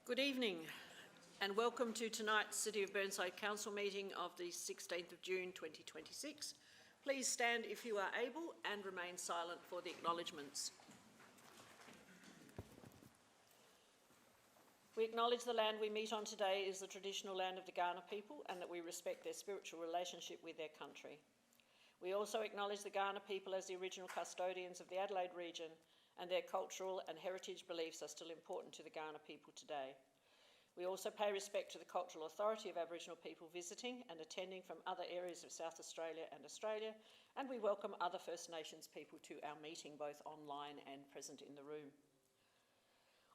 Good evening and welcome to tonight's City of Burnside Council meeting of the 16th of June 2026. Please stand if you are able and remain silent for the acknowledgements. We acknowledge the land we meet on today is the traditional land of the Kaurna people and that we respect their spiritual relationship with their country. We also acknowledge the Kaurna people as the original custodians of the Adelaide region, and their cultural and heritage beliefs are still important to the Kaurna people today. We also pay respect to the cultural authority of Aboriginal people visiting and attending from other areas of South Australia, and we welcome other First Nations people to our meeting, both online and present in the room.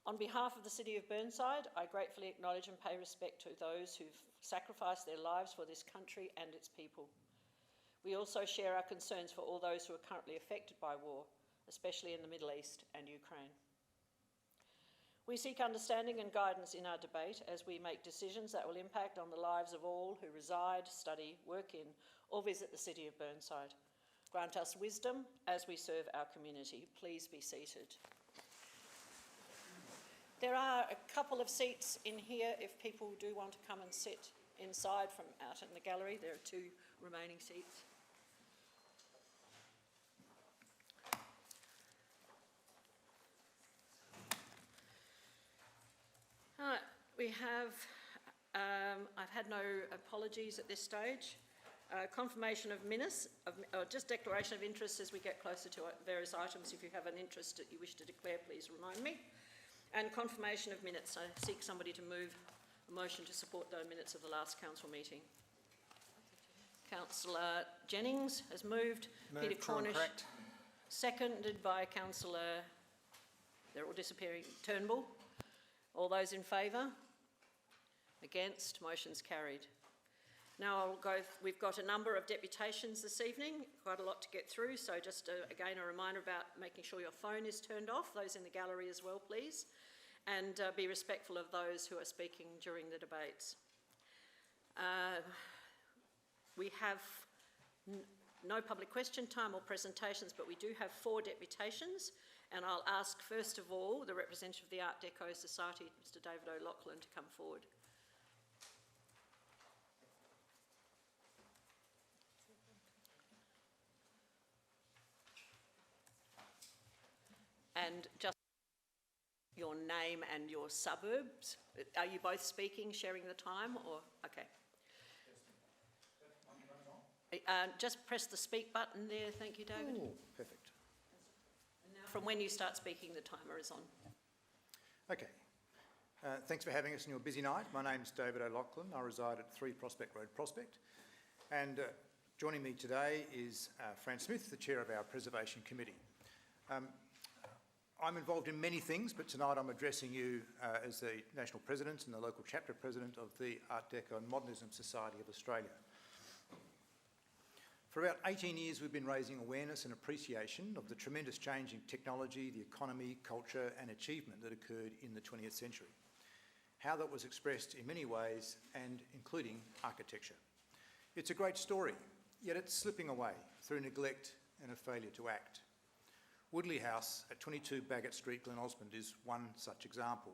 On behalf of the City of Burnside, I gratefully acknowledge and pay respect to those who've sacrificed their lives for this country and its people. We also share our concerns for all those who are currently affected by war, especially in the Middle East and Ukraine. We seek understanding and guidance in our debate as we make decisions that will impact on the lives of all who reside, study, work in, or visit the City of Burnside. Grant us wisdom as we serve our community. Please be seated. There are a couple of seats in here if people do want to come and sit inside from out in the gallery. There are 2 remaining seats. We have, I've had no apologies at this stage. Confirmation of minutes, just declaration of interest as we get closer to various items. If you have an interest that you wish to declare, please remind me. And confirmation of minutes. I seek somebody to move a motion to support the minutes of the last council meeting. Councillor Jennings has moved. Peter Cornish, correct. Seconded by Councillor, they're all disappearing, Turnbull. All those in favour? Against? Motion's carried. Now we've got a number of deputations this evening, quite a lot to get through, so just again a reminder about making sure your phone is turned off, those in the gallery as well please, and be respectful of those who are speaking during the debates. We have no public question time or presentations, but we do have 4 deputations, and I'll ask first of all the representative of the Art Deco Society, Mr David O'Loughlin, to come forward. And just your name and your suburbs. Are you both speaking, sharing the time, or okay? Just press the speak button there. Thank you, David. Ooh, perfect. And now from when you start speaking, the timer is on. Okay. Thanks for having us on your busy night. My name's David O'Loughlin. I reside at 3 Prospect Road, Prospect. And joining me today is Fran Smith, the chair of our Preservation Committee. I'm involved in many things, but tonight I'm addressing you as the National President and the local chapter president of the Art Deco and Modernism Society of Australia. For about 18 years we've been raising awareness and appreciation of the tremendous change in technology, the economy, culture and achievement that occurred in the 20th century. How that was expressed in many ways and including architecture. It's a great story, yet it's slipping away through neglect and a failure to act. Woodley House at 22 Bagot Street, Glen Osmond is one such example.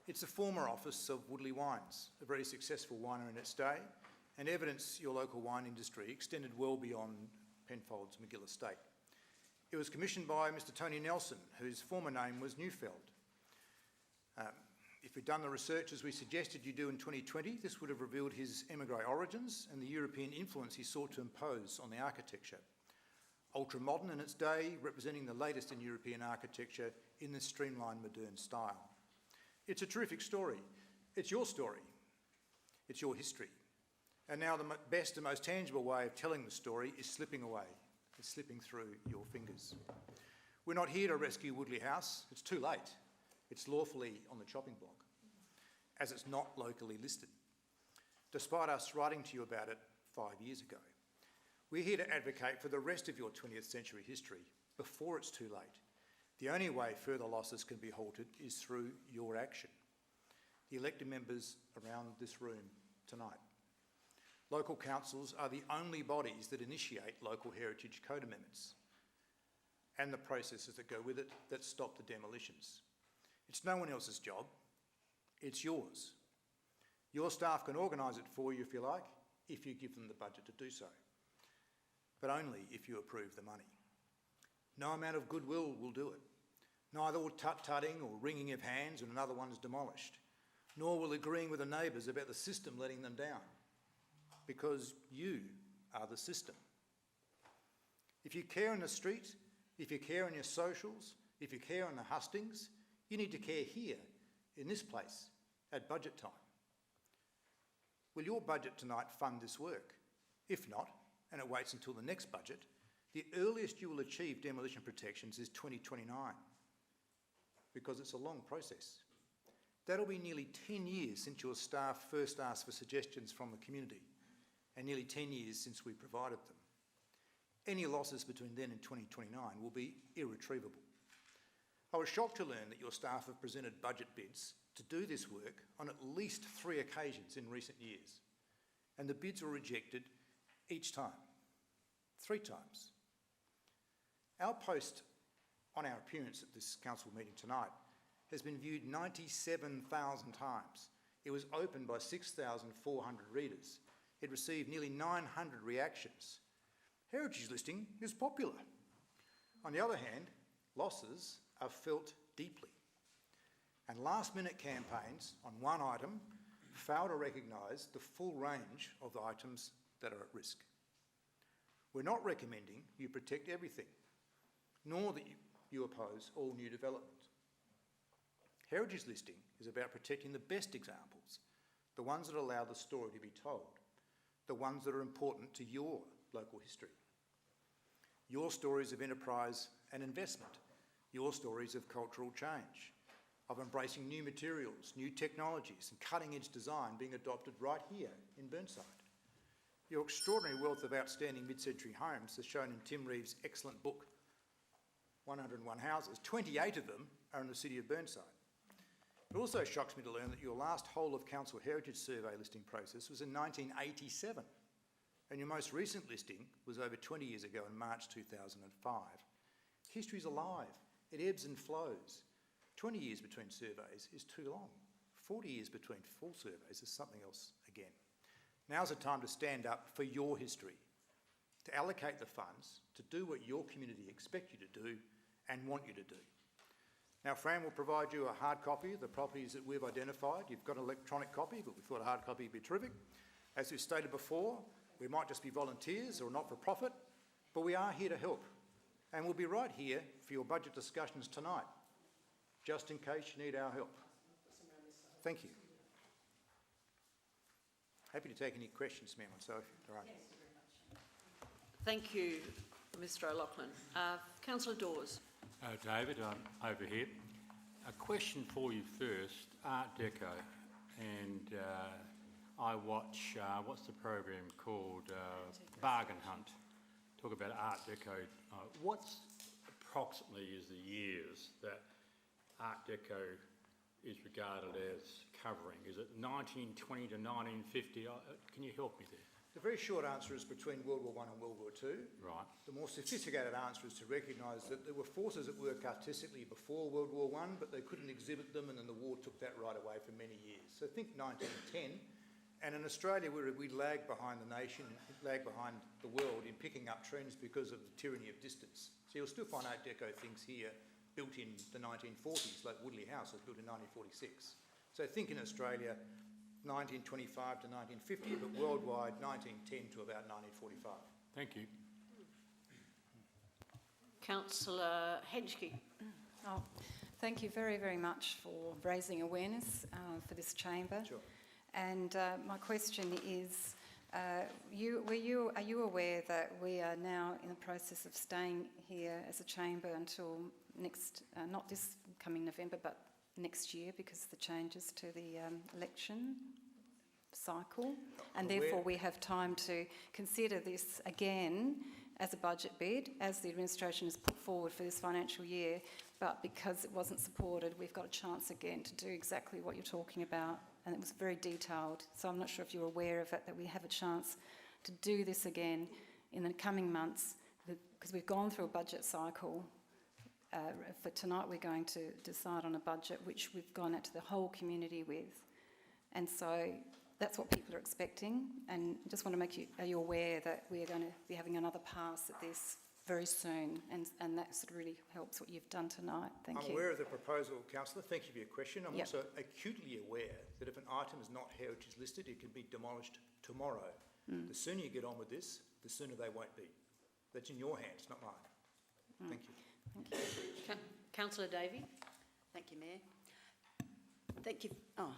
It's the former office of Woodley Wines, a very successful winery in its day, and evidence your local wine industry extended well beyond Penfolds McGill Estate. It was commissioned by Mr Tony Nelson, whose former name was Neufeld. If we'd done the research as we suggested you do in 2020, this would have revealed his émigré origins and the European influence he sought to impose on the architecture. Ultra-modern in its day, representing the latest in European architecture in this streamlined modern style. It's a terrific story. It's your story. It's your history. And now the best and most tangible way of telling the story is slipping away. It's slipping through your fingers. We're not here to rescue Woodley House. It's too late. It's lawfully on the chopping block, as it's not locally listed, despite us writing to you about it 5 years ago. We're here to advocate for the rest of your 20th century history before it's too late. The only way further losses can be halted is through your action. The elected members around this room tonight. Local councils are the only bodies that initiate local heritage code amendments and the processes that go with it that stop the demolitions. It's no one else's job. It's yours. Your staff can organise it for you if you like, if you give them the budget to do so, but only if you approve the money. No amount of goodwill will do it. Neither will tut-tutting or wringing of hands when another one is demolished, nor will agreeing with the neighbours about the system letting them down, because you are the system. If you care in the street, if you care in your socials, if you care in the hustings, you need to care here, in this place, at budget time. Will your budget tonight fund this work? If not, and it waits until the next budget, the earliest you will achieve demolition protections is 2029, because it's a long process. That'll be nearly 10 years since your staff first asked for suggestions from the community, and nearly 10 years since we provided them. Any losses between then and 2029 will be irretrievable. I was shocked to learn that your staff have presented budget bids to do this work on at least 3 occasions in recent years, and the bids were rejected each time, 3 times. Our post on our appearance at this council meeting tonight has been viewed 97,000 times. It was opened by 6,400 readers. It received nearly 900 reactions. Heritage listing is popular. On the other hand, losses are felt deeply. And last-minute campaigns on one item fail to recognise the full range of the items that are at risk. We're not recommending you protect everything, nor that you oppose all new development. Heritage listing is about protecting the best examples, the ones that allow the story to be told, the ones that are important to your local history. Your stories of enterprise and investment, your stories of cultural change, of embracing new materials, new technologies and cutting-edge design being adopted right here in Burnside. Your extraordinary wealth of outstanding mid-century homes as shown in Tim Reeves' excellent book, 101 Houses. 28 of them are in the city of Burnside. It also shocks me to learn that your last whole of council heritage survey listing process was in 1987, and your most recent listing was over 20 years ago in March 2005. History's alive. It ebbs and flows. 20 years between surveys is too long. 40 years between full surveys is something else again. Now's the time to stand up for your history, to allocate the funds, to do what your community expect you to do and want you to do. Now, Fran will provide you a hard copy of the properties that we've identified. You've got an electronic copy, but we thought a hard copy would be terrific. As we've stated before, we might just be volunteers or not-for-profit, but we are here to help. And we'll be right here for your budget discussions tonight, just in case you need our help. Thank you. Happy to take any questions, ma'am, and so if there are. Thank you, Mr O'Loughlin. Councillor Dawes. David, I'm over here. A question for you first, Art Deco, and I watch, what's the program called? Bargain Hunt. Talk about Art Deco. What's approximately is the years that Art Deco is regarded as covering? Is it 1920 to 1950? Can you help me there? The very short answer is between World War I and World War II. Right. The more sophisticated answer is to recognise that there were forces at work artistically before World War I, but they couldn't exhibit them, and then the war took that right away for many years. So think 1910. And in Australia, we lag behind the nation, lag behind the world in picking up trends because of the tyranny of distance. So you'll still find Art Deco things here built in the 1940s, like Woodley House was built in 1946. So think in Australia, 1925 to 1950, but worldwide, 1910 to about 1945. Thank you. Councillor Hedgkey. Oh, thank you very, very much for raising awareness for this chamber. Sure. And my question is, are you aware that we are now in the process of staying here as a chamber until next, not this coming November, but next year, because of the changes to the election cycle, and therefore we have time to consider this again as a budget bid, as the administration has put forward for this financial year, but because it wasn't supported, we've got a chance again to do exactly what you're talking about, and it was very detailed, so I'm not sure if you're aware of it, that we have a chance to do this again in the coming months, because we've gone through a budget cycle for tonight we're going to decide on a budget which we've gone out to the whole community with. And so that's what people are expecting, and just want to make you, are you aware that we are going to be having another pass at this very soon, and that sort of really helps what you've done tonight. Thank you. I'm aware of the proposal, Councillor. Thank you for your question. I'm Yep. also acutely aware that if an item is not heritage listed, it can be demolished tomorrow. The sooner you get on with this, the sooner they won't be. That's in your hands, not mine. Thank you. Councillor Davey. Thank you, Mayor. Thank you. Oh,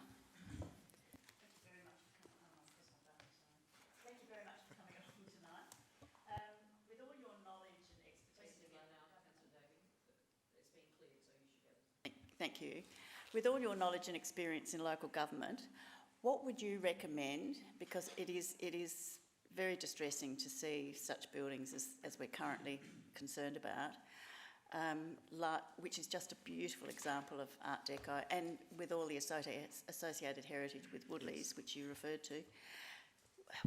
Thank you very much for coming along tonight. With all your knowledge and expertise it's been clear, so you should get it. thank you. With all your knowledge and experience in local government, what would you recommend? Because it is very distressing to see such buildings as we're currently concerned about, which is just a beautiful example of Art Deco, and with all the associated heritage with Woodleys, which you referred to.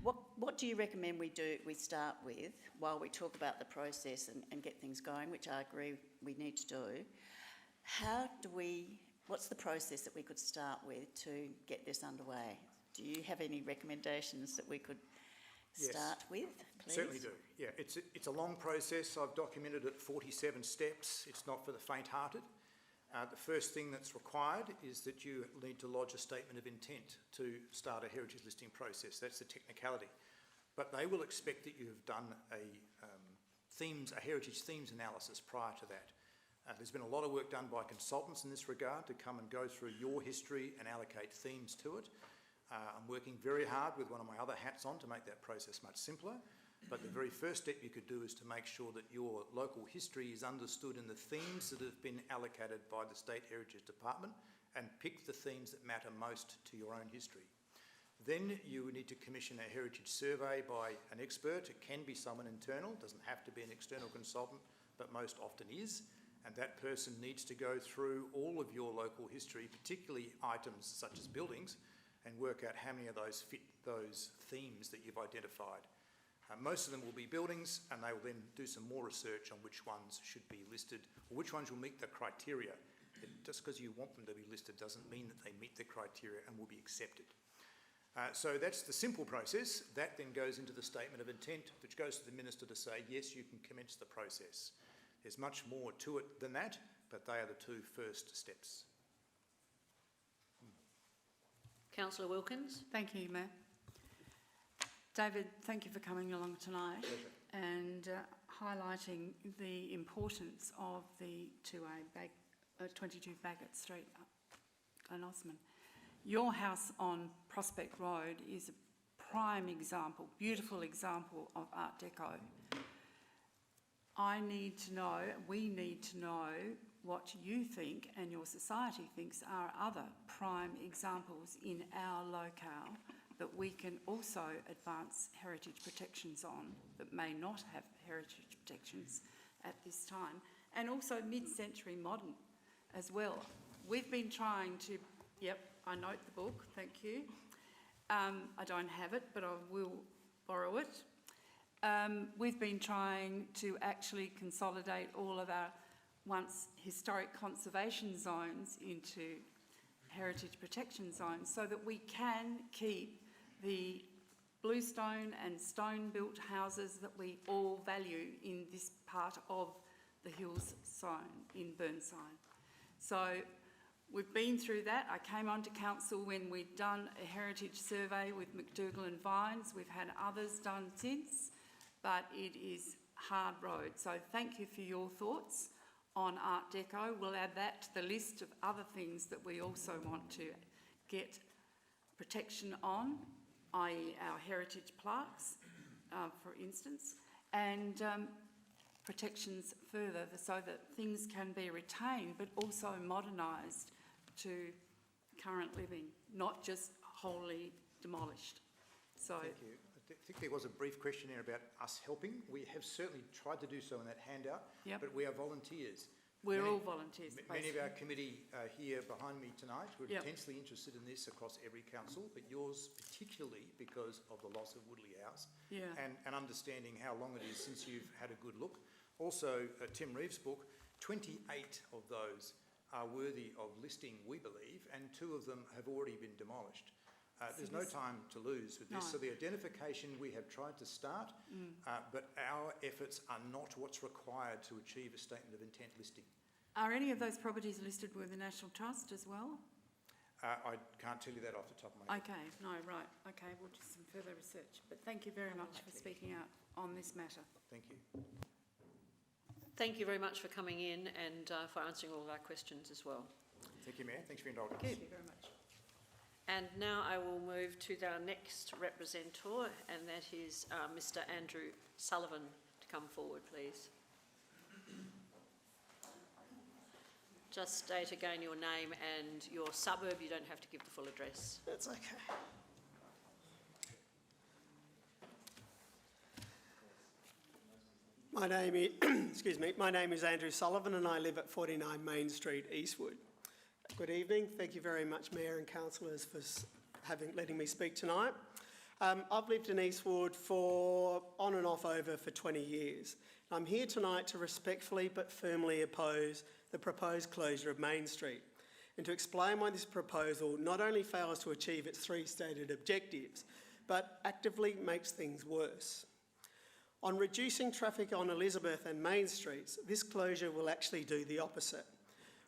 What do you recommend we start with while we talk about the process and get things going, which I agree we need to do? What's the process that we could start with to get this underway? Do you have any recommendations that we could start with, please? Certainly do. Yeah, it's a long process. I've documented it 47 steps. It's not for the faint-hearted. The first thing that's required is that you need to lodge a statement of intent to start a heritage listing process. That's the technicality. But they will expect that you have done a heritage themes analysis prior to that. There's been a lot of work done by consultants in this regard to come and go through your history and allocate themes to it. I'm working very hard with one of my other hats on to make that process much simpler. But the very first step you could do is to make sure that your local history is understood in the themes that have been allocated by the State Heritage Department, and pick the themes that matter most to your own history. Then you would need to commission a heritage survey by an expert. It can be someone internal, doesn't have to be an external consultant, but most often is. And that person needs to go through all of your local history, particularly items such as buildings, and work out how many of those fit those themes that you've identified. Most of them will be buildings, and they will then do some more research on which ones should be listed, or which ones will meet the criteria. Just because you want them to be listed doesn't mean that they meet the criteria and will be accepted. So that's the simple process. That then goes into the statement of intent, which goes to the Minister to say, yes, you can commence the process. There's much more to it than that, but they are the two first steps. Councillor Wilkins. Thank you, Mayor. David, thank you for coming along tonight. Pleasure. And highlighting the importance of the 22 Bagot Street, Glen Osmond. Your house on Prospect Road is a prime example, beautiful example of Art Deco. We need to know what you think and your society thinks are other prime examples in our locale that we can also advance heritage protections on that may not have heritage protections at this time, and also mid-century modern as well. We've been trying to, I note the book, thank you. I don't have it, but I will borrow it. We've been trying to actually consolidate all of our once historic conservation zones into heritage protection zones so that we can keep the bluestone and stone-built houses that we all value in this part of the Hills zone in Burnside. So we've been through that. I came onto council when we'd done a heritage survey with McDougall and Vines. We've had others done since, but it is hard road. So thank you for your thoughts on Art Deco. We'll add that to the list of other things that we also want to get protection on, i.e. our heritage plaques, for instance, and protections further so that things can be retained but also modernised to current living, not just wholly demolished. So, Thank you. I think there was a brief question there about us helping. We have certainly tried to do so in that handout, but we are volunteers. We're all volunteers. Many of our committee here behind me tonight were intensely interested in this across every council, but yours particularly because of the loss of Woodley House and understanding how long it is since you've had a good look. Also, Tim Reeves' book 28 of those are worthy of listing, we believe, and 2 of them have already been demolished. There's no time to lose with this. No. So the identification we have tried to start, but our efforts are not what's required to achieve a statement of intent listing. Are any of those properties listed with the National Trust as well? I can't tell you that off the top of my head. Okay, no, right, okay, we'll do some further research. But thank you very much for speaking out on this matter. Thank you. Thank you very much for coming in and for answering all of our questions as well. Thank you, Mayor. Thanks for your indulgence. Thank you very much. And now I will move to our next representor, and that is Mr. Andrew Sullivan to come forward, please. Just state again your name and your suburb. You don't have to give the full address. That's okay. My name is, excuse me, my name is Andrew Sullivan and I live at 49 Main Street, Eastwood. Good evening. Thank you very much, Mayor and councillors, for letting me speak tonight. I've lived in Eastwood for on and off over for 20 years. I'm here tonight to respectfully but firmly oppose the proposed closure of Main Street and to explain why this proposal not only fails to achieve its 3 stated objectives, but actively makes things worse. On reducing traffic on Elizabeth and Main Streets, this closure will actually do the opposite.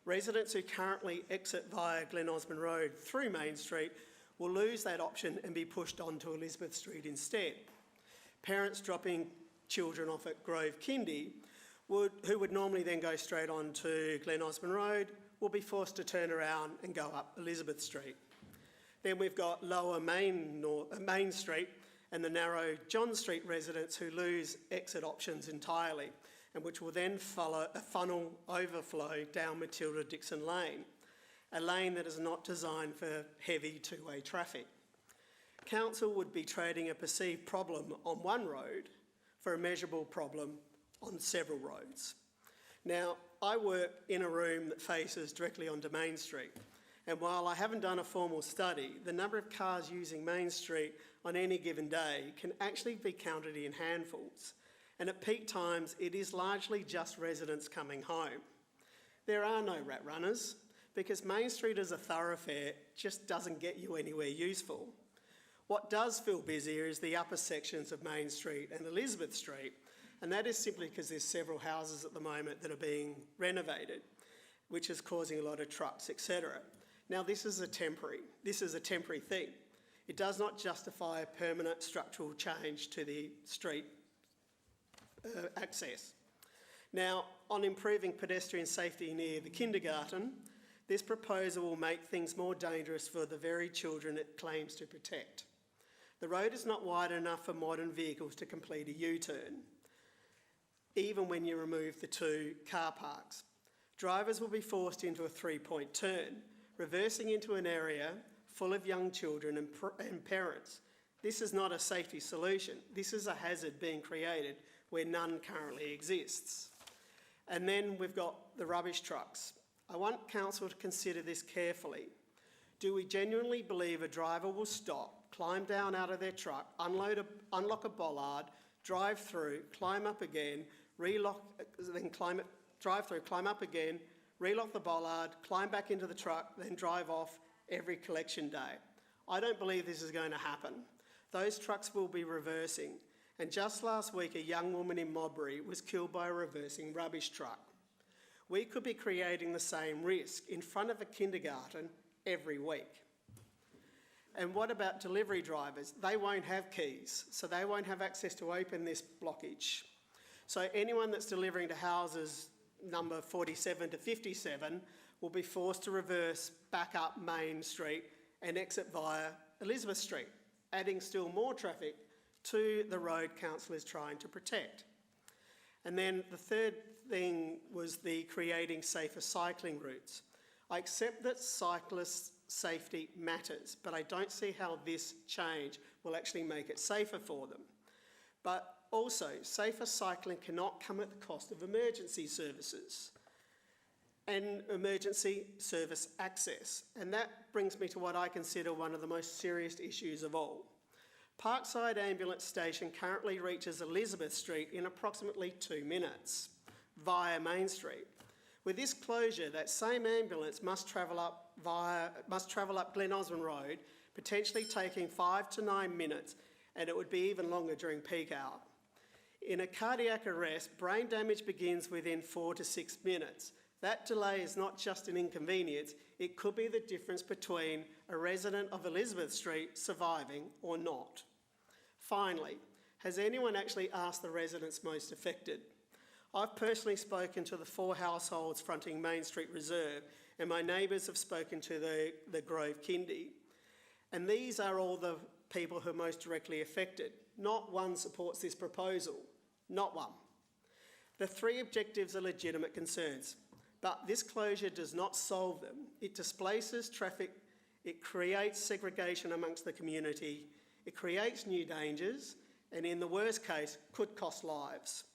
Residents who currently exit via Glen Osmond Road through Main Street will lose that option and be pushed onto Elizabeth Street instead. Parents dropping children off at Grove Kindy, who would normally then go straight on to Glen Osmond Road, will be forced to turn around and go up Elizabeth Street. Then we've got lower Main Street and the narrow John Street residents who lose exit options entirely, and which will then follow a funnel overflow down Matilda Dixon Lane, a lane that is not designed for heavy 2-way traffic. Council would be trading a perceived problem on one road for a measurable problem on several roads. Now, I work in a room that faces directly onto Main Street, and while I haven't done a formal study, the number of cars using Main Street on any given day can actually be counted in handfuls. And at peak times, it is largely just residents coming home. There are no rat runners because Main Street as a thoroughfare just doesn't get you anywhere useful. What does feel busier is the upper sections of Main Street and Elizabeth Street, and that is simply because there's several houses at the moment that are being renovated, which is causing a lot of trucks, etc. Now, this is a temporary thing. It does not justify a permanent structural change to the street access. Now, on improving pedestrian safety near the kindergarten, this proposal will make things more dangerous for the very children it claims to protect. The road is not wide enough for modern vehicles to complete a U-turn, even when you remove the 2 car parks. Drivers will be forced into a 3-point turn, reversing into an area full of young children and parents. This is not a safety solution. This is a hazard being created where none currently exists. And then we've got the rubbish trucks. I want council to consider this carefully. Do we genuinely believe a driver will stop, climb down out of their truck, unlock a bollard, drive through, climb up again, drive through, climb up again, relock the bollard, climb back into the truck, then drive off every collection day? I don't believe this is going to happen. Those trucks will be reversing. And just last week, a young woman in Modbury was killed by a reversing rubbish truck. We could be creating the same risk in front of a kindergarten every week. And what about delivery drivers? They won't have keys, so they won't have access to open this blockage. So anyone that's delivering to houses number 47 to 57 will be forced to reverse back up Main Street and exit via Elizabeth Street, adding still more traffic to the road council is trying to protect. And then the third thing was the creating safer cycling routes. I accept that cyclists' safety matters, but I don't see how this change will actually make it safer for them. But also, safer cycling cannot come at the cost of emergency services and emergency service access. And that brings me to what I consider one of the most serious issues of all. Parkside Ambulance Station currently reaches Elizabeth Street in approximately 2 minutes via Main Street. With this closure, that same ambulance must travel up Glen Osmond Road, potentially taking 5 to 9 minutes, and it would be even longer during peak hour. In a cardiac arrest, brain damage begins within 4 to 6 minutes. That delay is not just an inconvenience, it could be the difference between a resident of Elizabeth Street surviving or not. Finally, has anyone actually asked the residents most affected? I've personally spoken to the 4 households fronting Main Street Reserve, and my neighbours have spoken to the Grove Kindy. And these are all the people who are most directly affected. Not one supports this proposal, not one. The 3 objectives are legitimate concerns, but this closure does not solve them. It displaces traffic, it creates segregation amongst the community, it creates new dangers, and in the worst case, could cost lives.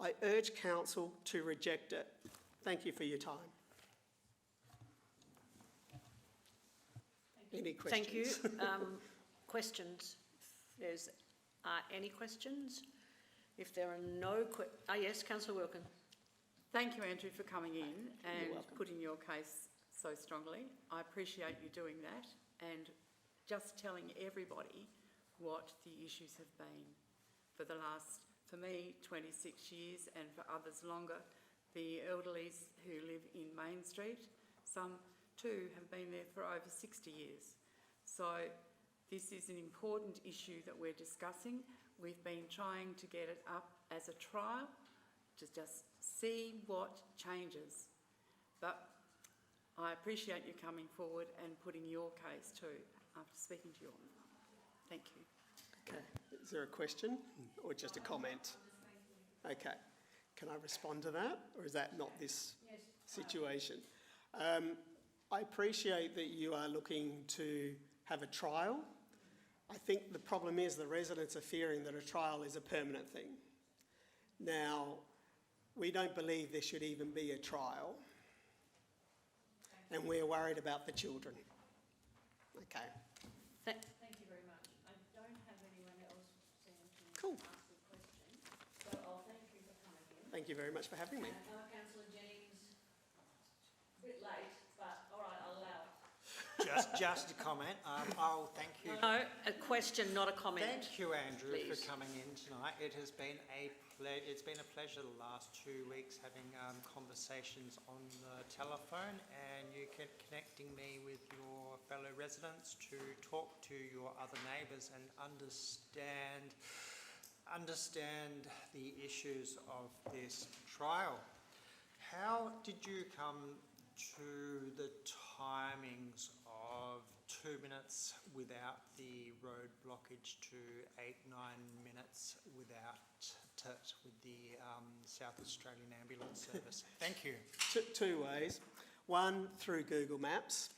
I urge Council to reject it. Thank you for your time. Any questions? Thank you. Questions? There's any questions? If there are no yes, Councillor Wilkin. Thank you, Andrew, for coming in and welcome. putting your case so strongly. I appreciate you doing that and just telling everybody what the issues have been for the last, for me, 26 years, and for others longer. The elderlies who live in Main Street, some too have been there for over 60 years. So this is an important issue that we're discussing. We've been trying to get it up as a trial to just see what changes. But I appreciate you coming forward and putting your case too after speaking to you all. Thank you. Okay. Is there a question or just a comment? Okay. Can I respond to that, or is that not this situation? I appreciate that you are looking to have a trial. I think the problem is the residents are fearing that a trial is a permanent thing. Now, we don't believe there should even be a trial, and we're worried about the children. Okay. Thank you very much. I don't have anyone else to Cool. ask the question, so I'll thank you for coming in. Thank you very much for having me. Councillor Jennings, a bit late, but all right, I'll allow it. Just a comment. I'll thank you. No, a question, not a comment. Thank you, Andrew, Please. for coming in tonight. It has been it's been a pleasure the last 2 weeks having conversations on the telephone, and you kept connecting me with your fellow residents to talk to your other neighbours and understand the issues of this trial. How did you come to the timings of 2 minutes without the road blockage to 8-9 minutes without it with the South Australian Ambulance Service? Thank you. Two ways. One, through Google Maps,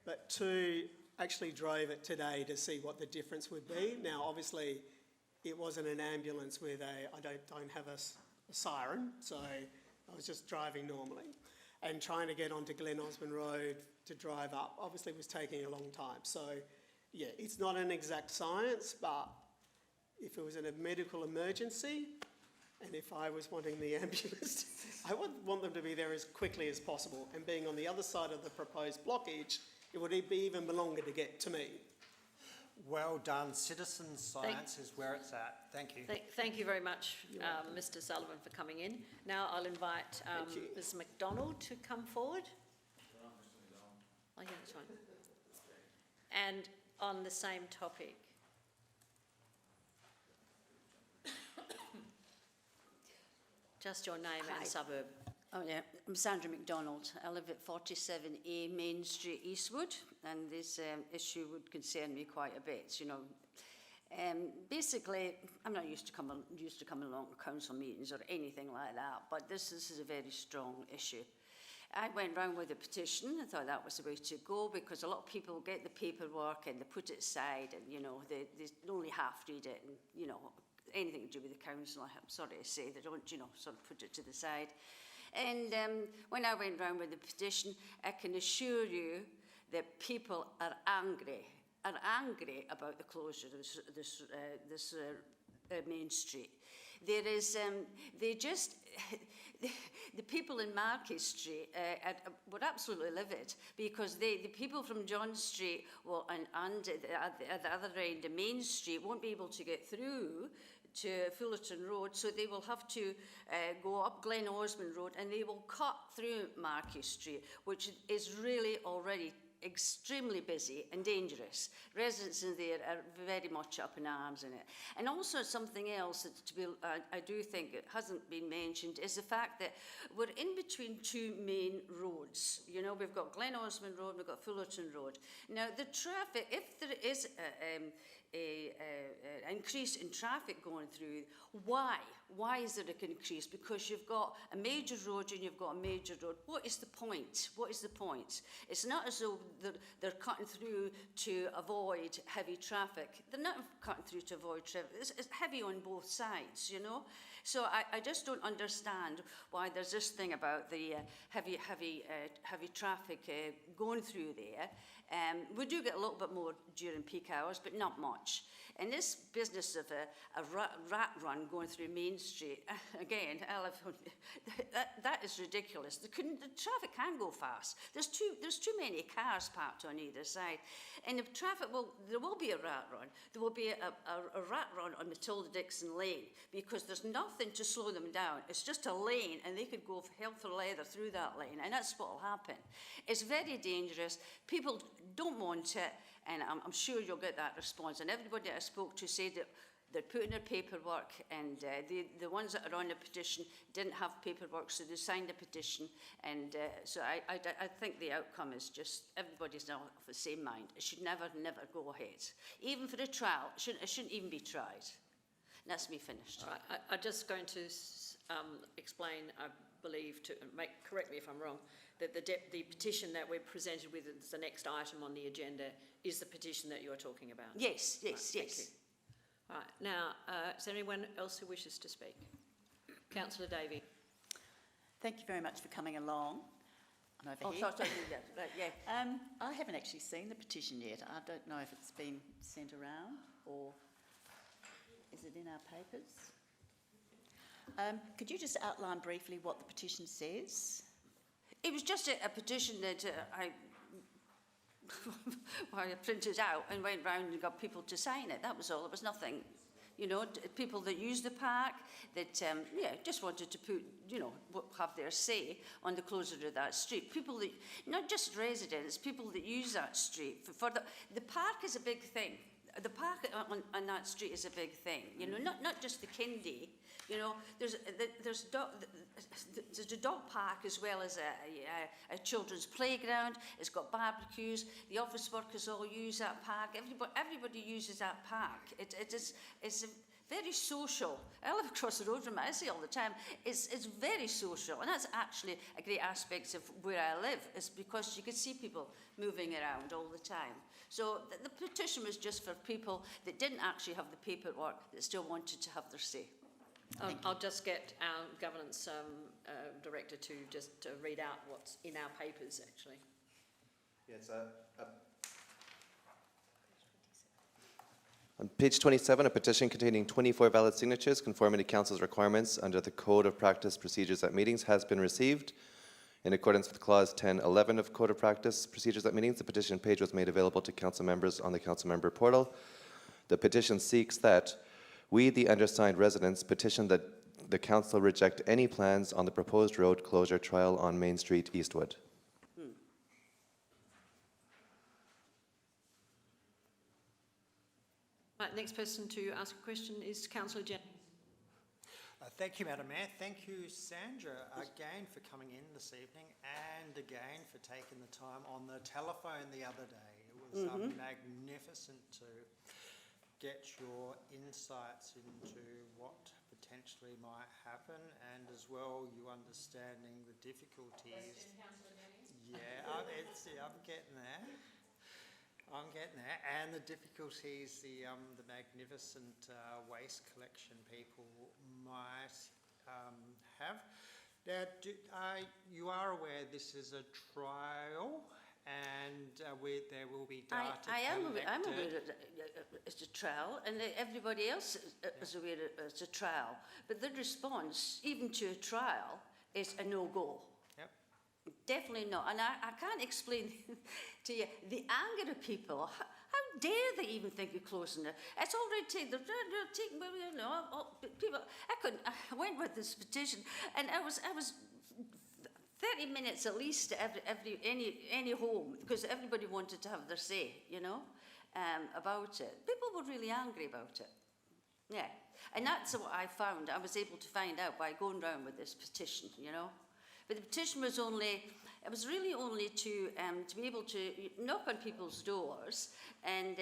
but 2, actually drove it today to see what the difference would be. Now, obviously, it wasn't an ambulance with I don't have a siren, so I was just driving normally. And trying to get onto Glen Osmond Road to drive up obviously was taking a long time. So, yeah, it's not an exact science, but if it was in a medical emergency, and if I was wanting the ambulance, I would want them to be there as quickly as possible. And being on the other side of the proposed blockage, it would be even longer to get to me. Well done. Citizen science is where it's at. Thank you. Thank you very much, Mr. Sullivan, for coming in. Now I'll invite Ms. McDonald to come forward. Oh, yeah, that's right. And on the same topic. Just your name Hi. and suburb. Oh yeah, I'm Sandra MacDonald. I live at 47A Main Street, Eastwood, and this issue would concern me quite a bit. You know, basically, I'm not used to coming along to council meetings or anything like that, but this is a very strong issue. I went round with a petition. I thought that was the way to go, because a lot of people get the paperwork and they put it aside, and you know they only half read it, and you know anything to do with the council, I'm sorry to say, they don't, you know, sort of put it to the side. And when I went round with the petition, I can assure you that people are angry about the closure of Main Street. There is, they just, the people in Marquis Street were absolutely livid because the people from John Street and at the other end of Main Street won't be able to get through to Fullerton Road, so they will have to go up Glen Osmond Road and they will cut through Marquis Street, which is really already extremely busy and dangerous. Residents in there are very much up in arms in it. And also something else that I do think it hasn't been mentioned is the fact that we're in between two main roads. You know, we've got Glen Osmond Road, we've got Fullerton Road. Now the traffic, if there is an increase in traffic going through, why? Why is there an increase? Because you've got a major road and you've got a major road. What is the point? What is the point? It's not as though they're cutting through to avoid heavy traffic. They're not cutting through to avoid traffic. It's heavy on both sides, you know? So I just don't understand why there's this thing about the heavy traffic going through there. We do get a little bit more during peak hours, but not much. And this business of a rat run going through Main Street, again, that is ridiculous. The traffic can go fast. There's too many cars parked on either side. And if traffic, there will be a rat run. There will be a rat run on Matilda Dixon Lane because there's nothing to slow them down. It's just a lane and they could go hell for leather through that lane, and that's what will happen. It's very dangerous. People don't want it, and I'm sure you'll get that response. And everybody I spoke to said that they're putting their paperwork, and the ones that are on the petition didn't have paperwork, so they signed the petition. And so I think the outcome is just everybody's now of the same mind. It should never go ahead. Even for a trial, it shouldn't even be tried. And that's me finished. All right, I'm just going to explain, I believe, correct me if I'm wrong, that the petition that we're presented with as the next item on the agenda is the petition that you're talking about. Yes. Right, thank you. All right, now, is there anyone else who wishes to speak? Councillor Davey. Thank you very much for coming along. I'm over here. Sorry, right, yeah. I haven't actually seen the petition yet. I don't know if it's been sent around or is it in our papers? Could you just outline briefly what the petition says? It was just a petition that I printed out and went round and got people to sign it. That was all. It was nothing, you know, people that use the park that, just wanted to put, have their say on the closure of that street. People that, not just residents, people that use that street. For the park is a big thing. The park on that street is a big thing, not just the kindy. There's a dog park as well as a children's playground. It's got barbecues. The office workers all use that park. Everybody uses that park. It's very social. I live across the road from it. I see it all the time. It's very social, and that's actually a great aspect of where I live. Is because you can see people moving around all the time. So the petition was just for people that didn't actually have the paperwork that still wanted to have their say. I'll just get our governance director to just read out what's in our papers, actually. Yeah, it's on page 27, a petition containing 24 valid signatures conforming to Council's requirements under the Code of Practice Procedures at Meetings has been received. In accordance with Clause 10.11 of Code of Practice Procedures at Meetings, the petition page was made available to Council members on the Council member portal. The petition seeks that we, the undersigned residents, petition that the Council reject any plans on the proposed road closure trial on Main Street, Eastwood. Right, next person to ask a question is Councillor Jennings. Thank you, Madam Mayor. Thank you, Sandra, again for coming in this evening and again for taking the time on the telephone the other day. It was magnificent to get your insights into what potentially might happen and as well you understanding the difficulties. Yeah, I'm getting there. And the difficulties the magnificent waste collection people might have. Now, you are aware this is a trial and there will be I'm data aware collected. that it's a trial, and that everybody else is aware that it's a trial. But the response, even to a trial, is a no-go. Yep. Definitely not. And I can't explain to you the anger of people. How dare they even think of closing it? It's already taken. They're taking, you know, people. I went with this petition, and I was 30 minutes at least to any home, because everybody wanted to have their say, you know, about it. People were really angry about it. Yeah. And that's what I found. I was able to find out by going round with this petition, you know. But the petition was really only to be able to knock on people's doors and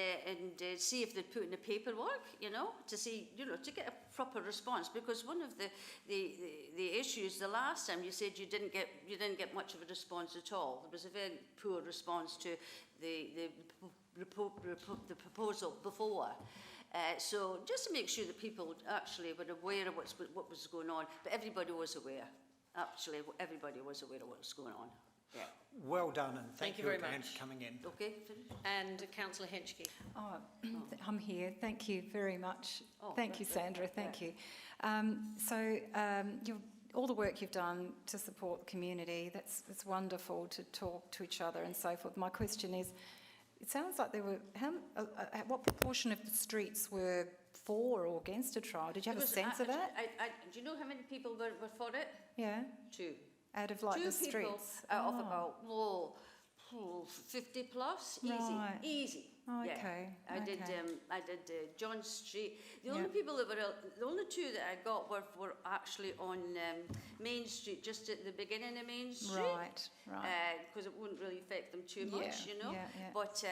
see if they'd put in the paperwork, you know, to see, you know, to get a proper response. Because one of the issues the last time you said you didn't get much of a response at all. There was a very poor response to the proposal before. So just to make sure that people actually were aware of what was going on, but everybody was aware. Actually, everybody was aware of what was going on. Yeah. Well done, and thank you you very again much. for coming in. Okay, finished? And Councillor Henschke. Oh, I'm here. Thank you very much. Oh, Thank you, that's it. Sandra. Thank you. All the work you've done to support the community, it's wonderful to talk to each other and so forth. My question is, it sounds like there were, what proportion of the streets were for or against a trial? Did you have a sense of that? Do you know how many people were for it? Yeah, 2. out of like Two the people streets. out of about 50 plus, Right. easy. Oh, Yeah. okay. I did John Street. The only two that I got were actually on Main Street, just at the beginning of Main Street. Right. Because it wouldn't really affect them too much, you know. Yeah. But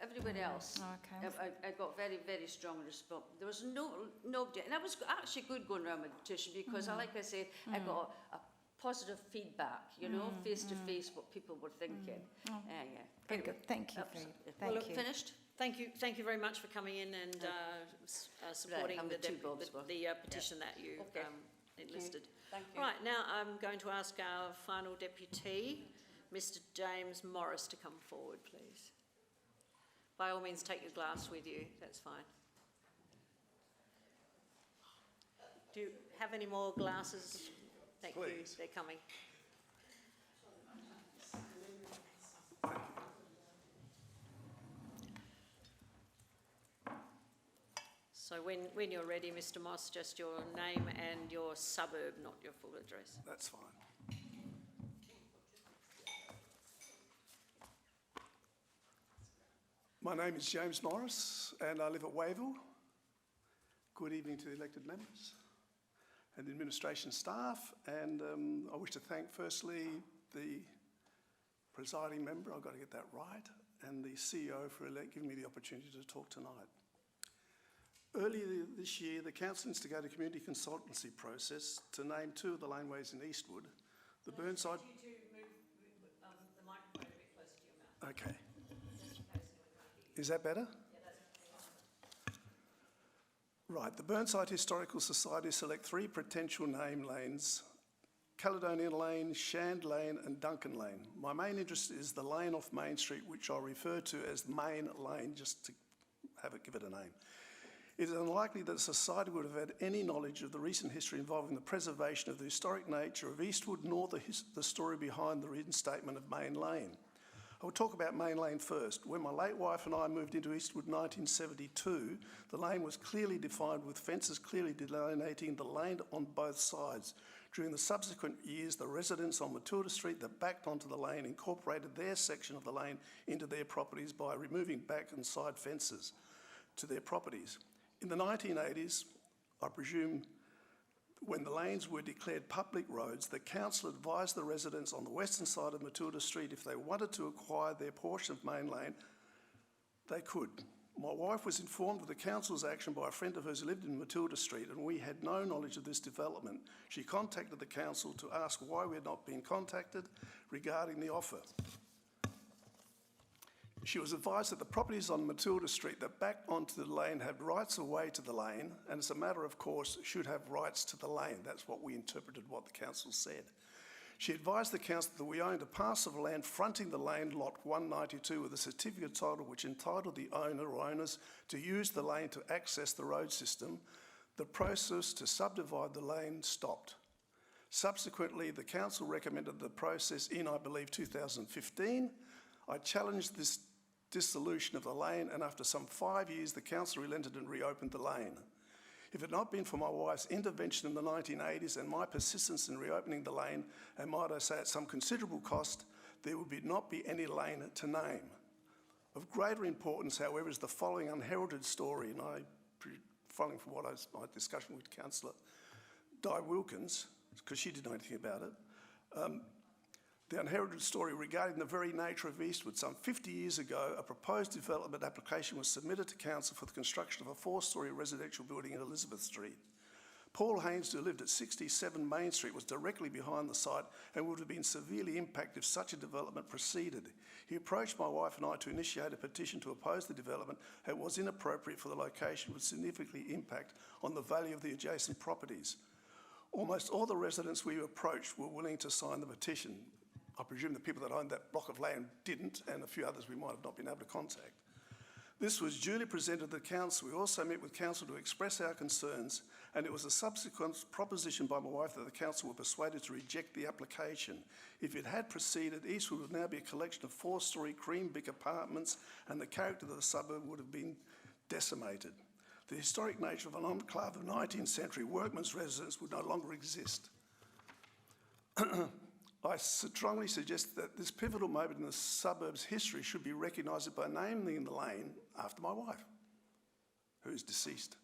everybody else. Okay. I got very, very strong response. There was no object, and that was actually good going around with the petition because, like I said, I got a positive feedback, you know, face to face, what people were thinking. Oh. Yeah. Very good. Thank you. Well, look, Thank you. finished. Thank you very much for coming in and supporting Right, the I'm the two bobs one. petition that you Okay. enlisted. Thank you. Right, now I'm going to ask our final deputy, Mr. James Morris, to come forward, please. By all means, take your glass with you, that's fine. Do you have any more glasses? Thank you, they're coming. So when you're ready, Mr. Moss, just your name and your suburb, not your full address. That's fine. My name is James Morris and I live at Wayville. Good evening to the elected members and the administration staff, and I wish to thank firstly the presiding member, I've got to get that right, and the CEO for giving me the opportunity to talk tonight. Earlier this year, the council instigated a community consultancy process to name 2 of the laneways in Eastwood. The Burnside... Could you move the microphone a bit closer to your mouth? Okay. Is that better? Right, the Burnside Historical Society select 3 potential name lanes: Caledonian Lane, Shand Lane and Duncan Lane. My main interest is the lane off Main Street, which I'll refer to as Main Lane, just to give it a name. It is unlikely that the Society would have had any knowledge of the recent history involving the preservation of the historic nature of Eastwood, nor the story behind the reinstatement of Main Lane. I will talk about Main Lane first. When my late wife and I moved into Eastwood in 1972, the lane was clearly defined with fences clearly delineating the lane on both sides. During the subsequent years, the residents on Matilda Street that backed onto the lane incorporated their section of the lane into their properties by removing back and side fences to their properties. In the 1980s, I presume, when the lanes were declared public roads, the council advised the residents on the western side of Matilda Street if they wanted to acquire their portion of Main Lane, they could. My wife was informed of the council's action by a friend of hers who lived in Matilda Street, and we had no knowledge of this development. She contacted the council to ask why we had not been contacted regarding the offer. She was advised that the properties on Matilda Street that back onto the lane had rights of way to the lane, and as a matter of course should have rights to the lane. That's what we interpreted what the council said. She advised the council that we owned a parcel of land fronting the lane, lot 192, with a certificate of title which entitled the owner or owners to use the lane to access the road system. The process to subdivide the lane stopped. Subsequently, the council recommended the process in, I believe, 2015. I challenged this dissolution of the lane, and after some 5 years, the council relented and reopened the lane. If it had not been for my wife's intervention in the 1980s and my persistence in reopening the lane, and might I say at some considerable cost, there would not be any lane to name. Of greater importance, however, is the following unheralded story, and following from what my discussion with Councillor Di Wilkins, because she didn't know anything about it, the unheralded story regarding the very nature of Eastwood. Some 50 years ago, a proposed development application was submitted to council for the construction of a 4-storey residential building in Elizabeth Street. Paul Haynes, who lived at 67 Main Street, was directly behind the site and would have been severely impacted if such a development proceeded. He approached my wife and I to initiate a petition to oppose the development. It was inappropriate for the location, would significantly impact on the value of the adjacent properties. Almost all the residents we approached were willing to sign the petition. I presume the people that owned that block of land didn't, and a few others we might have not been able to contact. This was duly presented to the council. We also met with council to express our concerns, and it was a subsequent proposition by my wife that the council were persuaded to reject the application. If it had proceeded, Eastwood would now be a collection of 4-storey cream brick apartments, and the character of the suburb would have been decimated. The historic nature of an enclave of 19th century workmen's residence would no longer exist. I strongly suggest that this pivotal moment in the suburb's history should be recognised by naming the lane after my wife, who is deceased,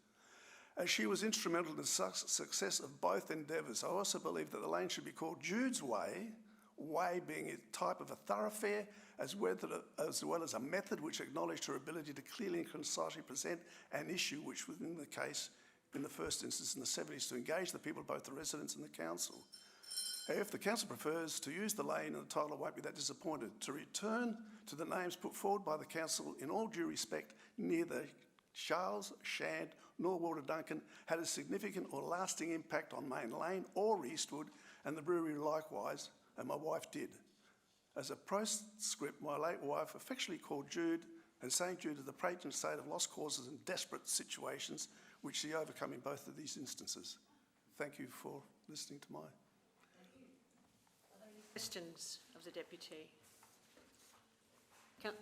as she was instrumental in the success of both endeavours. I also believe that the lane should be called Jude's Way, way being a type of a thoroughfare, as well as a method which acknowledged her ability to clearly and concisely present an issue, which was in the case, in the first instance in the 70s, to engage the people, both the residents and the council. If the council prefers to use the lane and the title, I won't be that disappointed. To return to the names put forward by the council, in all due respect, neither Charles, Shand, nor Walter Duncan had a significant or lasting impact on Main Lane or Eastwood, and the brewery likewise, and my wife did. As a postscript, my late wife affectionately called Jude, and saying Jude is the patron saint of lost causes and desperate situations, which she overcome in both of these instances. Thank you for listening to my... Questions of the Deputy?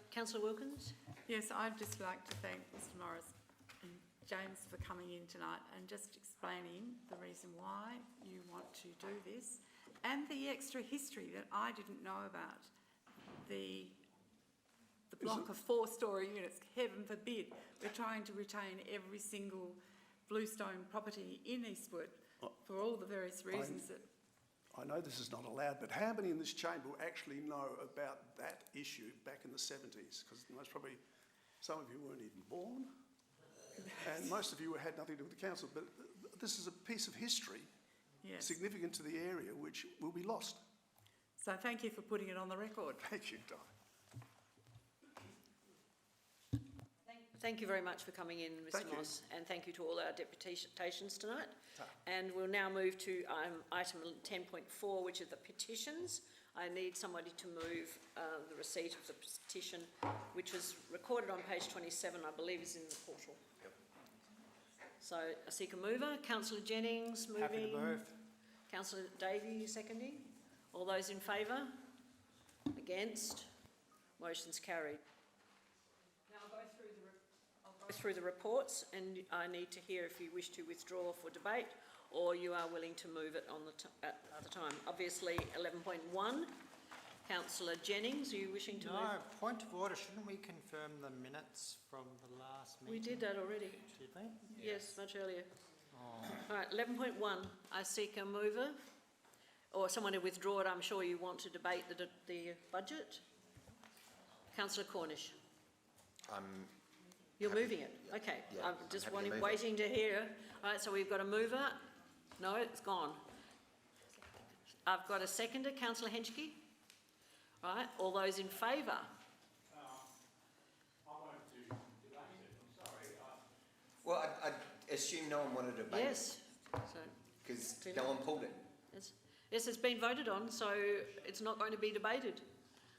Councillor Wilkins? Yes, I'd just like to thank Mr Morris and James for coming in tonight and just explaining the reason why you want to do this and the extra history that I didn't know about. The block of 4-storey units, heaven forbid. We're trying to retain every single bluestone property in Eastwood for all the various reasons that... I know this is not allowed, but how many in this chamber will actually know about that issue back in the 70s? Because most probably some of you weren't even born, and most of you had nothing to do with the council. But this is a piece of history, Yes. significant to the area, which will be lost. So thank you for putting it on the record. Thank you, Di. Thank you very much for coming in, Mr Moss, and thank you to all our deputations tonight. And we'll now move to item 10.4, which are the petitions. I need somebody to move the receipt of the petition, which was recorded on page 27, I believe is in the portal. Yep. So I seek a mover. Councillor Jennings moving. Happy to move. Councillor Davey seconding. All those in favour? Against? Motion's carried. Now I'll go through the reports, and I need to hear if you wish to withdraw for debate or you are willing to move it on at the time. Obviously, 11.1, Councillor Jennings, are you wishing to move? No, point of order, shouldn't we confirm the minutes from the last meeting? We did that already. Did we? Yes, much earlier. Oh. All right, 11.1, I seek a mover, or someone to withdraw it. I'm sure you want to debate the budget. Councillor Cornish. You're moving it? Okay, yeah, I'm just happy to move it. waiting to hear. All right, so we've got a mover. No, it's gone. I've got a seconder, Councillor Henschke. All right, all those in favour? I won't do debate it, I'm sorry. Well, I assume no one wanted to debate it. Yes. So Because no one pulled it. This has been voted on, so it's not going to be debated.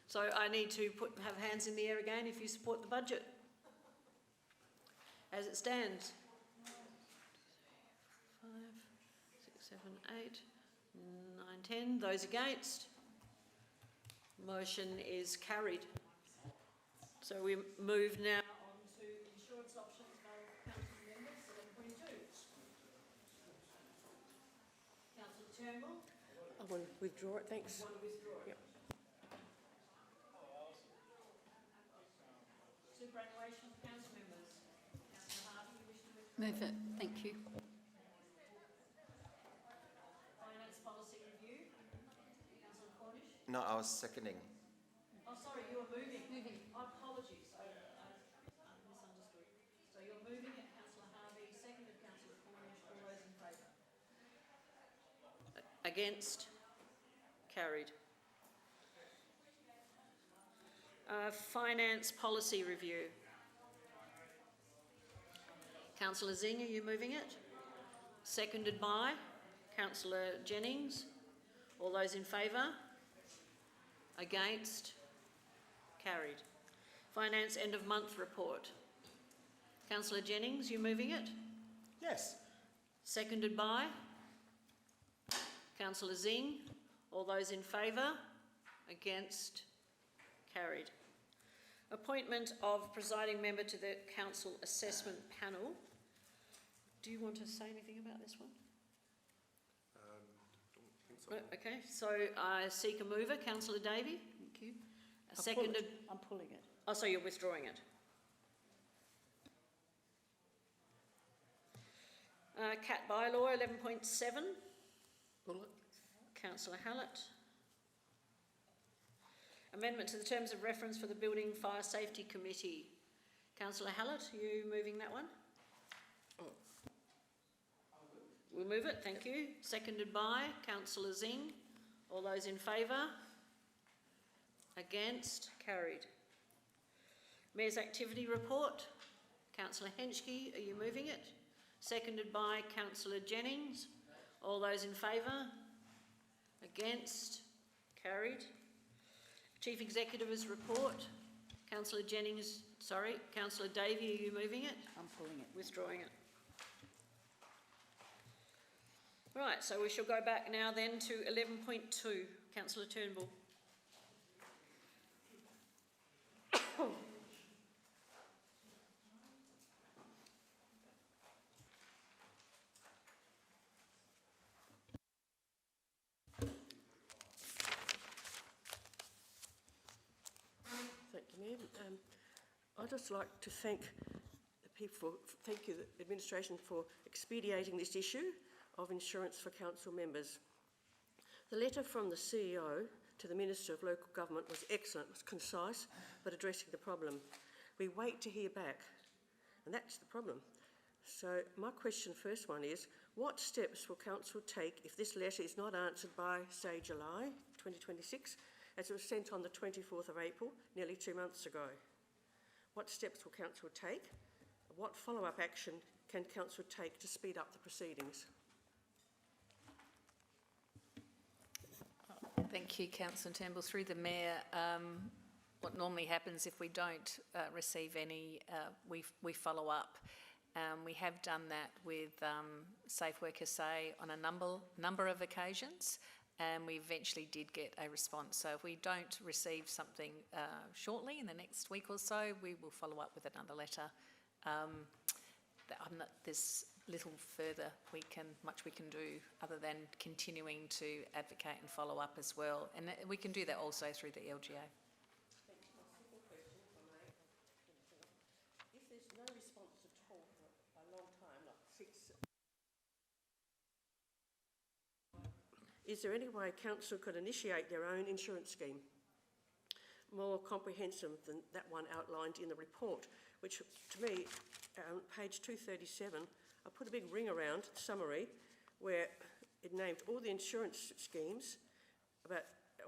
So I need to have hands in the air again if you support the budget. As it stands. 5, 6, 7, 8, 9, 10. Those against? Motion is carried. So we move now on to insurance options of council members, 7.2. Councillor Turnbull. I want to withdraw it, thanks. Want to withdraw it? Yep. Superannuation of council members. Councillor Harvey, you wish to withdraw? Move it, thank you. Finance policy review. Councillor Cornish. No, I was seconding. Oh, sorry, you were moving. Apologies, I misunderstood. So you're moving it, councillor Harvey, seconded councillor Cornish. All those in favour? Against? Carried. Finance policy review. Councillor Zing, are you moving it? Seconded by councillor Jennings. All those in favour? Against? Carried. Finance end of month report. Councillor Jennings, you moving it? Yes. Seconded by councillor Zing. All those in favour? Against? Carried. Appointment of presiding member to the council assessment panel. Do you want to say anything about this one? Okay, so I seek a mover, councillor Davey. Thank you. Seconded. I'm pulling it. Oh, so you're withdrawing it. Cat bylaw 11.7. Councillor Hallett. Amendment to the terms of reference for the Building Fire Safety Committee. Councillor Hallett, are you moving that one? We'll move it, thank you. Seconded by councillor Zing. All those in favour? Against? Carried. Mayor's activity report. Councillor Henschke, are you moving it? Seconded by councillor Jennings. All those in favour? Against? Carried. Chief Executive's report. Councillor Jennings, sorry, councillor Davey, are you moving it? I'm pulling it. Withdrawing it. Right, so we shall go back now then to 11.2. Councillor Turnbull. Thank you, Mayor. I'd just like to thank the people, thank you, the administration, for expediting this issue of insurance for council members. The letter from the CEO to the Minister of Local Government was excellent, was concise, but addressing the problem. We wait to hear back, and that's the problem. So my question, first one is, what steps will council take if this letter is not answered by, say, July 2026, as it was sent on the 24th of April, nearly 2 months ago? What steps will council take? What follow-up action can council take to speed up the proceedings? Thank you, Councillor Turnbull. Through the Mayor, what normally happens if we don't receive any, we follow up. We have done that with Safe Work SA on a number of occasions, and we eventually did get a response. So if we don't receive something shortly in the next week or so, we will follow up with another letter. There's little further much we can do other than continuing to advocate and follow up as well. And we can do that also through the LGA. Thank you. My second question, if I may, if there's no response at all for a long time, like 6... Is there any way council could initiate their own insurance scheme, more comprehensive than that one outlined in the report, which to me, page 237, I put a big ring around summary where it named all the insurance schemes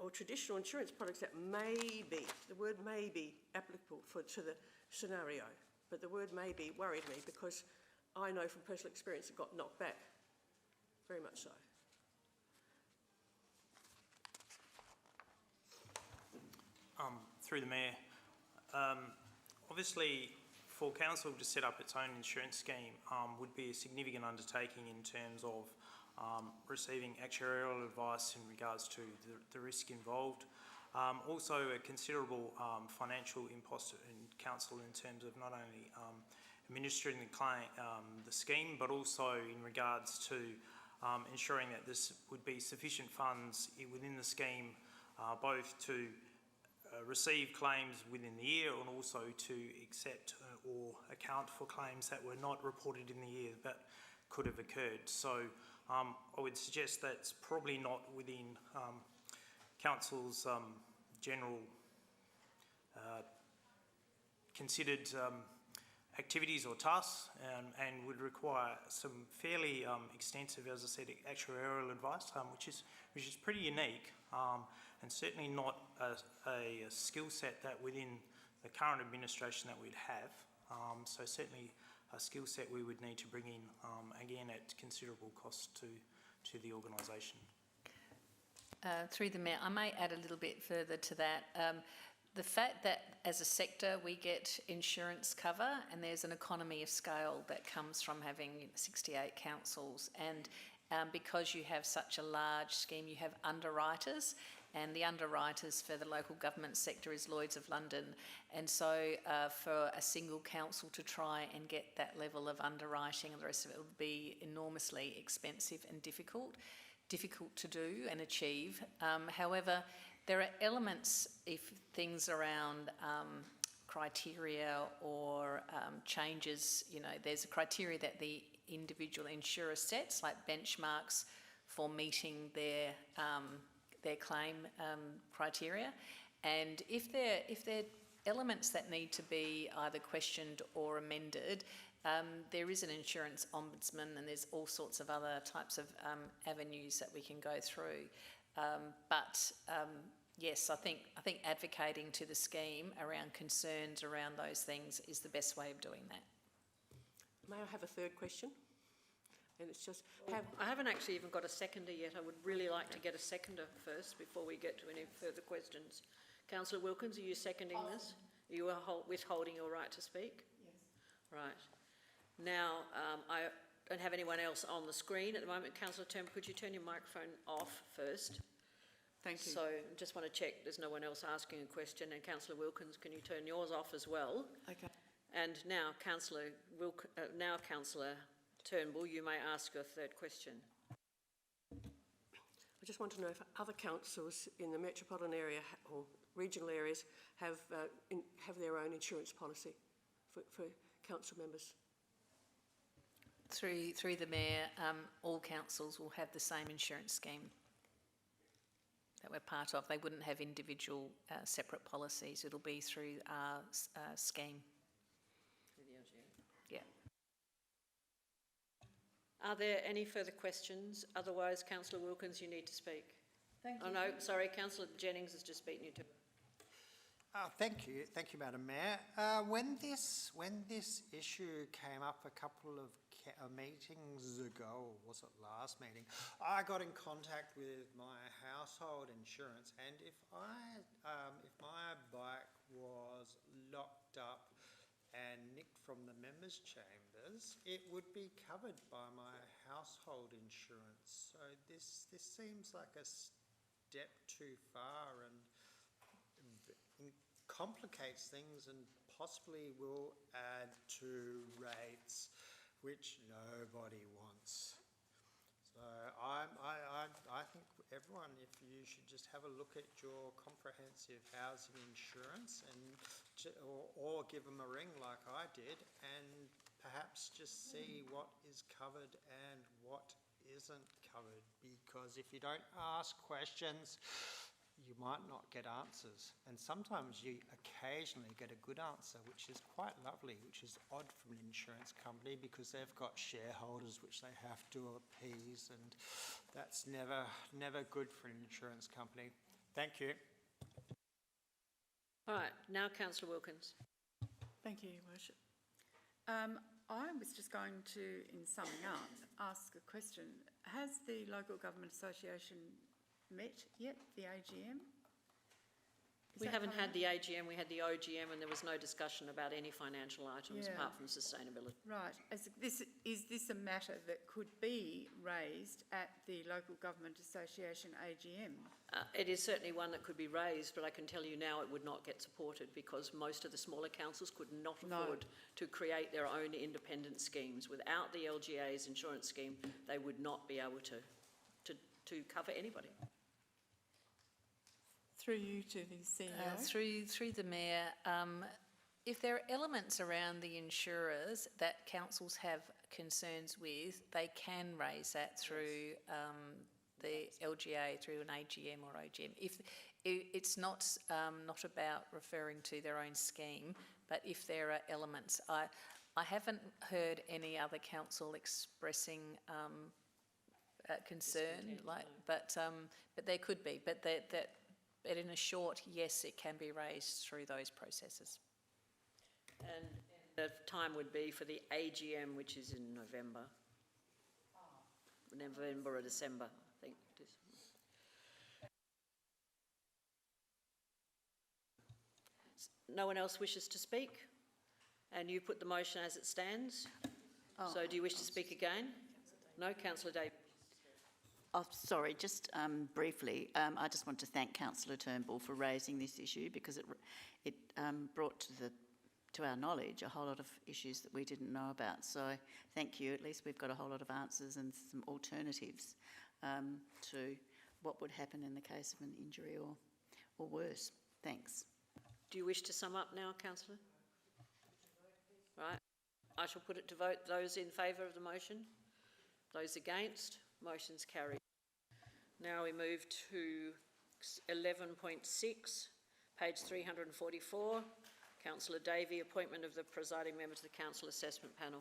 or traditional insurance products that may be, the word may be applicable to the scenario, but the word may be worried me because I know from personal experience it got knocked back, very much so. through the Mayor. Obviously, for council to set up its own insurance scheme would be a significant undertaking in terms of receiving actuarial advice in regards to the risk involved. Also, a considerable financial impost in council in terms of not only administering the scheme, but also in regards to ensuring that this would be sufficient funds within the scheme, both to receive claims within the year and also to accept or account for claims that were not reported in the year that could have occurred. So I would suggest that's probably not within council's general considered activities or tasks, and would require some fairly extensive, as I said, actuarial advice, which is pretty unique, and certainly not a skill set that within the current administration that we'd have. So certainly a skill set we would need to bring in, again at considerable cost to the organisation. Through the Mayor, I may add a little bit further to that. The fact that as a sector we get insurance cover, and there's an economy of scale that comes from having 68 councils, and because you have such a large scheme, you have underwriters, and the underwriters for the local government sector is Lloyd's of London, and so for a single council to try and get that level of underwriting and the rest of it would be enormously expensive and difficult to do and achieve. However, there are elements, if things around criteria or changes, there's a criteria that the individual insurer sets, like benchmarks for meeting their claim criteria. And if there are elements that need to be either questioned or amended, there is an insurance ombudsman, and there's all sorts of other types of avenues that we can go through. Yes, I think advocating to the scheme around concerns around those things is the best way of doing that. May I have a third question? And it's just... I haven't actually even got a seconder yet. I would really like to get a seconder first before we get to any further questions. Councillor Wilkins, are you seconding this? Are you withholding your right to speak? Yes. Right. Now, I don't have anyone else on the screen at the moment. Councillor Turnbull, could you turn your microphone off first? Thank you. So I just want to check there's no one else asking a question. And Councillor Wilkins, can you turn yours off as well? Okay. And now, Councillor Turnbull, you may ask your third question. I just want to know if other councils in the metropolitan area or regional areas have their own insurance policy for council members. Through the Mayor, all councils will have the same insurance scheme that we're part of. They wouldn't have individual separate policies. It'll be through our scheme. Yeah. Are there any further questions? Otherwise, Councillor Wilkins, you need to speak. Thank you. Oh no, sorry, Councillor Jennings has just beaten you to. Thank you, Madam Mayor. When this issue came up a couple of meetings ago, or was it last meeting, I got in contact with my household insurance, and if my bike was locked up and nicked from the members' chambers, it would be covered by my household insurance. So this seems like a step too far and complicates things and possibly will add to rates which nobody wants. So I think everyone, if you should just have a look at your comprehensive housing insurance and or give them a ring like I did, and perhaps just see what is covered and what isn't covered, because if you don't ask questions, you might not get answers, and sometimes you occasionally get a good answer, which is quite lovely, which is odd from an insurance company because they've got shareholders which they have to appease, and that's never good for an insurance company. Thank you. All right, now Councillor Wilkins. Thank you, Your Worship. I was just going to, in summing up, ask a question. Has the Local Government Association met yet, the AGM? We haven't had the AGM, we had the OGM, and there was no discussion about any financial items Yeah. apart from sustainability. Right, is this a matter that could be raised at the Local Government Association AGM? It is certainly one that could be raised, but I can tell you now it would not get supported because most of the smaller councils could not afford to create their own independent schemes. Without the LGA's insurance scheme, they would not be able to cover anybody. Through you to the CEO. Through the Mayor, if there are elements around the insurers that councils have concerns with, they can raise that through the LGA, through an AGM or OGM. If it's not about referring to their own scheme, but if there are elements, I haven't heard any other council expressing concern, but there could be, but in a short, yes, it can be raised through those processes. And the time would be for the AGM, which is in November. November or December, I think it is. No one else wishes to speak? And you put the motion as it stands? So do you wish to speak again? No, Councillor Davis. Oh, sorry, just briefly, I just want to thank Councillor Turnbull for raising this issue because it brought to our knowledge a whole lot of issues that we didn't know about. So thank you. At least we've got a whole lot of answers and some alternatives to what would happen in the case of an injury or worse. Thanks. Do you wish to sum up now, Councillor? Right. I shall put it to vote. Those in favour of the motion? Those against? Motion's carried. Now we move to 11.6, page 344. Councillor Davey, appointment of the presiding member to the Council Assessment Panel.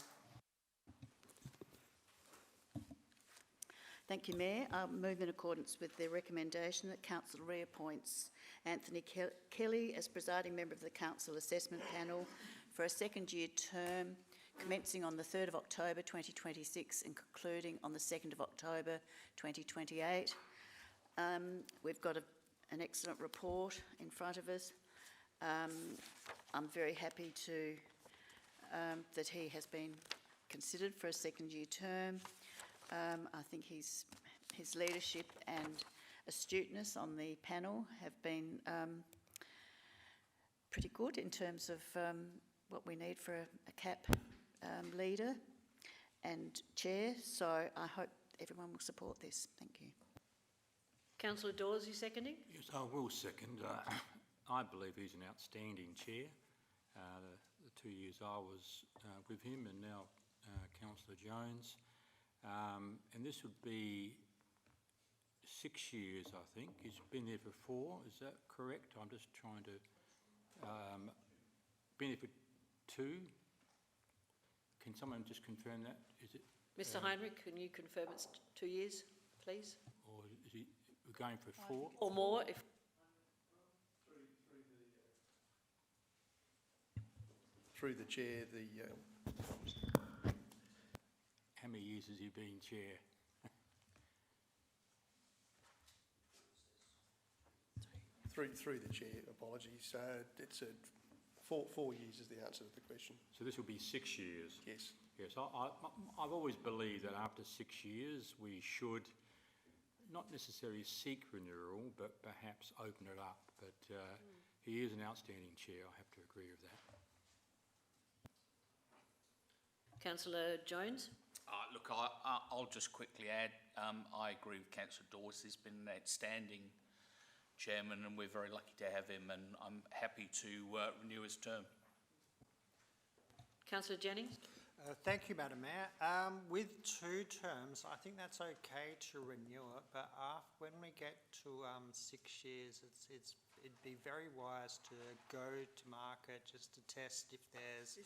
Thank you, Mayor. I move in accordance with the recommendation that Council reappoints Anthony Kelly as presiding member of the Council Assessment Panel for a second-year term commencing on the 3rd of October 2026 and concluding on the 2nd of October 2028. We've got an excellent report in front of us. I'm very happy that he has been considered for a second-year term. I think his leadership and astuteness on the panel have been pretty good in terms of what we need for a CAP leader and chair. So I hope everyone will support this. Thank you. Councillor Dawes, you seconding? Yes, I will second. I believe he's an outstanding chair. The 2 years I was with him and now Councillor Jones. And this would be 6 years, I think. He's been there for 4, is that correct? I'm just trying to... been there for 2. Can someone just confirm that? Is it? Mr. Heinrich, can you confirm it's 2 years, please? Or is he we're going for 4? Or more, if... Through the chair, How many years has he been chair? through the chair, apologies. It's 4 years is the answer to the question. So this will be 6 years? Yes. Yes, I've always believed that after 6 years we should not necessarily seek renewal, but perhaps open it up. But he is an outstanding chair, I have to agree with that. Councillor Jones? Look, I'll just quickly add, I agree with Councillor Dawes. He's been an outstanding chairman and we're very lucky to have him, and I'm happy to renew his term. Councillor Jennings? Thank you, Madam Mayor. With 2 terms, I think that's okay to renew it, but when we get to 6 years, it'd be very wise to go to market just to test if there's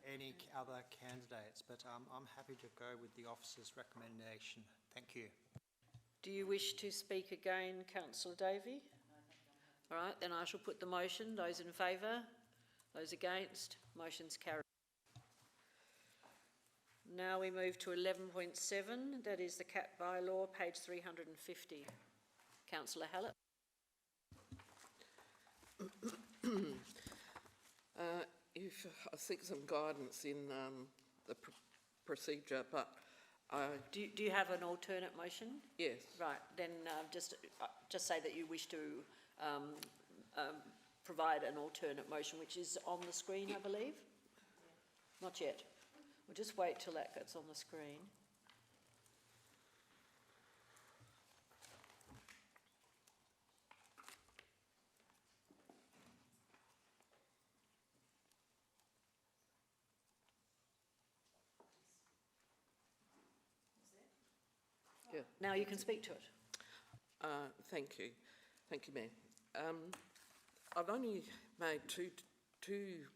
any other candidates. But I'm happy to go with the officer's recommendation. Thank you. Do you wish to speak again, Councillor Davey? All right, then I shall put the motion. Those in favour? Those against? Motion's carried. Now we move to 11.7, that is the CAP bylaw, page 350. Councillor Hallett. If I seek some guidance in the procedure, but Do you have an alternate motion? yes. Right, then just say that you wish to provide an alternate motion, which is on the screen, I believe? Not yet. We'll just wait till that gets on the screen. Yeah. Now you can speak to it. Thank you, Mayor. I've only made two,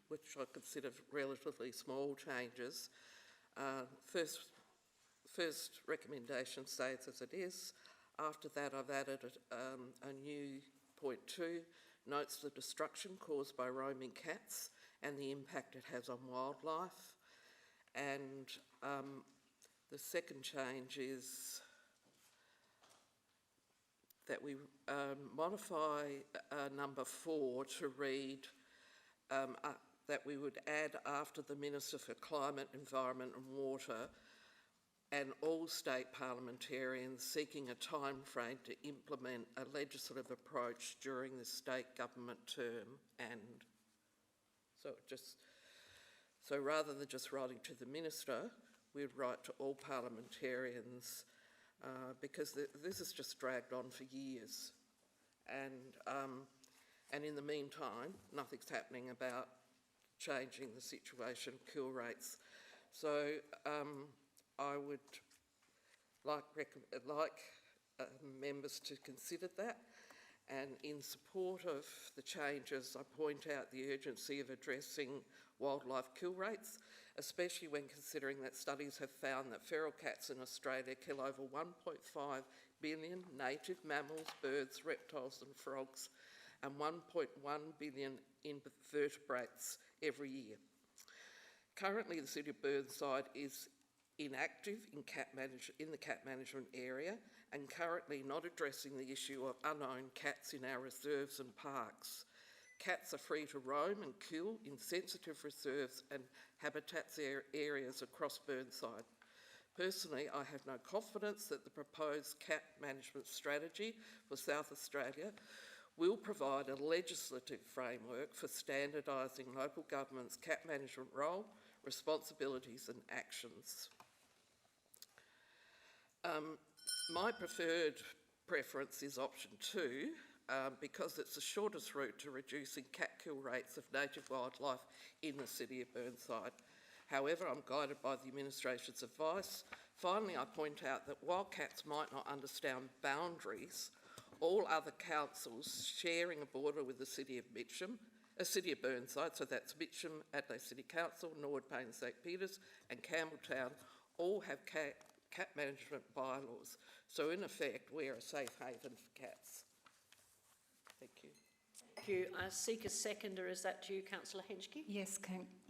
which I consider relatively small changes. First recommendation stays as it is. After that, I've added a new point 2, notes the destruction caused by roaming cats and the impact it has on wildlife. And the second change is that we modify number 4 to read that we would add after the Minister for Climate, Environment and Water and all state parliamentarians seeking a time frame to implement a legislative approach during the state government term. And so rather than just writing to the Minister, we'd write to all parliamentarians because this has just dragged on for years, and in the meantime, nothing's happening about changing the situation, kill rates. So I would like members to consider that, and in support of the changes, I point out the urgency of addressing wildlife kill rates, especially when considering that studies have found that feral cats in Australia kill over 1.5 billion native mammals, birds, reptiles and frogs, and 1.1 billion invertebrates every year. Currently, the City of Burnside is inactive in the cat management area and currently not addressing the issue of unowned cats in our reserves and parks. Cats are free to roam and kill in sensitive reserves and habitats areas across Burnside. Personally, I have no confidence that the proposed cat management strategy for South Australia will provide a legislative framework for standardising local government's cat management role, responsibilities and actions. My preferred preference is option 2, because it's the shortest route to reducing cat kill rates of native wildlife in the City of Burnside. However, I'm guided by the administration's advice. Finally, I point out that while cats might not understand boundaries, all other councils sharing a border with the City of Burnside, so that's Mitcham, Adelaide City Council, Norwood, Payne, St Peters and Campbelltown, all have cat management bylaws. So in effect, we're a safe haven for cats. Thank you. Thank you. I seek a seconder. Is that you, Councillor Henschke? Yes,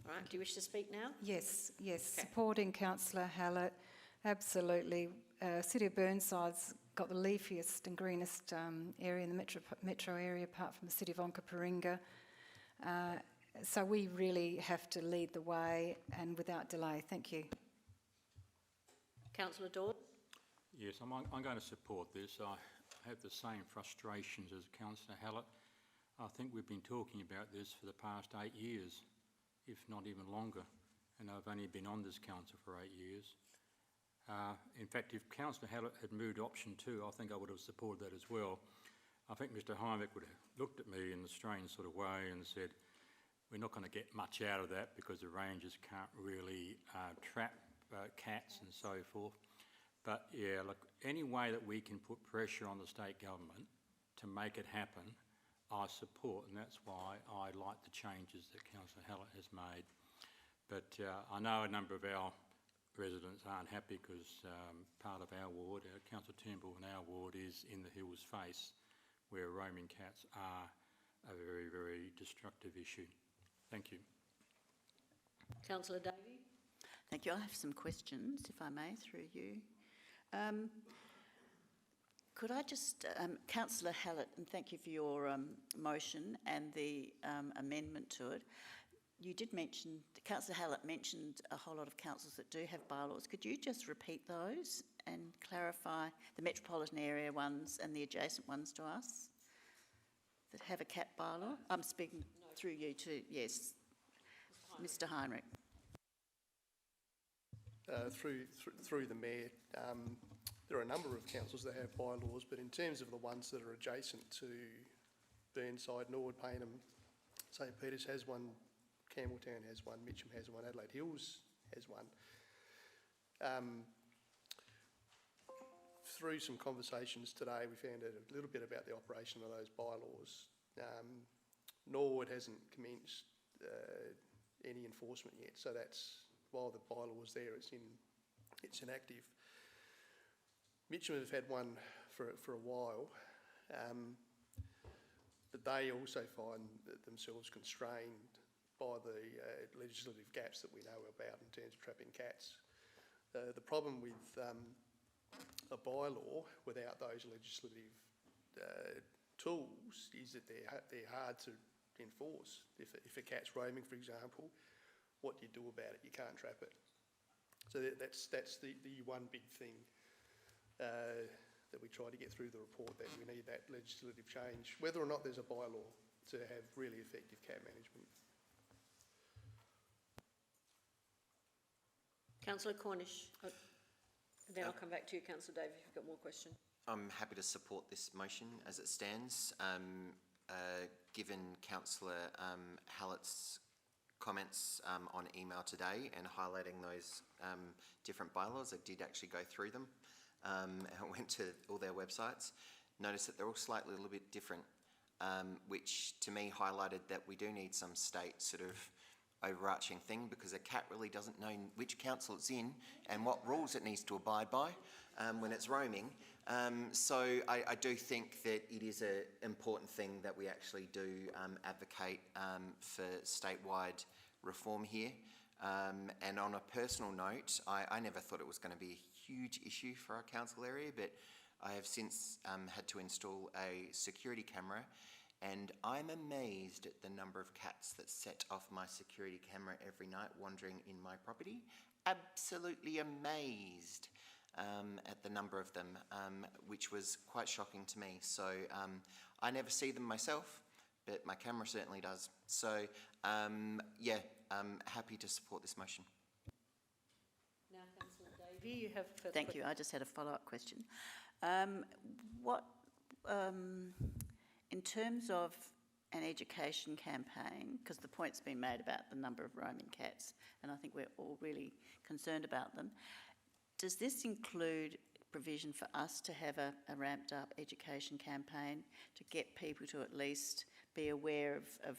Right. Do you wish to speak now? yes. Okay. Supporting Councillor Hallett, absolutely. City of Burnside's got the leafiest and greenest area in the metro area, apart from the city of Onkaparinga. So we really have to lead the way and without delay. Thank you. Councillor Dawes? Yes, I'm going to support this. I have the same frustrations as Councillor Hallett. I think we've been talking about this for the past 8 years, if not even longer, and I've only been on this council for 8 years. In fact, if Councillor Hallett had moved option 2, I think I would have supported that as well. I think Mr Heimlich would have looked at me in a strange sort of way and said, we're not going to get much out of that because the rangers can't really trap cats and so forth. But yeah, look, any way that we can put pressure on the state government to make it happen, I support, and that's why I like the changes that Councillor Hallett has made. But I know a number of our residents aren't happy because part of our ward, Councillor Turnbull and our ward, is in the hills face, where roaming cats are a very, very destructive issue. Thank you. Councillor Davey? Thank you. I have some questions, if I may, through you. Could I just, Councillor Hallett, and thank you for your motion and the amendment to it. You did mention, Councillor Hallett mentioned a whole lot of councils that do have bylaws. Could you just repeat those and clarify the metropolitan area ones and the adjacent ones to us that have a cat bylaw? I'm speaking through you too, yes. Mr Heinrich. Through the Mayor, there are a number of councils that have bylaws, but in terms of the ones that are adjacent to Burnside, Norwood, Payneham, St Peters has one, Campbelltown has one, Mitcham has one, Adelaide Hills has one. Through some conversations today, we found out a little bit about the operation of those bylaws. Norwood hasn't commenced any enforcement yet, so that's, while the bylaw was there, it's inactive. Mitcham have had one for a while, but they also find themselves constrained by the legislative gaps that we know about in terms of trapping cats. The problem with a bylaw without those legislative tools is that they're hard to enforce. If a cat's roaming, for example, what do you do about it? You can't trap it. So that's the one big thing that we try to get through the report, that we need that legislative change, whether or not there's a bylaw, to have really effective cat management. Councillor Cornish, then I'll come back to you, Councillor Davey, if you've got more questions. I'm happy to support this motion as it stands. Given Councillor Hallett's comments on email today and highlighting those different bylaws, I did actually go through them. I went to all their websites, noticed that they're all slightly a little bit different, which to me highlighted that we do need some state sort of overarching thing, because a cat really doesn't know which council it's in and what rules it needs to abide by when it's roaming. So I do think that it is an important thing that we actually do advocate for statewide reform here. And on a personal note, I never thought it was going to be a huge issue for our council area, but I have since had to install a security camera, and I'm amazed at the number of cats that set off my security camera every night wandering in my property. Absolutely amazed at the number of them, which was quite shocking to me. So I never see them myself, but my camera certainly does. So yeah, I'm happy to support this motion. Now, Councillor Davey, you have further Thank you. I just had a follow-up question. In terms of an education campaign, because the point's been made about the number of roaming cats, and I think we're all really concerned about them, does this include provision for us to have a ramped up education campaign to get people to at least be aware of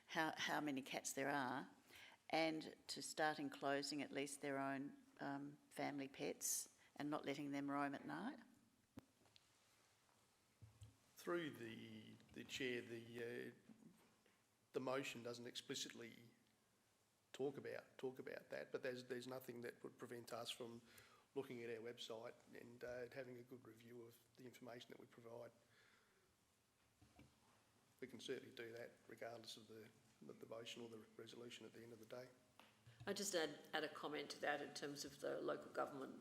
how many cats there are, and to start enclosing at least their own family pets and not letting them roam at night? Through the chair, the motion doesn't explicitly talk about that, but there's nothing that would prevent us from looking at our website and having a good review of the information that we provide. We can certainly do that regardless of the motion or the resolution at the end of the day. I just add a comment to that in terms of the local government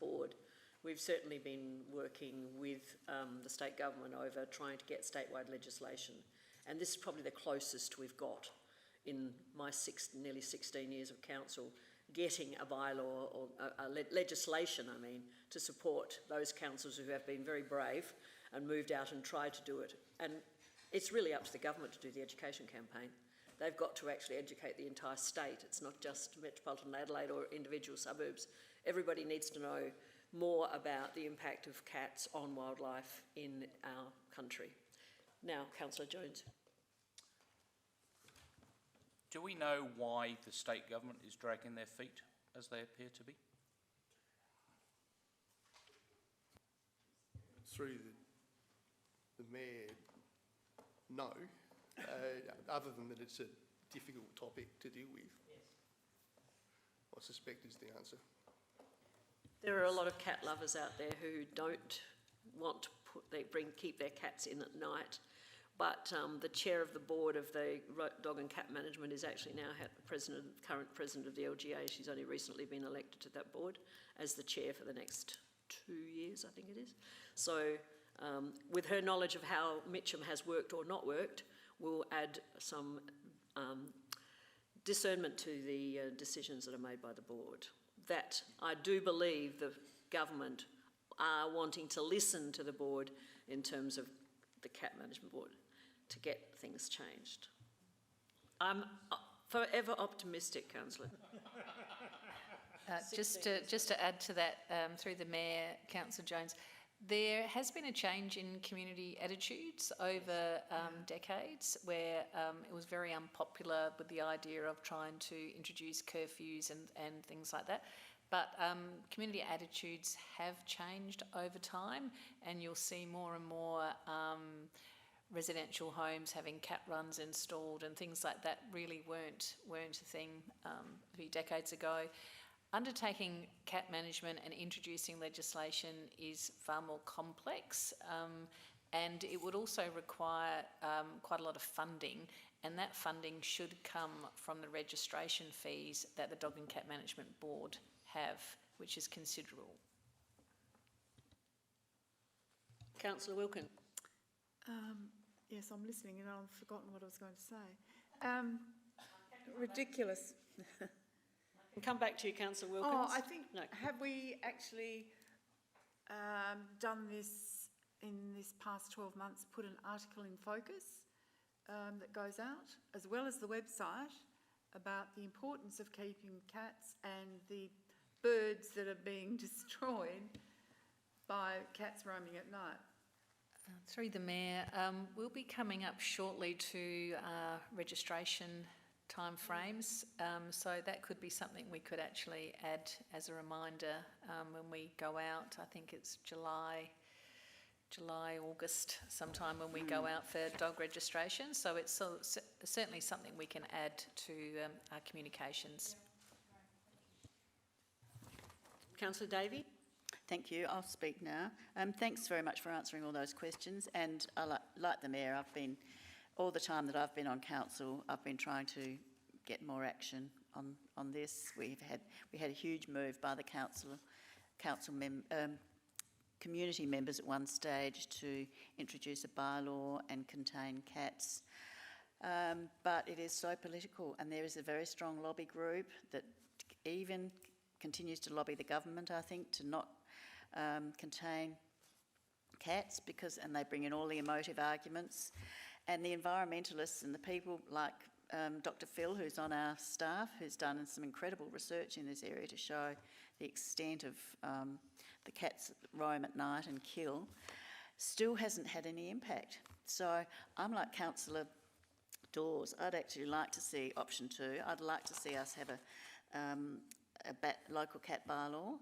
board. We've certainly been working with the state government over trying to get statewide legislation, and this is probably the closest we've got in my nearly 16 years of council, getting a bylaw or legislation, to support those councils who have been very brave and moved out and tried to do it. And it's really up to the government to do the education campaign. They've got to actually educate the entire state. It's not just metropolitan Adelaide or individual suburbs. Everybody needs to know more about the impact of cats on wildlife in our country. Now, Councillor Jones. Do we know why the state government is dragging their feet, as they appear to be? Through the Mayor, no, other than that it's a difficult topic to deal with. Yes. I suspect is the answer. There are a lot of cat lovers out there who don't want to keep their cats in at night. But the chair of the board of the dog and cat management is actually now current president of the LGA. She's only recently been elected to that board as the chair for the next 2 years, I think it is. So with her knowledge of how Mitcham has worked or not worked, we'll add some discernment to the decisions that are made by the board. That I do believe the government are wanting to listen to the board in terms of the cat management board to get things changed. I'm forever optimistic, Councillor. Just to add to that, through the Mayor, Councillor Jones, there has been a change in community attitudes over decades where it was very unpopular with the idea of trying to introduce curfews and things like that. But community attitudes have changed over time, and you'll see more and more residential homes having cat runs installed and things like that really weren't a thing a few decades ago. Undertaking cat management and introducing legislation is far more complex, and it would also require quite a lot of funding, and that funding should come from the registration fees that the Dog and Cat Management Board have, which is considerable. Councillor Wilkin. Yes, I'm listening and I've forgotten what I was going to say. Ridiculous. I'll come back to you, Councillor Wilkins. Oh, I think, no. Have we actually done this in this past 12 months, put an article in Focus that goes out, as well as the website, about the importance of keeping cats and the birds that are being destroyed by cats roaming at night? Through the Mayor, we'll be coming up shortly to registration timeframes, so that could be something we could actually add as a reminder when we go out. I think it's July, August, sometime when we go out for dog registration. So it's certainly something we can add to our communications. Councillor Davey. Thank you. I'll speak now. Thanks very much for answering all those questions. And like the Mayor, all the time that I've been on council, I've been trying to get more action on this. We had a huge move by the community members at one stage to introduce a bylaw and contain cats. But it is so political, and there is a very strong lobby group that even continues to lobby the government, I think, to not contain cats and they bring in all the emotive arguments. And the environmentalists and the people like Dr. Phil, who's on our staff, who's done some incredible research in this area to show the extent of the cats that roam at night and kill, still hasn't had any impact. So I'm like Councillor Dawes. I'd actually like to see option 2. I'd like to see us have a local cat bylaw.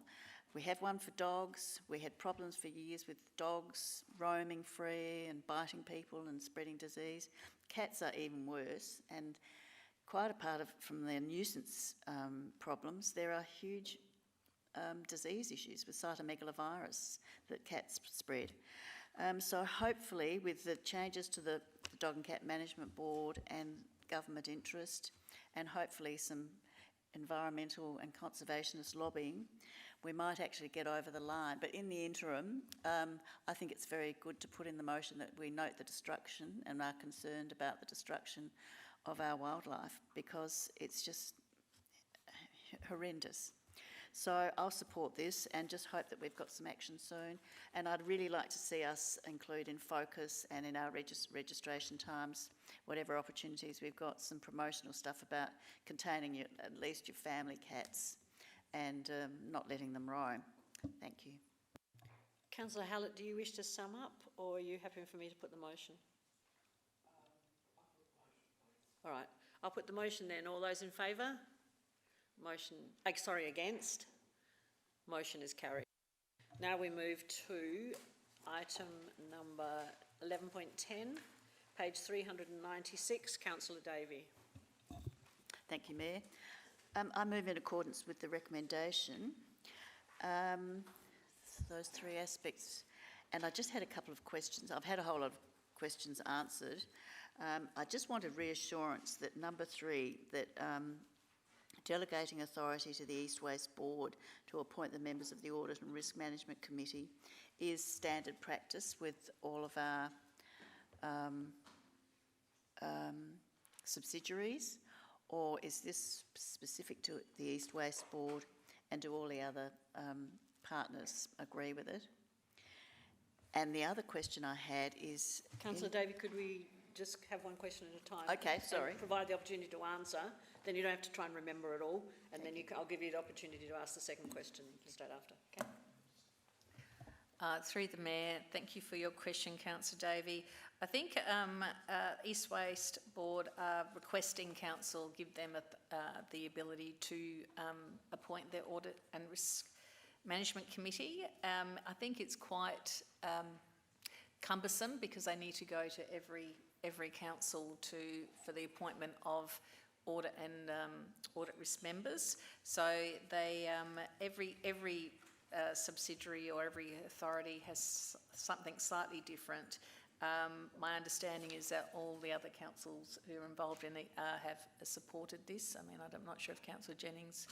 We have one for dogs. We had problems for years with dogs roaming free and biting people and spreading disease. Cats are even worse, and quite apart from their nuisance problems, there are huge disease issues with cytomegalovirus that cats spread. So hopefully with the changes to the Dog and Cat Management Board and government interest, and hopefully some environmental and conservationist lobbying, we might actually get over the line. But in the interim, I think it's very good to put in the motion that we note the destruction and are concerned about the destruction of our wildlife, because it's just horrendous. So I'll support this and just hope that we've got some action soon. And I'd really like to see us include in Focus and in our registration times, whatever opportunities we've got, some promotional stuff about containing at least your family cats and not letting them roam. Thank you. Councillor Hallett, do you wish to sum up, or are you happy for me to put the motion? All right, I'll put the motion then. All those in favour? Motion, against? Motion is carried. Now we move to item number 11.10, page 396, Councillor Davey. Thank you, Mayor. I move in accordance with the recommendation. Those 3 aspects. And I just had a couple of questions. I've had a whole lot of questions answered. I just wanted reassurance that number 3, that delegating authority to the East West Board to appoint the members of the Audit and Risk Management Committee is standard practice with all of our subsidiaries, or is this specific to the East West Board, and do all the other partners agree with it? And the other question I had is... Councillor Davey, could we just have one question at a time? Okay, sorry. And provide the opportunity to answer, then you don't have to try and remember it all, and then I'll give you the opportunity to ask the second question straight after. Okay. Through the Mayor, thank you for your question, Councillor Davey. I think East West Board are requesting Council give them the ability to appoint their Audit and Risk Management Committee. I think it's quite cumbersome because they need to go to every council for the appointment of audit and audit risk members. So they every subsidiary or every authority has something slightly different. My understanding is that all the other councils who are involved in it have supported this. I mean, I'm not sure if Councillor Jennings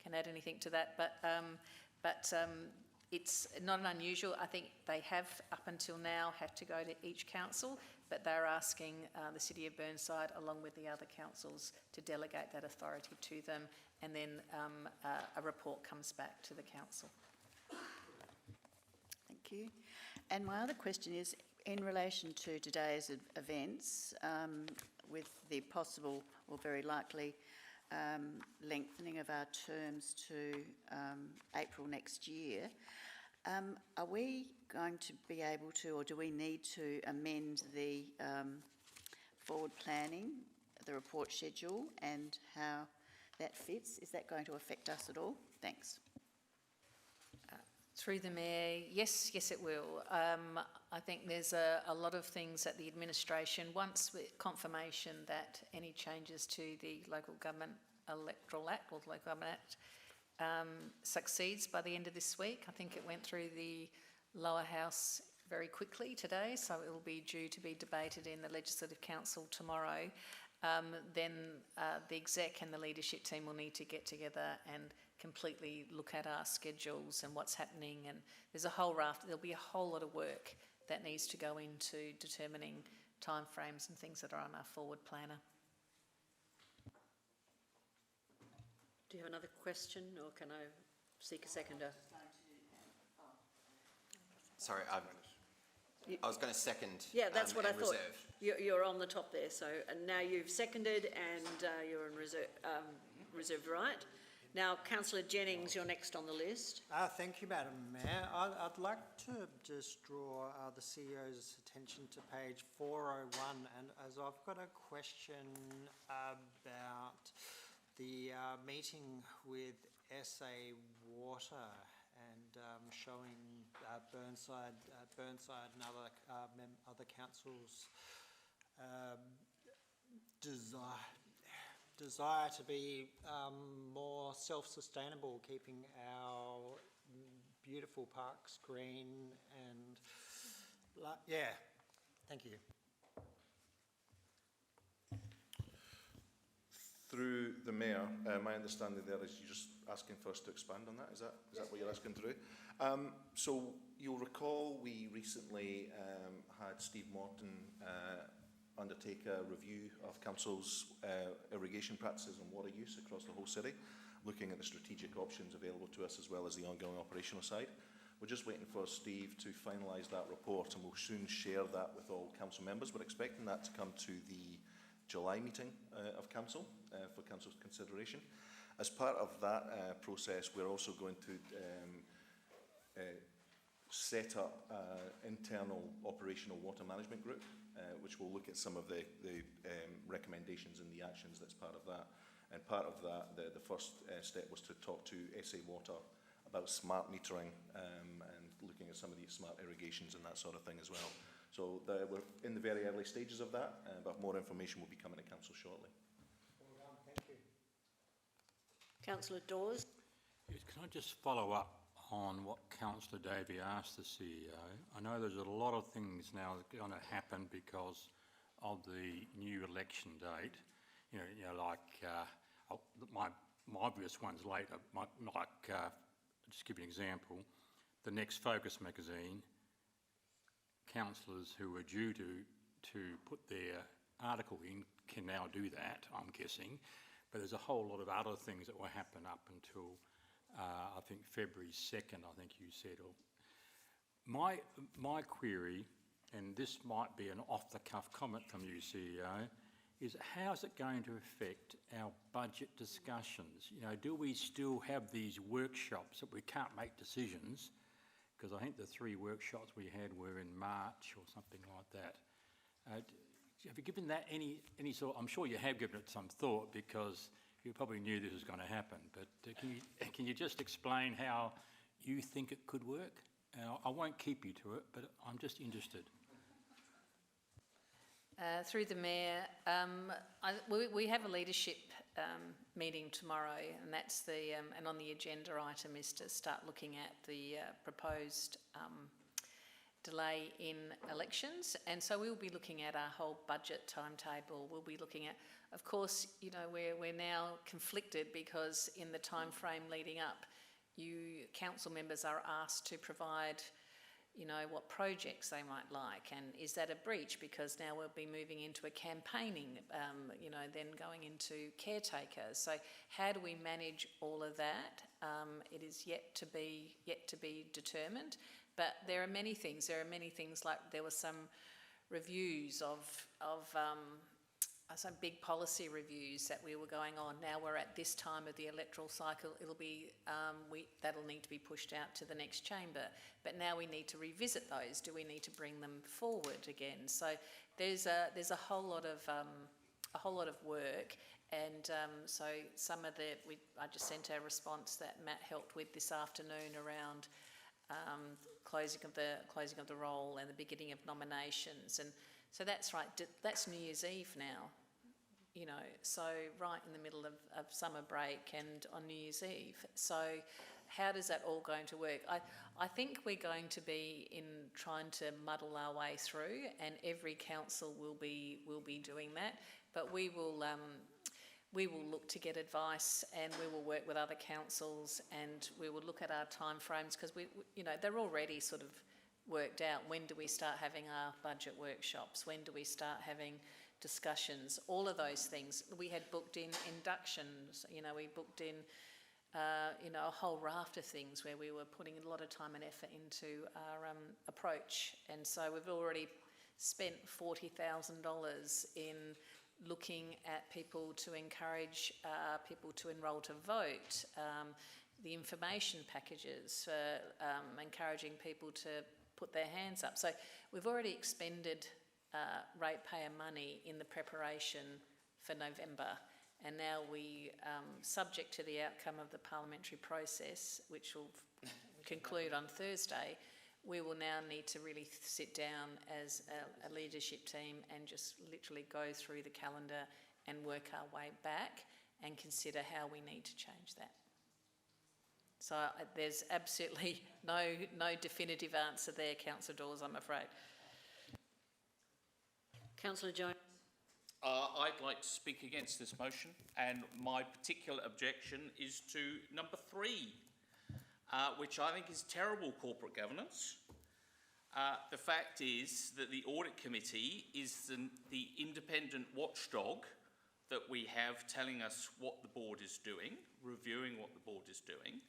can add anything to that, but it's not unusual. I think they have, up until now, had to go to each council, but they're asking the City of Burnside, along with the other councils, to delegate that authority to them, and then a report comes back to the council. Thank you. And my other question is, in relation to today's events, with the possible or very likely lengthening of our terms to April next year, are we going to be able to, or do we need to amend the forward planning, the report schedule, and how that fits? Is that going to affect us at all? Thanks. Through the Mayor, yes, it will. I think there's a lot of things that the administration, once with confirmation that any changes to the Local Government Electoral Act or the Local Government Act succeeds by the end of this week. I think it went through the lower house very quickly today, so it will be due to be debated in the Legislative Council tomorrow. Then the exec and the leadership team will need to get together and completely look at our schedules and what's happening, and there's a whole raft, there'll be a whole lot of work that needs to go into determining timeframes and things that are on our forward planner. Do you have another question, or can I seek a seconder? Sorry, I was going to second. Yeah, that's what I thought. Reserve. You're on the top there, so and now you've seconded and you're in reserved, right? Now, Councillor Jennings, you're next on the list. Thank you, Madam Mayor. I'd like to just draw the CEO's attention to page 401, and as I've got a question about the meeting with SA Water and showing Burnside and other councils' desire to be more self-sustainable, keeping our beautiful parks green and yeah, thank you. Through the Mayor, my understanding there is you're just asking for us to expand on that. Is that what you're asking through? So you'll recall we recently had Steve Morton undertake a review of Council's irrigation practices and water use across the whole city, looking at the strategic options available to us as well as the ongoing operational side. We're just waiting for Steve to finalise that report, and we'll soon share that with all Council members. We're expecting that to come to the July meeting of Council for Council's consideration. As part of that process, we're also going to set up an internal operational water management group, which will look at some of the recommendations and the actions that's part of that. And part of that, the first step was to talk to SA Water about smart metering and looking at some of these smart irrigations and that sort of thing as well. So we're in the very early stages of that, but more information will be coming to Council shortly. Well done, thank you. Councillor Dawes. Yes, can I just follow up on what Councillor Davey asked the CEO, I know there's a lot of things now going to happen because of the new election date. My obvious one's later. Just give you an example. The next Focus magazine, councillors who are due to put their article in can now do that, I'm guessing. But there's a whole lot of other things that will happen up until, I think, February 2nd, I think you said. My query, and this might be an off-the-cuff comment from you, CEO, is how's it going to affect our budget discussions? Do we still have these workshops that we can't make decisions? Because I think the 3 workshops we had were in March or something like that. Have you given that any sort? I'm sure you have given it some thought because you probably knew this was going to happen. But can you just explain how you think it could work? I won't keep you to it, but I'm just interested. Through the Mayor, we have a leadership meeting tomorrow, and that's and on the agenda item is to start looking at the proposed delay in elections, and so we'll be looking at our whole budget timetable. We'll be looking at, of course, we're now conflicted because in the time frame leading up, you council members are asked to provide what projects they might like, and is that a breach because now we'll be moving into a campaigning, then going into caretakers. So how do we manage all of that? It is yet to be determined, but there are many things. There are many things like there were some reviews of some big policy reviews that we were going on. Now we're at this time of the electoral cycle. It'll be that'll need to be pushed out to the next chamber. But now we need to revisit those. Do we need to bring them forward again? So there's a whole lot of work, and so some of I just sent a response that Matt helped with this afternoon around closing of the roll and the beginning of nominations, and so that's right. That's New Year's Eve now. So right in the middle of summer break and on New Year's Eve. So how does that all going to work? I think we're going to be trying to muddle our way through, and every council will be doing that. But we will look to get advice, and we will work with other councils, and we will look at our timeframes because they're already sort of worked out. When do we start having our budget workshops? When do we start having discussions? All of those things. We had booked in inductions, we booked in, a whole raft of things where we were putting a lot of time and effort into our approach. And so we've already spent $40,000 in looking at people to encourage people to enrol to vote, the information packages, encouraging people to put their hands up. So we've already expended ratepayer money in the preparation for November, and now we, subject to the outcome of the parliamentary process, which will conclude on Thursday, we will now need to really sit down as a leadership team and just literally go through the calendar and work our way back and consider how we need to change that. So there's absolutely no definitive answer there, Councillor Dawes, I'm afraid. Councillor Jones. I'd like to speak against this motion, and my particular objection is to number 3, which I think is terrible corporate governance. The fact is that the Audit Committee is the independent watchdog that we have telling us what the board is doing, reviewing what the board is doing,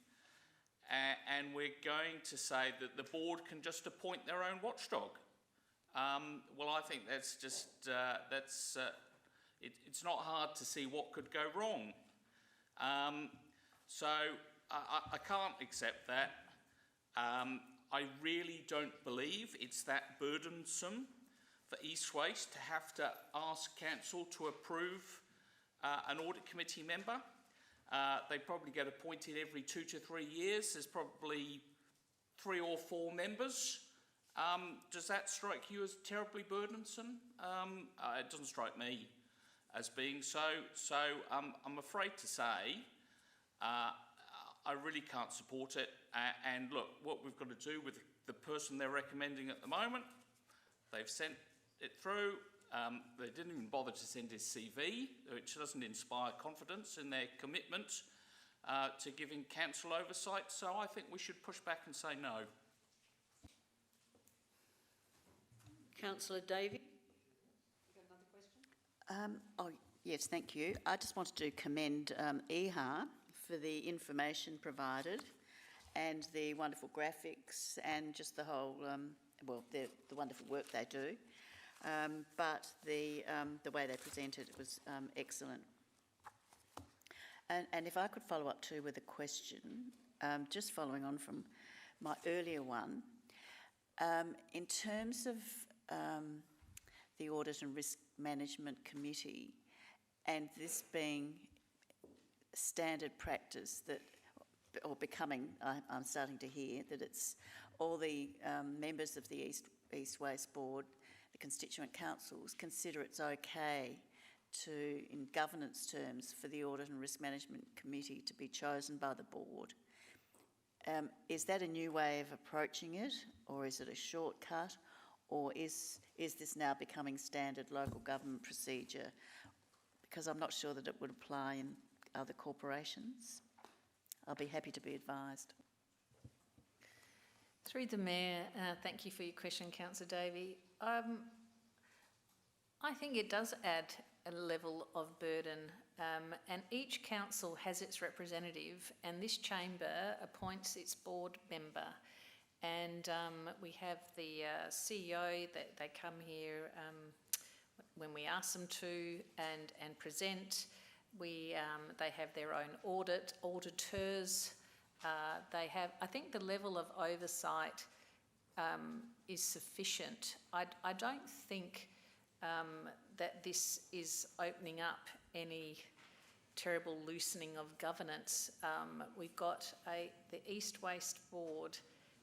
and we're going to say that the board can just appoint their own watchdog. Well, I think that's just, it's not hard to see what could go wrong. So I can't accept that. I really don't believe it's that burdensome for East Waste to have to ask council to approve an audit committee member. They probably get appointed every 2 to 3 years. There's probably 3 or 4 members. Does that strike you as terribly burdensome? It doesn't strike me as being so. So I'm afraid to say I really can't support it. And look, what we've got to do with the person they're recommending at the moment, they've sent it through. They didn't even bother to send his CV, which doesn't inspire confidence in their commitment to giving council oversight. So I think we should push back and say no. Councillor Davey? You got another question? Oh, yes, thank you. I just wanted to commend EHA for the information provided and the wonderful graphics and just the whole, the wonderful work they do. But the way they presented it was excellent. And if I could follow up too with a question, just following on from my earlier one, in terms of the Audit and Risk Management Committee and this being standard practice that, or becoming, I'm starting to hear that it's all the members of the East West Board, the constituent councils, consider it's okay to, in governance terms, for the Audit and Risk Management Committee to be chosen by the board. Is that a new way of approaching it, or is it a shortcut, or is this now becoming standard local government procedure? Because I'm not sure that it would apply in other corporations. I'll be happy to be advised. Through the Mayor, thank you for your question, Councillor Davey. I think it does add a level of burden, and each council has its representative, and this chamber appoints its board member. And we have the CEO that they come here when we ask them to and present. They have their own auditors. They have, I think the level of oversight is sufficient. I don't think that this is opening up any terrible loosening of governance. We've got the East West Board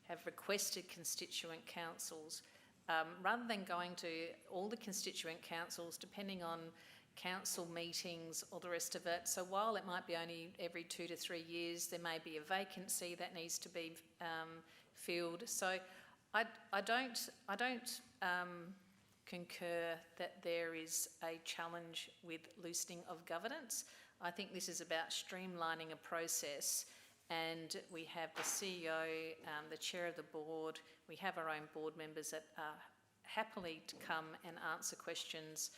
have requested constituent councils, rather than going to all the constituent councils, depending on council meetings, all the rest of it. So while it might be only every 2 to 3 years, there may be a vacancy that needs to be filled. So I don't concur that there is a challenge with loosening of governance. I think this is about streamlining a process, and we have the CEO, the chair of the board, we have our own board members that are happily to come and answer questions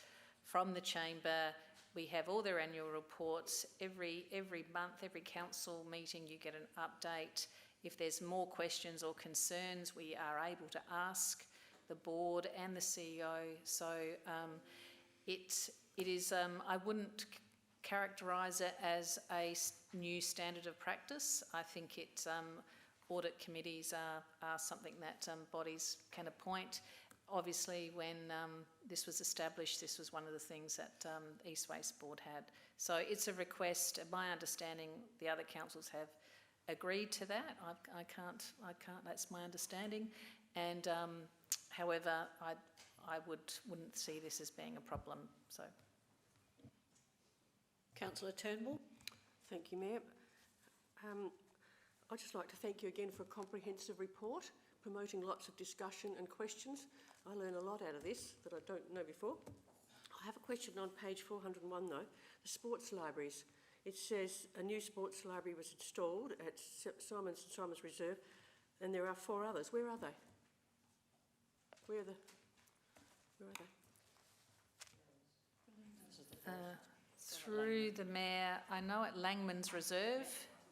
from the chamber. We have all their annual reports. Every month, every council meeting, you get an update. If there's more questions or concerns, we are able to ask the board and the CEO. So it is, I wouldn't characterise it as a new standard of practice. I think audit committees are something that bodies can appoint. Obviously, when this was established, this was one of the things that East West Board had. So it's a request. My understanding, the other councils have agreed to that. I can't. That's my understanding. And however, I wouldn't see this as being a problem. So, Councillor Turnbull. Thank you, Mayor. I'd just like to thank you again for a comprehensive report, promoting lots of discussion and questions. I learn a lot out of this that I don't know before. I have a question on page 401 though, the sports libraries. It says a new sports library was installed at Simons Reserve, and there are 4 others. Where are they? Where are they? Through the Mayor, I know at Langman's Reserve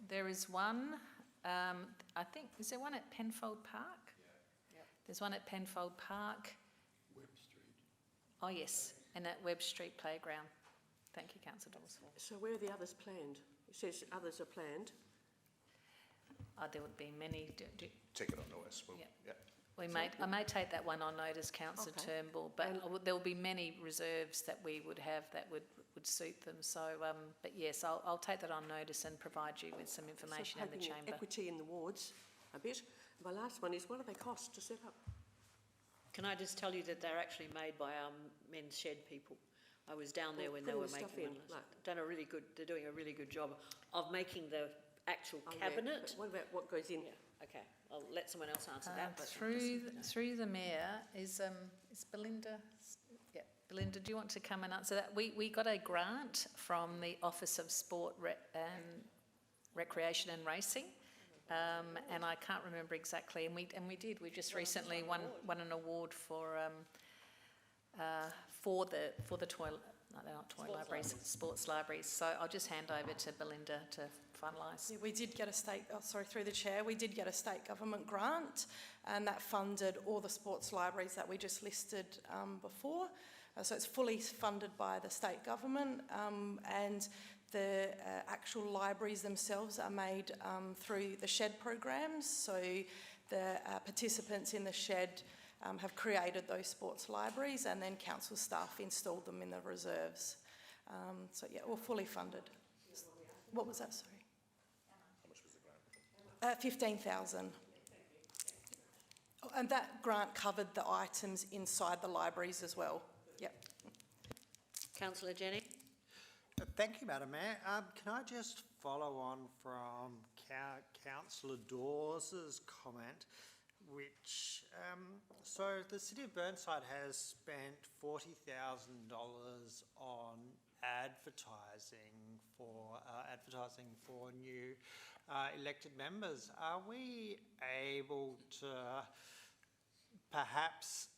there is one. I think, is there one at Penfold Park? Yeah. There's one at Penfold Park. Webb Street. Oh yes, and at Webb Street Playground. Thank you, Councillor Dawes. So where are the others planned? It says others are planned. There would be many. Take it on notice. Yeah. Yeah. I may take that one on notice, Councillor Turnbull, but there will be many reserves that we would have that would suit them. So, but yes, I'll take that on notice and provide you with some information in the chamber. Equity in the wards a bit. My last one is, what do they cost to set up? Can I just tell you that they're actually made by our men's shed people? I was down there when they were making them. They're doing a really good job of making the actual Oh, yeah, cabinet. but what about what goes in? Yeah, okay, I'll let someone else answer that. But Through the mayor, is Belinda, yeah, Belinda, do you want to come and answer that? We got a grant from the Office of Sport and Recreation and Racing, and I can't remember exactly, and we just recently won an award for the toilet, no, they're not toy libraries, sports libraries. So I'll just hand over to Belinda to finalise. Yeah, we did get through the chair, we did get a state government grant, and that funded all the sports libraries that we just listed before. So it's fully funded by the state government, and the actual libraries themselves are made through the SHED programs. So the participants in the SHED have created those sports libraries, and then council staff installed them in the reserves. So yeah, we're fully funded. What was that, sorry? How much was the grant? 15,000. Oh, and that grant covered the items inside the libraries as well. Yep. Councillor Jennings. Thank you, Madam Mayor. Can I just follow on from Councillor Dawes's comment, which, so the City of Burnside has spent $40,000 on advertising for new elected members. Are we able to perhaps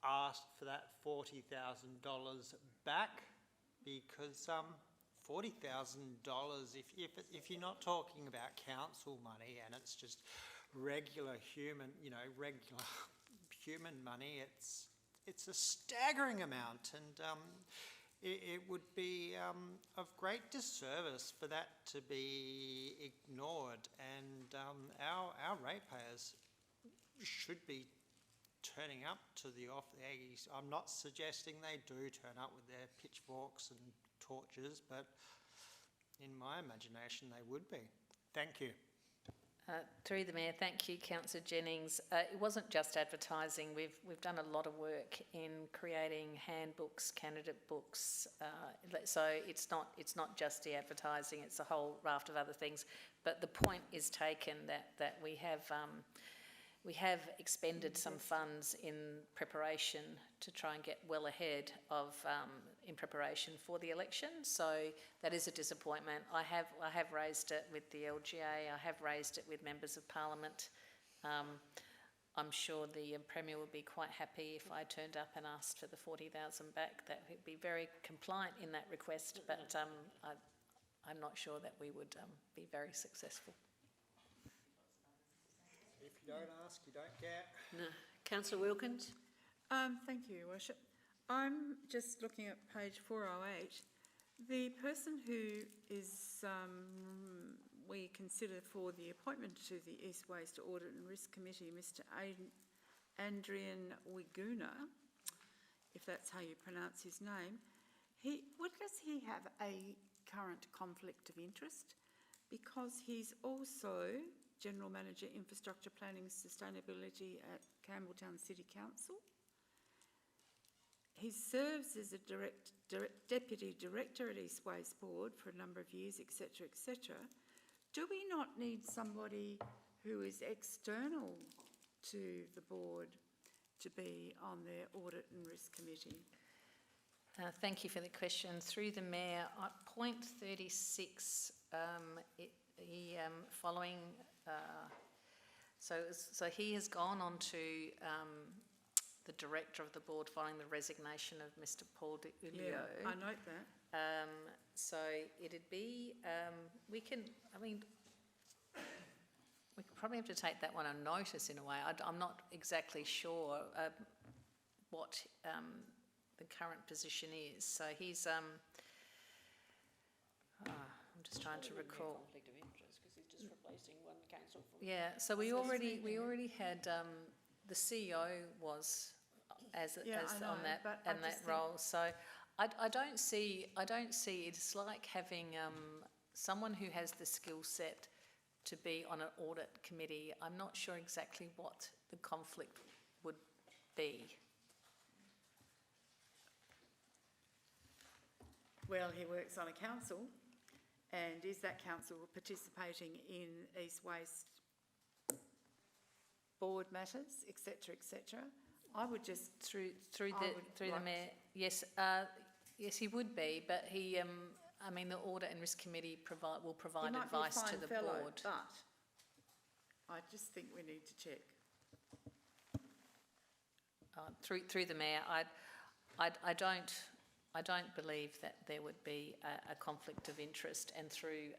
ask for that $40,000 back? Because $40,000, if you're not talking about council money and it's just regular human money, it's a staggering amount, and it would be of great disservice for that to be ignored, and our ratepayers should be turning up to the Aggies. I'm not suggesting they do turn up with their pitchforks and torches, but in my imagination they would be. Thank you. Through the Mayor, thank you, Councillor Jennings. It wasn't just advertising. We've done a lot of work in creating handbooks, candidate books. So it's not just the advertising. It's a whole raft of other things. But the point is taken that we have expended some funds in preparation to try and get well ahead of in preparation for the election. So that is a disappointment. I have raised it with the LGA. I have raised it with members of Parliament. I'm sure the Premier would be quite happy if I turned up and asked for the 40,000 back. That would be very compliant in that request, but I'm not sure that we would be very successful. If you don't ask, you don't get. No. Councillor Wilkins. Thank you, Your Worship. I'm just looking at page 408. The person who is we consider for the appointment to the East Waste Audit and Risk Committee, Mr. Adrian Wiguna, if that's how you pronounce his name, does he have a current conflict of interest? Because he's also General Manager, Infrastructure Planning and Sustainability at Campbelltown City Council. He serves as a Deputy Director at East Waste Board for a number of years, etc., etc. Do we not need somebody who is external to the board to be on their Audit and Risk Committee? Thank you for the question. Through the Mayor, at point 36, following... So he has gone on to the Director of the Board following the resignation of Mr. Paul de Ulio. Yeah, I note that. So it'd be, we could probably have to take that one on notice in a way. I'm not exactly sure what the current position is. So he's, I'm just trying to recall. Conflict of interest because he's just replacing one council. Yeah, so we already had the CEO was on that role. So I don't see it's like having someone who has the skill set to be on an audit committee. I'm not sure exactly what the conflict would be. Well, he works on a council And is that council participating in East Waste board matters, etc., etc.? I would just Through the mayor, yes, yes, he would be, but he, I mean, the Audit and Risk Committee will provide advice to the board. But I just think we need to check. Through the mayor, I don't believe that there would be a conflict of interest, and through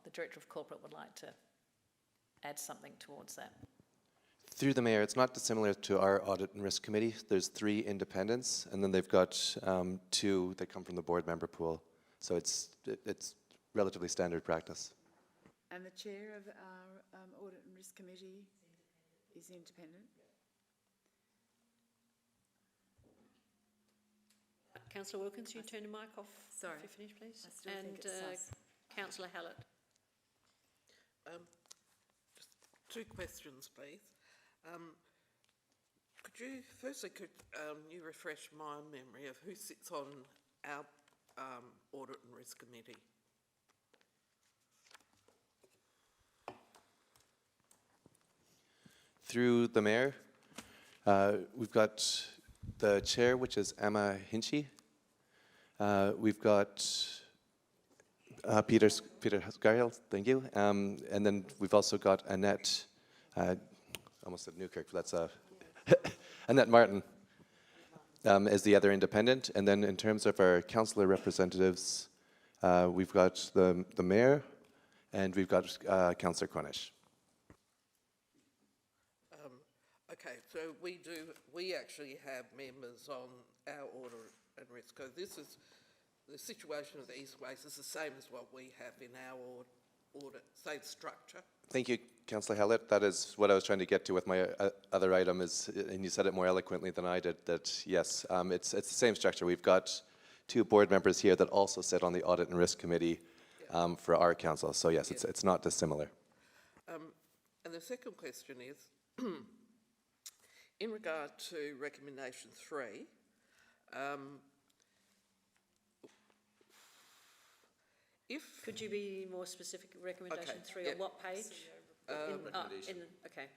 the Director of Corporate would like to add something towards that. Through the mayor, it's not dissimilar to our Audit and Risk Committee. There's 3 independents, and then they've got 2 that come from the board member pool. So it's relatively standard practice. And the chair of our Audit and Risk Committee is independent? Councillor Wilkins, you turn your mic off. Sorry. If you finish, please. I still think it's sus. Councillor Hallett. Just 2 questions, please. Could you refresh my memory of who sits on our Audit and Risk Committee? Through the mayor, we've got the chair, which is Emma Hinchy. We've got Peter Scarhill, thank you. And then we've also got Annette, almost said Newkirk, but that's Annette Martin as the other independent. And then in terms of our councillor representatives, we've got the mayor and we've got Councillor Cornish. Okay, so we actually have members on our Audit and Risk. So this is, the situation of the East Waste is the same as what we have in our audit, same structure. Thank you, Councillor Hallett. That is what I was trying to get to with my other item, is, and you said it more eloquently than I did, that yes, it's the same structure. We've got 2 board members here that also sit on the Audit and Risk Committee for our council. So yes, it's not dissimilar. And the second question is, in regard to recommendation 3, Could you be more specific? Recommendation 3 on what page? Okay.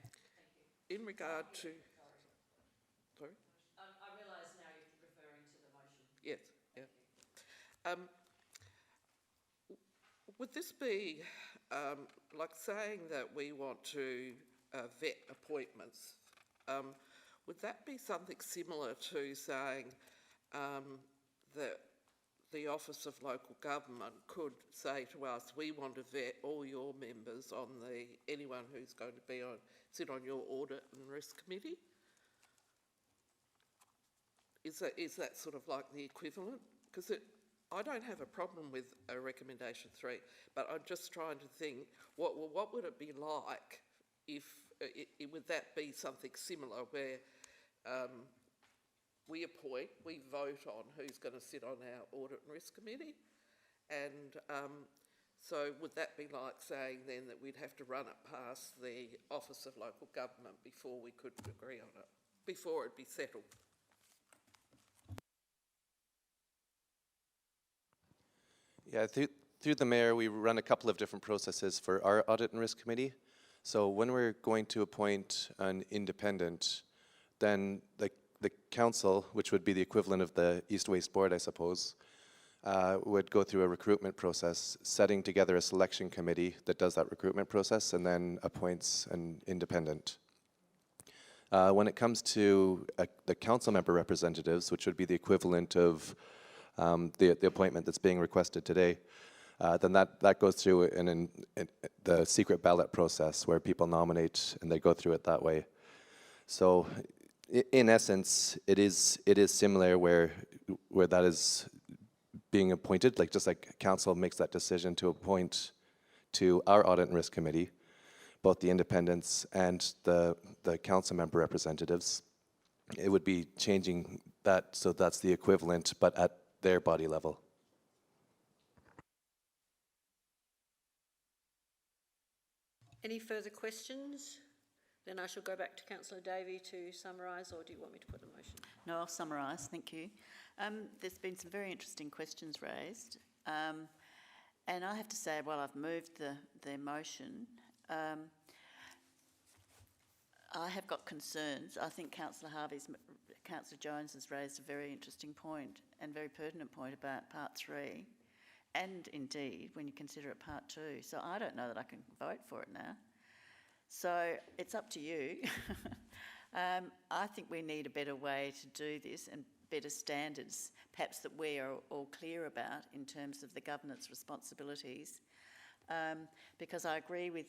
In regard to, sorry. I realise now you're referring to the motion. Yes. Yeah. Would this be like saying that we want to vet appointments? Would that be something similar to saying that the Office of Local Government could say to us, we want to vet all your members on anyone who's going to sit on your Audit and Risk Committee? Is that sort of like the equivalent? Because I don't have a problem with a recommendation 3, but I'm just trying to think, what would it be like if, would that be something similar where we vote on who's going to sit on our Audit and Risk Committee? And so would that be like saying then that we'd have to run it past the Office of Local Government before we could agree on it, before it'd be settled? Yeah, through the mayor, we run a couple of different processes for our Audit and Risk Committee. So when we're going to appoint an independent, then the council, which would be the equivalent of the East Waste Board, I suppose, would go through a recruitment process, setting together a selection committee that does that recruitment process and then appoints an independent. When it comes to the council member representatives, which would be the equivalent of the appointment that's being requested today, then that goes through in the secret ballot process where people nominate and they go through it that way. So in essence, it is similar where that is being appointed, just like council makes that decision to appoint to our Audit and Risk Committee, both the independents and the council member representatives. It would be changing that, so that's the equivalent, but at their body level. Any further questions? Then I shall go back to Councillor Davey to summarise, or do you want me to put the motion? No, I'll summarise, thank you. There's been some very interesting questions raised, And I have to say, while I've moved the motion, I have got concerns. I think Councillor Jones has raised a very interesting point and very pertinent point about part 3, and indeed when you consider it part 2. So I don't know that I can vote for it now. So it's up to you. I think we need a better way to do this and better standards, perhaps that we are all clear about in terms of the governance responsibilities. Because I agree with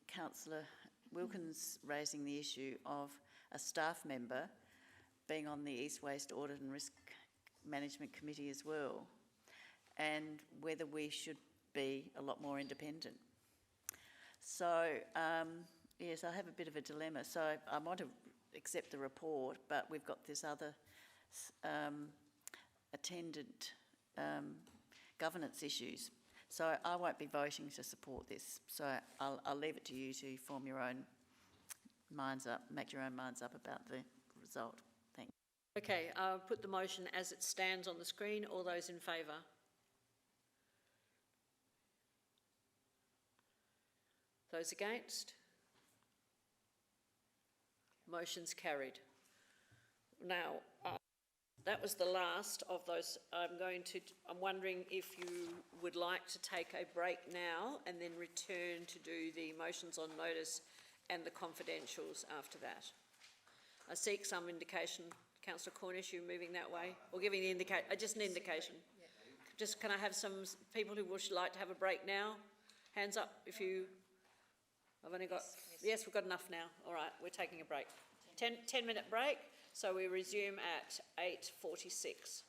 Councillor Wilkins raising the issue of a staff member being on the East Waste Audit and Risk Management Committee as well, and whether we should be a lot more independent. So, yes, I have a bit of a dilemma. So I want to accept the report, but we've got this other attendant governance issues. So I won't be voting to support this. So I'll leave it to you to form your own minds up, make your own minds up about the result. Thank you. Okay, I'll put the motion as it stands on the screen. All those in favour? Those against? Motion's carried. Now, that was the last of those. I'm wondering if you would like to take a break now and then return to do the motions on notice and the confidentials after that. I seek some indication. Councillor Cornish, you moving that way? Or giving the just an indication? Just can I have some people who would like to have a break now? Hands up if you... I've only got... Yes, we've got enough now. All right, we're taking a break. 10-minute break. So we resume at 8:46.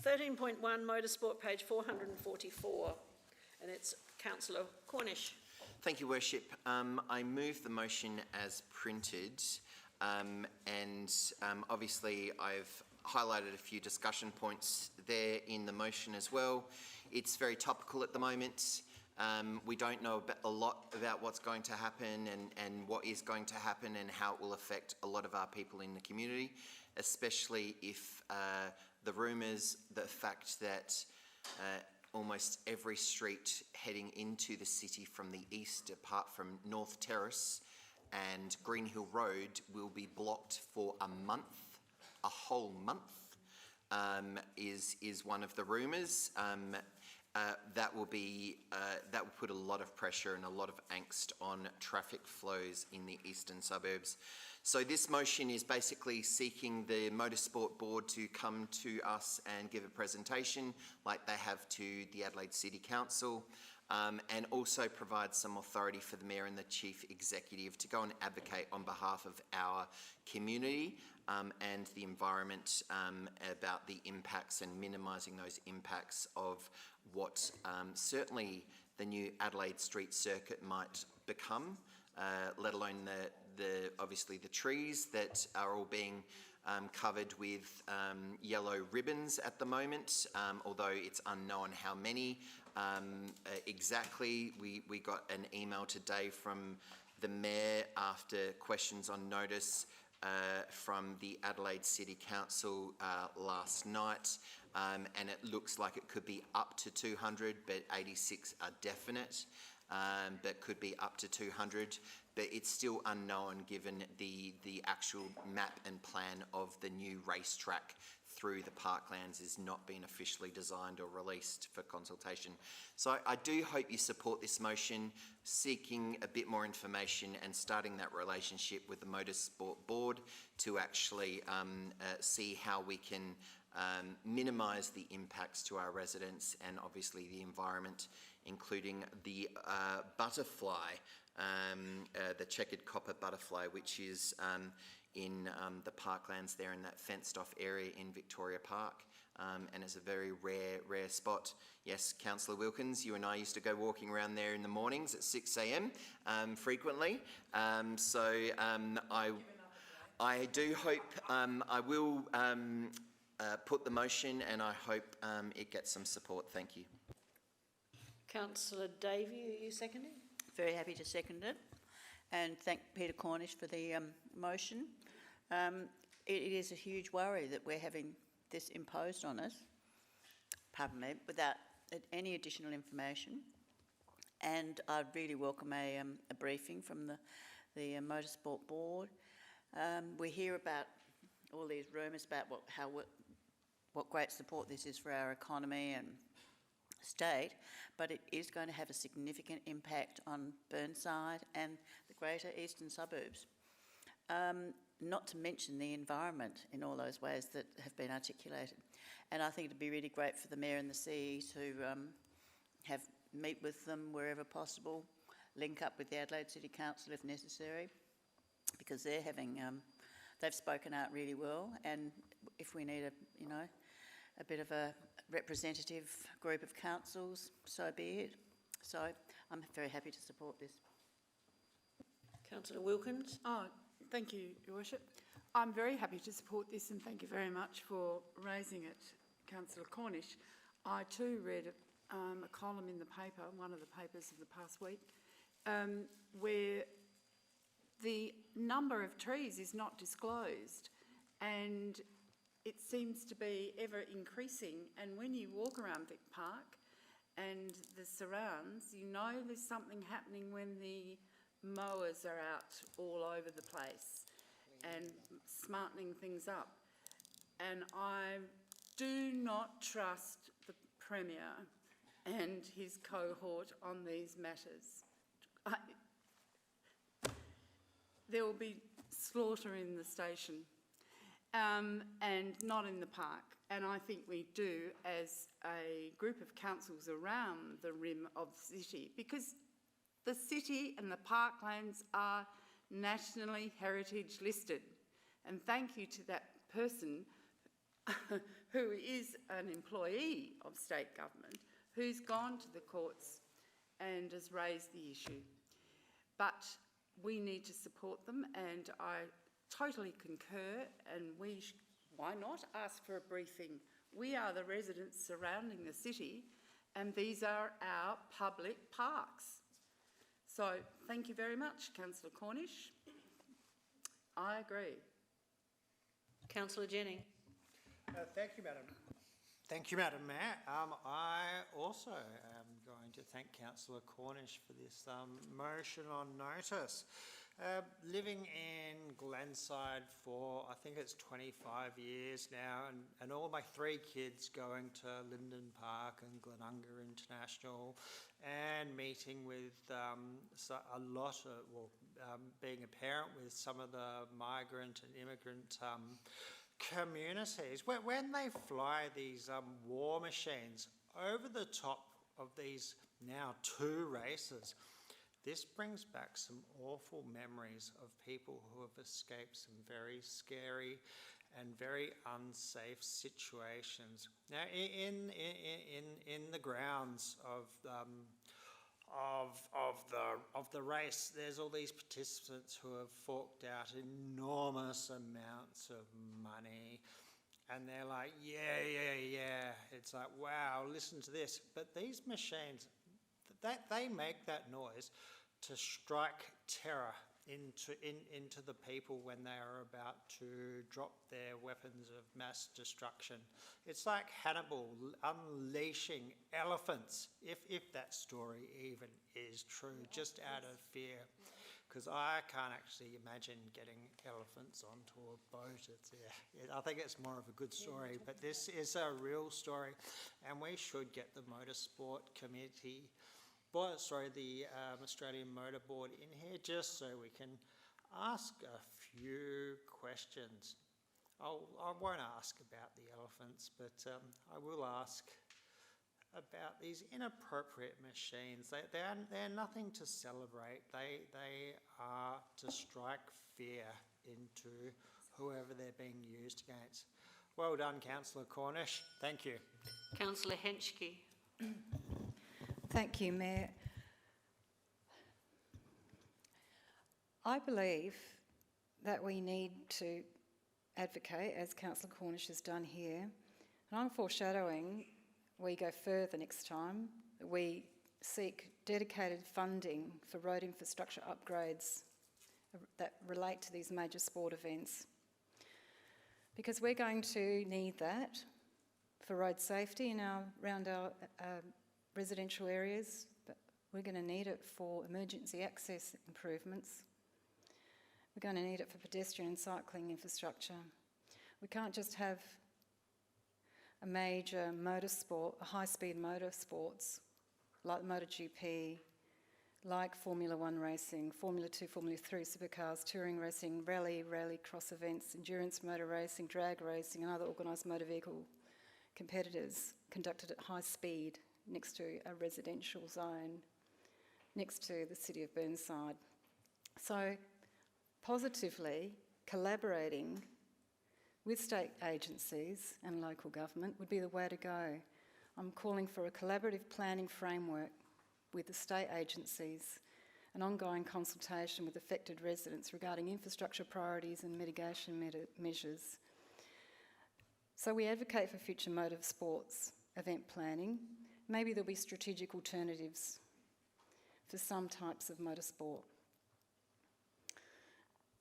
13.1 Motorsport, page 444, and it's Councillor Cornish. Thank you, Worship. I move the motion as printed, obviously I've highlighted a few discussion points there in the motion as well. It's very topical at the moment. We don't know a lot about what's going to happen and what is going to happen and how it will affect a lot of our people in the community, especially if the rumours, the fact that almost every street heading into the city from the east, apart from North Terrace and Green Hill Road, will be blocked for a month, a whole month, is one of the rumours. That will put a lot of pressure and a lot of angst on traffic flows in the eastern suburbs. So this motion is basically seeking the Motorsport Board to come to us and give a presentation like they have to the Adelaide City Council, and also provide some authority for the Mayor and the Chief Executive to go and advocate on behalf of our community and the environment about the impacts and minimising those impacts of what certainly the new Adelaide Street Circuit might become, let alone obviously the trees that are all being covered with yellow ribbons at the moment, although it's unknown how many exactly. We got an email today from the Mayor after questions on notice from the Adelaide City Council last night, and it looks like it could be up to 200, but 86 are definite, but could be up to 200. But it's still unknown given the actual map and plan of the new racetrack through the parklands is not being officially designed or released for consultation. So I do hope you support this motion, seeking a bit more information and starting that relationship with the Motorsport Board to actually see how we can minimise the impacts to our residents and obviously the environment, including the butterfly, the checkered copper butterfly, which is in the parklands there in that fenced off area in Victoria Park, and it's a very rare spot. Yes, Councillor Wilkins, you and I used to go walking around there in the mornings at 6 a.m. Frequently, so I do hope I will put the motion, and I hope it gets some support. Thank you. Councillor Davey, are you seconding? Very happy to second it, and thank Peter Cornish for the motion. It is a huge worry that we're having this imposed on us, pardon me, without any additional information, and I'd really welcome a briefing from the Motorsport Board. We hear about all these rumours about what great support this is for our economy and state, but it is going to have a significant impact on Burnside and the greater eastern suburbs. Not to mention the environment in all those ways that have been articulated. And I think it'd be really great for the Mayor and the CE to meet with them wherever possible, link up with the Adelaide City Council if necessary, because they're having, they've spoken out really well, and if we need a bit of a representative group of councils, so be it. So I'm very happy to support this. Councillor Wilkins. Thank you, Your Worship. I'm very happy to support this, and thank you very much for raising it, Councillor Cornish. I too read a column in the paper, one of the papers of the past week, where the number of trees is not disclosed, and it seems to be ever increasing. And when you walk around Vic Park and the surrounds, you know there's something happening when the mowers are out all over the place and smartening things up. And I do not trust the Premier and his cohort on these matters. There will be slaughter in the station and not in the park. And I think we do as a group of councils around the rim of the city, because the city and the parklands are nationally heritage listed. And thank you to that person who is an employee of state government, who's gone to the courts and has raised the issue. But we need to support them, and I totally concur, and why not ask for a briefing? We are the residents surrounding the city, and these are our public parks. So thank you very much, Councillor Cornish. I agree. Councillor Jennings. Thank you, Madam. Thank you, Madam Mayor. I also am going to thank Councillor Cornish for this motion on notice. Living in Glenside for, I think it's 25 years now, and all my 3 kids going to Linden Park and Glenunga International, and meeting with a lot of, being a parent with some of the migrant and immigrant communities. When they fly these war machines over the top of these now 2 races, this brings back some awful memories of people who have escaped some very scary and very unsafe situations. Now, in the grounds of the race, there's all these participants who have forked out enormous amounts of money, and they're like, yeah. It's like, wow, listen to this. But these machines, they make that noise to strike terror into the people when they are about to drop their weapons of mass destruction. It's like Hannibal unleashing elephants, if that story even is true, just out of fear. Because I can't actually imagine getting elephants onto a boat. I think it's more of a good story, but this is a real story, and we should get the motorsport committee, the Australian Motor Board in here, just so we can ask a few questions. I won't ask about the elephants, but I will ask about these inappropriate machines. They're nothing to celebrate. They are to strike fear into whoever they're being used against. Well done, Councillor Cornish. Thank you. Councillor Henschke. Thank you, Mayor. I believe that we need to advocate, as Councillor Cornish has done here, and I'm foreshadowing we go further next time. We seek dedicated funding for road infrastructure upgrades that relate to these major sport events, because we're going to need that for road safety around our residential areas, but we're going to need it for emergency access improvements. We're going to need it for pedestrian and cycling infrastructure. We can't just have a major motorsport, a high-speed motorsports like MotoGP, like Formula 1 racing, Formula 2, Formula 3 supercars, touring racing, rally cross events, endurance motor racing, drag racing and other organised motor vehicle competitors conducted at high speed next to a residential zone, next to the city of Burnside. So positively collaborating with state agencies and local government would be the way to go. I'm calling for a collaborative planning framework with the state agencies, an ongoing consultation with affected residents regarding infrastructure priorities and mitigation measures. So we advocate for future motorsports event planning. Maybe there'll be strategic alternatives for some types of motorsport.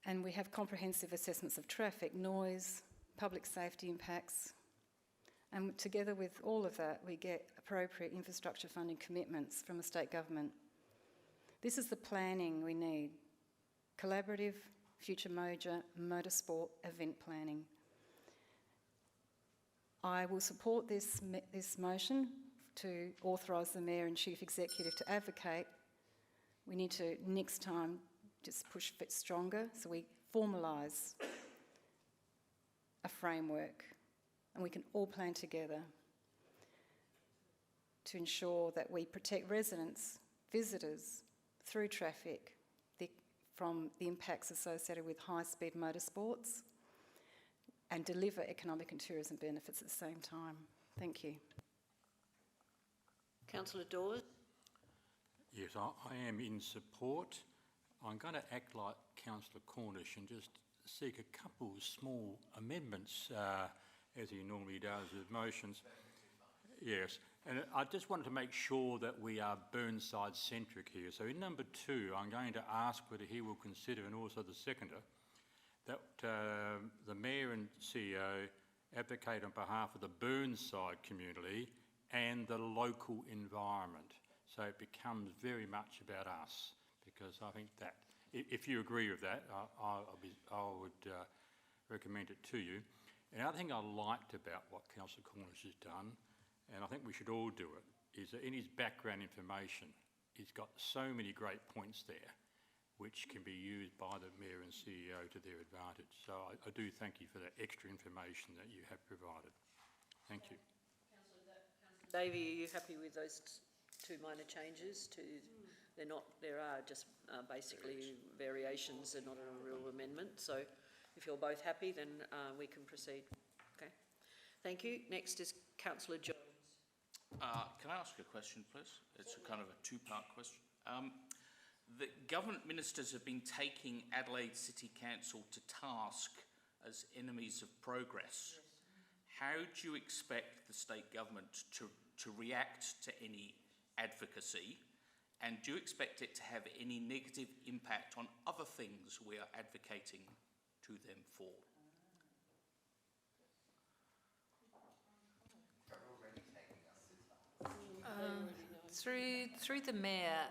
And we have comprehensive assessments of traffic, noise, public safety impacts. And together with all of that, we get appropriate infrastructure funding commitments from the state government. This is the planning we need. Collaborative, future motorsport event planning. I will support this motion to authorise the Mayor and Chief Executive to advocate. We need to, next time, just push a bit stronger so we formalise a framework and we can all plan together to ensure that we protect residents, visitors, through traffic from the impacts associated with high-speed motorsports, and deliver economic and tourism benefits at the same time. Thank you. Councillor Dawes? Yes, I am in support. I'm going to act like Councillor Cornish and just seek a couple of small amendments, as he normally does with motions. Yes, and I just wanted to make sure that we are Burnside centric here. So in number 2, I'm going to ask whether he will consider, and also the seconder, that the Mayor and CEO advocate on behalf of the Burnside community and the local environment. So it becomes very much about us, because I think that, if you agree with that, I would recommend it to you. And the other thing I liked about what Councillor Cornish has done, and I think we should all do it, is that in his background information, he's got so many great points there which can be used by the Mayor and CEO to their advantage. So I do thank you for that extra information that you have provided. Thank you. Councillor Davey, are you happy with those 2 minor changes? There are just basically variations and not a real amendment. So if you're both happy, then we can proceed. Okay. Thank you. Next is Councillor Jones. Can I ask a question, please? It's a kind of a 2-part question. The government ministers have been taking Adelaide City Council to task as enemies of progress. Yes. How do you expect the state government to react to any advocacy, and do you expect it to have any negative impact on other things we are advocating to them for? Through the Mayor,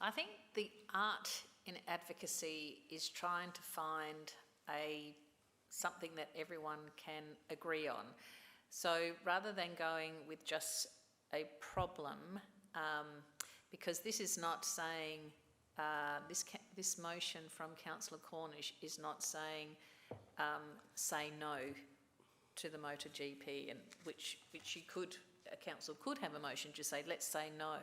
I think the art in advocacy is trying to find something that everyone can agree on. So rather than going with just a problem, because this is not saying, this motion from Councillor Cornish is not saying say no to the MotoGP, and which you could, a council could have a motion to say let's say no,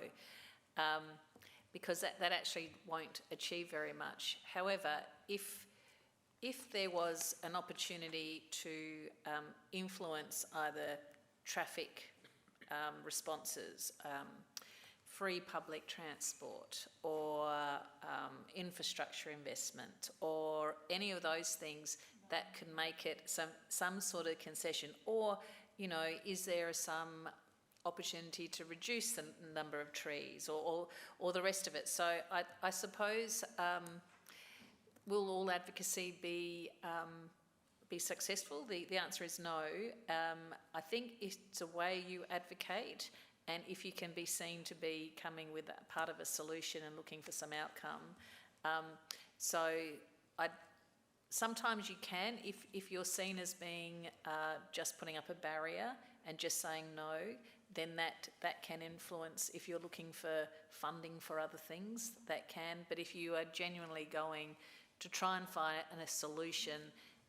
because that actually won't achieve very much. However, if there was an opportunity to influence either traffic responses, free public transport, or infrastructure investment, or any of those things that can make it some sort of concession, or, you know, is there some opportunity to reduce the number of trees, or the rest of it. So I suppose, will all advocacy be successful? The answer is no. I think it's a way you advocate, and if you can be seen to be coming with a part of a solution and looking for some outcome. Sometimes you can, if you're seen as being just putting up a barrier and just saying no, then that can influence. If you're looking for funding for other things, that can. But if you are genuinely going to try and find a solution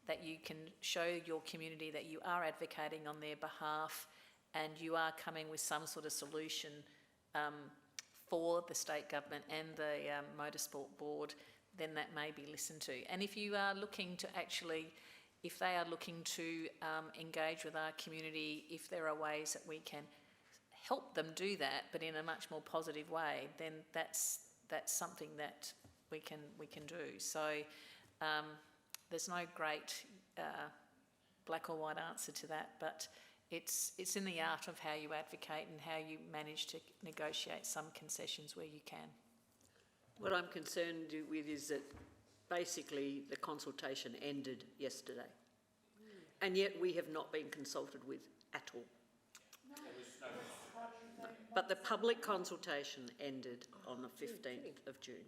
that you can show your community that you are advocating on their behalf, and you are coming with some sort of solution for the state government and the Motorsport Board, then that may be listened to. And if you are looking to if they are looking to engage with our community, if there are ways that we can help them do that, but in a much more positive way, then that's something that we can do. So there's no great black or white answer to that, but it's in the art of how you advocate and how you manage to negotiate some concessions where you can. What I'm concerned with is that basically the consultation ended yesterday, and yet we have not been consulted with at all. But the public consultation ended on the 15th of June.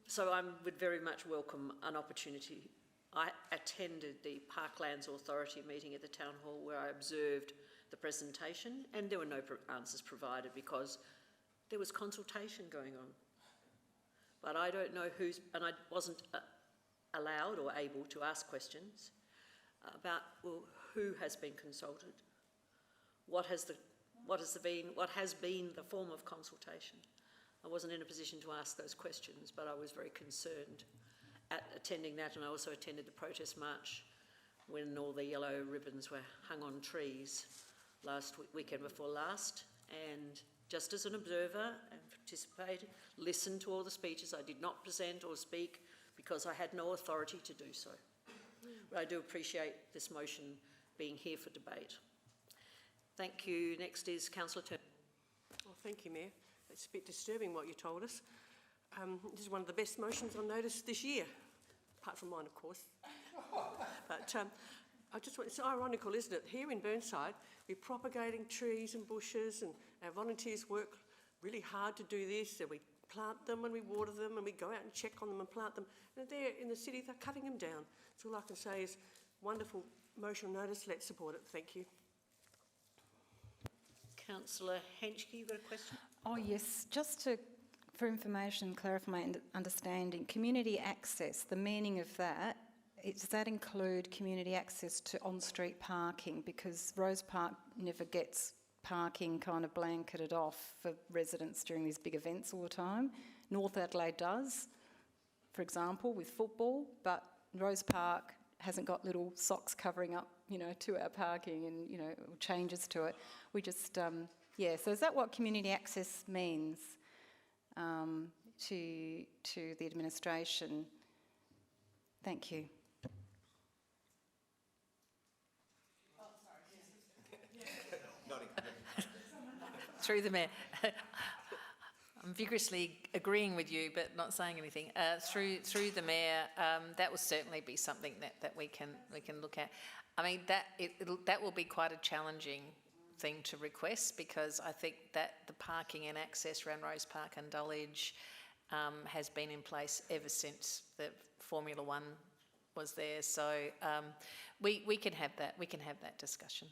So I would very much welcome an opportunity. I attended the Parklands Authority meeting at the Town Hall, where I observed the presentation, and there were no answers provided because there was consultation going on. But I don't know and I wasn't allowed or able to ask questions about, well, who has been consulted? What has been the form of consultation? I wasn't in a position to ask those questions, but I was very concerned. attending that, and I also attended the protest march when all the yellow ribbons were hung on trees weekend before last. And just as an observer and participated, listened to all the speeches. I did not present or speak because I had no authority to do so. But I do appreciate this motion being here for debate. Thank you. Next is Councillor Turner. Well, thank you, Mayor. It's a bit disturbing what you told us. This is one of the best motions I've noticed this year, apart from mine, of course. But I just want, it's ironical, isn't it? Here in Burnside, we're propagating trees and bushes, and our volunteers work really hard to do this, and we plant them and we water them and we go out and check on them and plant them. And there in the city, they're cutting them down. So all I can say is, wonderful motion notice, let's support it. Thank you. Councillor Henschke, you've got a question? Oh yes, just for information, clarify my understanding, community access, the meaning of that, does that include community access to on-street parking? Because Rose Park never gets parking kind of blanketed off for residents during these big events all the time. North Adelaide does, for example, with football, but Rose Park hasn't got little socks covering up, 2-hour parking and, changes to it. We just, yeah, so is that what community access means to the administration? Thank you. Through the Mayor. I'm vigorously agreeing with you, but not saying anything. Through the Mayor, that will certainly be something that we can look at. I mean, that will be quite a challenging thing to request, because I think that the parking and access around Rose Park and Dulwich has been in place ever since the Formula One was there. So we can have that. We can have that discussion.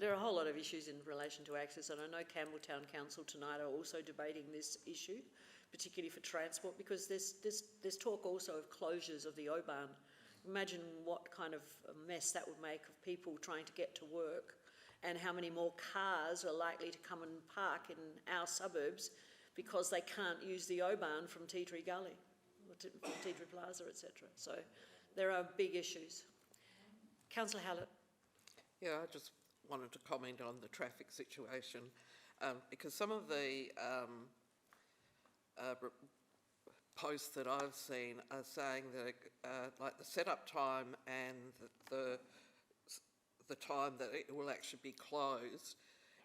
There are a whole lot of issues in relation to access, and I know Campbelltown Council tonight are also debating this issue, particularly for transport, because there's talk also of closures of the O-Bahn. Imagine what kind of a mess that would make of people trying to get to work, and how many more cars are likely to come and park in our suburbs because they can't use the O-Bahn from Tea Tree Gully, or from Tea Tree Plaza, etc. So there are big issues. Councillor Hallett. Yeah, I just wanted to comment on the traffic situation, because some of the posts that I've seen are saying that like the setup time and the time that it will actually be closed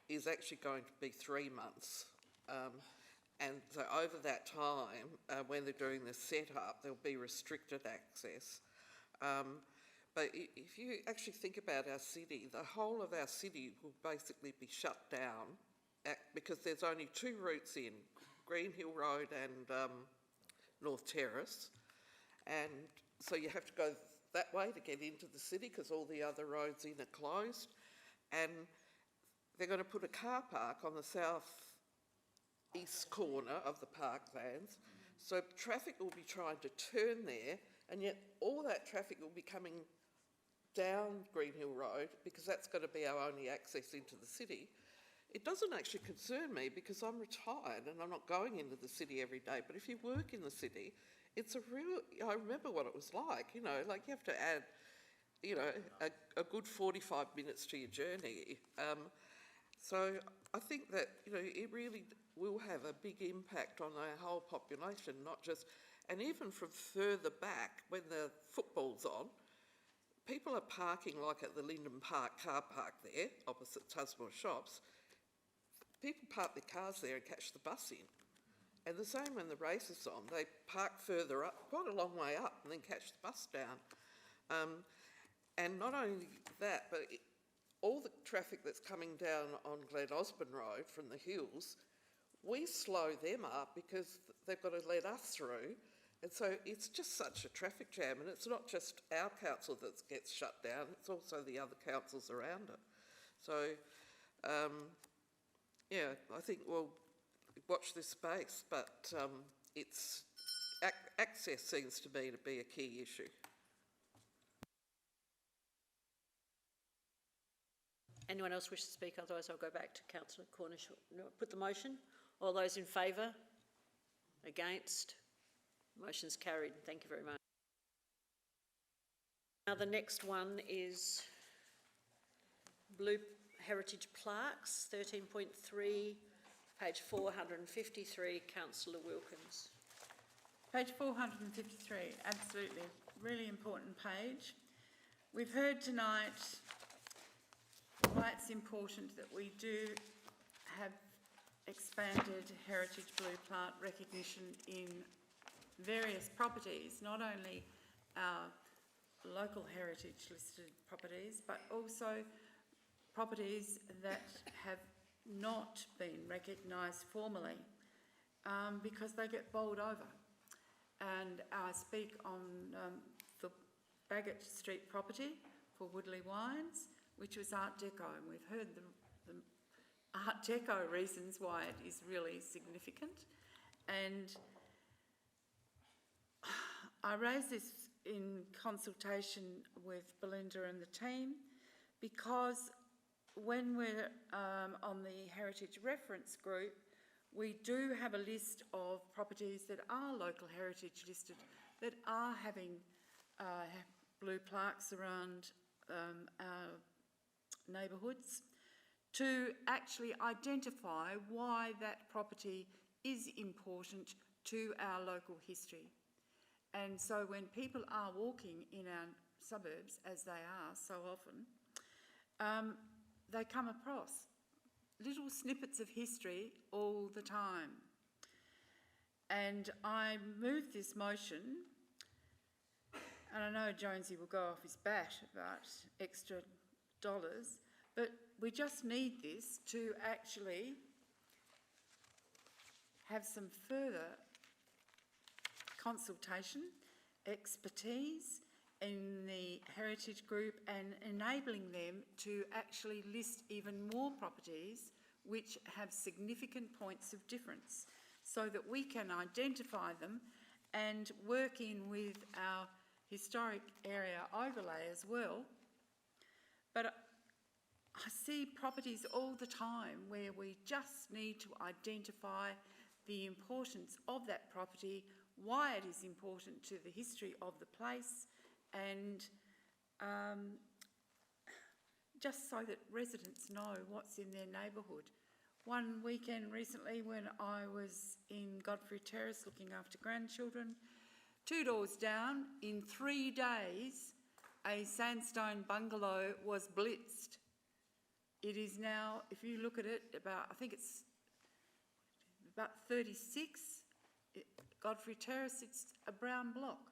is actually going to be 3 months. And so over that time, when they're doing the setup, there'll be restricted access. But if you actually think about our city, the whole of our city will basically be shut down because there's only 2 routes in, Green Hill Road and North Terrace. And so you have to go that way to get into the city because all the other roads in are closed. And they're going to put a car park on the south east corner of the parklands. So traffic will be trying to turn there, and yet all that traffic will be coming down Green Hill Road because that's going to be our only access into the city. It doesn't actually concern me because I'm retired and I'm not going into the city every day, but if you work in the city, it's a real, I remember what it was like, like you have to add, a good 45 minutes to your journey. So I think that, it really will have a big impact on our whole population, not just, and even from further back when the football's on, people are parking like at the Linden Park car park there, opposite Tusmore Shops. People park their cars there and catch the bus in. And the same when the race is on, they park further up, quite a long way up, and then catch the bus down. And not only that, but all the traffic that's coming down on Glen Osborne Road from the hills, we slow them up because they've got to let us through. And so it's just such a traffic jam, and it's not just our council that gets shut down, it's also the other councils around it. So, yeah, I think we'll watch this space, but access seems to me to be a key issue. Anyone else wish to speak? Otherwise I'll go back to Councillor Cornish. Put the motion. All those in favour? Against? Motion's carried. Thank you very much. Now the next one is Blue Heritage Plaques, 13.3, page 453, Councillor Wilkins. Page 453, absolutely, really important page. We've heard tonight why it's important that we do have expanded heritage blue plant recognition in various properties, not only our local heritage listed properties, but also properties that have not been recognised formally because they get bowled over. And I speak on the Bagot Street property for Woodley Wines, which was Art Deco, and we've heard the Art Deco reasons why it is really significant. And I raise this in consultation with Belinda and the team because when we're on the Heritage Reference Group, we do have a list of properties that are local heritage listed that are having blue plaques around our neighbourhoods to actually identify why that property is important to our local history. And so when people are walking in our suburbs, as they are so often, they come across little snippets of history all the time. And I move this motion, and I know Jonesy will go off his bat about extra dollars, but we just need this to actually have some further consultation, expertise in the heritage group and enabling them to actually list even more properties which have significant points of difference so that we can identify them and work in with our historic area overlay as well. But I see properties all the time where we just need to identify the importance of that property, why it is important to the history of the place, and just so that residents know what's in their neighbourhood. One weekend recently when I was in Godfrey Terrace looking after grandchildren, 2 doors down, in 3 days, a sandstone bungalow was blitzed. It is now, if you look at it, I think it's about 36, Godfrey Terrace, it's a brown block.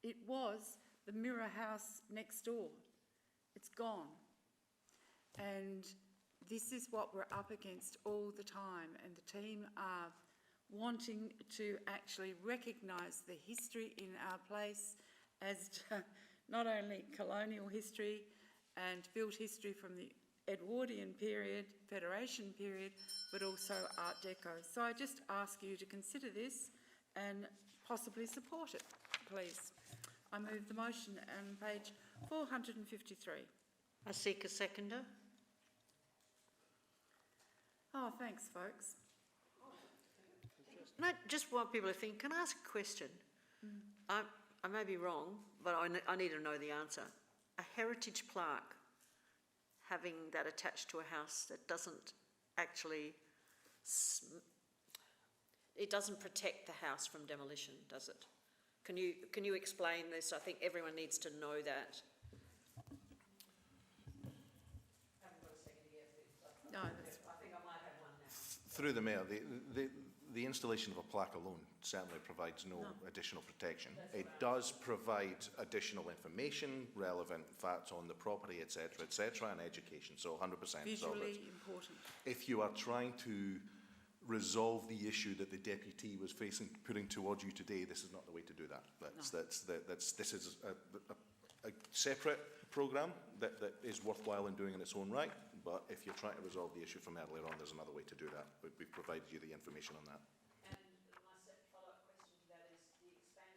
It was the mirror house next door. It's gone. And this is what we're up against all the time, and the team are wanting to actually recognise the history in our place as not only colonial history and built history from the Edwardian period, Federation period, but also Art Deco. So I just ask you to consider this and possibly support it, please. I move the motion on page 453. I seek a seconder. Oh, thanks, folks. No, just want people to think. Can I ask a question? I may be wrong, but I need to know the answer. A heritage plaque, having that attached to a house that doesn't actually, it doesn't protect the house from demolition, does it? Can you explain this? I think everyone needs to know that. No, I think I might have one now. Through the Mayor, the installation of a plaque alone certainly provides no additional protection. It does provide additional information, relevant facts on the property, etc., and education, so 100%. Visually important. If you are trying to resolve the issue that the deputy was putting towards you today, this is not the way to do that. This is a separate programme that is worthwhile in doing in its own right, but if you're trying to resolve the issue from earlier on, there's another way to do that. We've provided you the information on that. And my follow-up question to that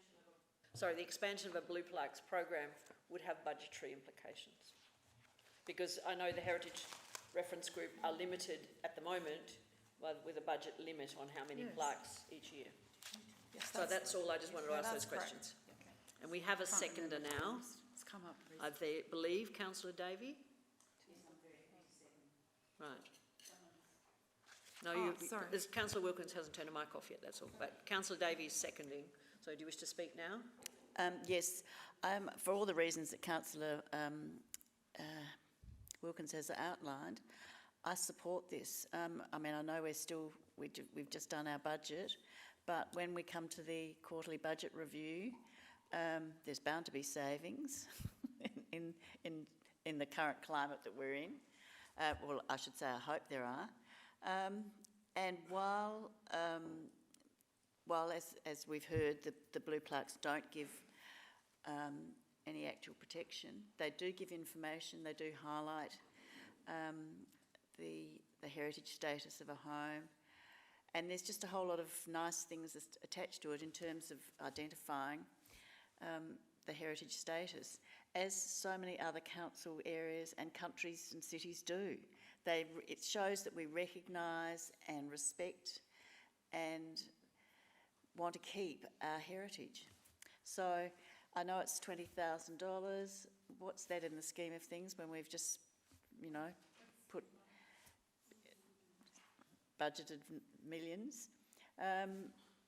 is the expansion of a Blue Plaques program would have budgetary implications. Because I know the Heritage Reference Group are limited at the moment with a budget limit on how many plaques each year. Yes, So that's all, I just wanted to ask those that's correct. questions. And we have a seconder now. It's come up I believe Councillor Davey? Right. No, sorry. Councillor Wilkins hasn't turned a mic off yet, that's all. But Councillor Davey is seconding. So do you wish to speak now? Yes, for all the reasons that Councillor Wilkins has outlined, I support this. I mean, I know we've just done our budget, but when we come to the quarterly budget review, there's bound to be savings in the current climate that we're in. Well, I should say I hope there are. And while as we've heard, the blue plaques don't give any actual protection, they do give information, they do highlight the heritage status of a home, and there's just a whole lot of nice things attached to it in terms of identifying the heritage status, as so many other council areas and countries and cities do. It shows that we recognise and respect and want to keep our heritage. So I know it's $20,000. What's that in the scheme of things when we've just, budgeted millions?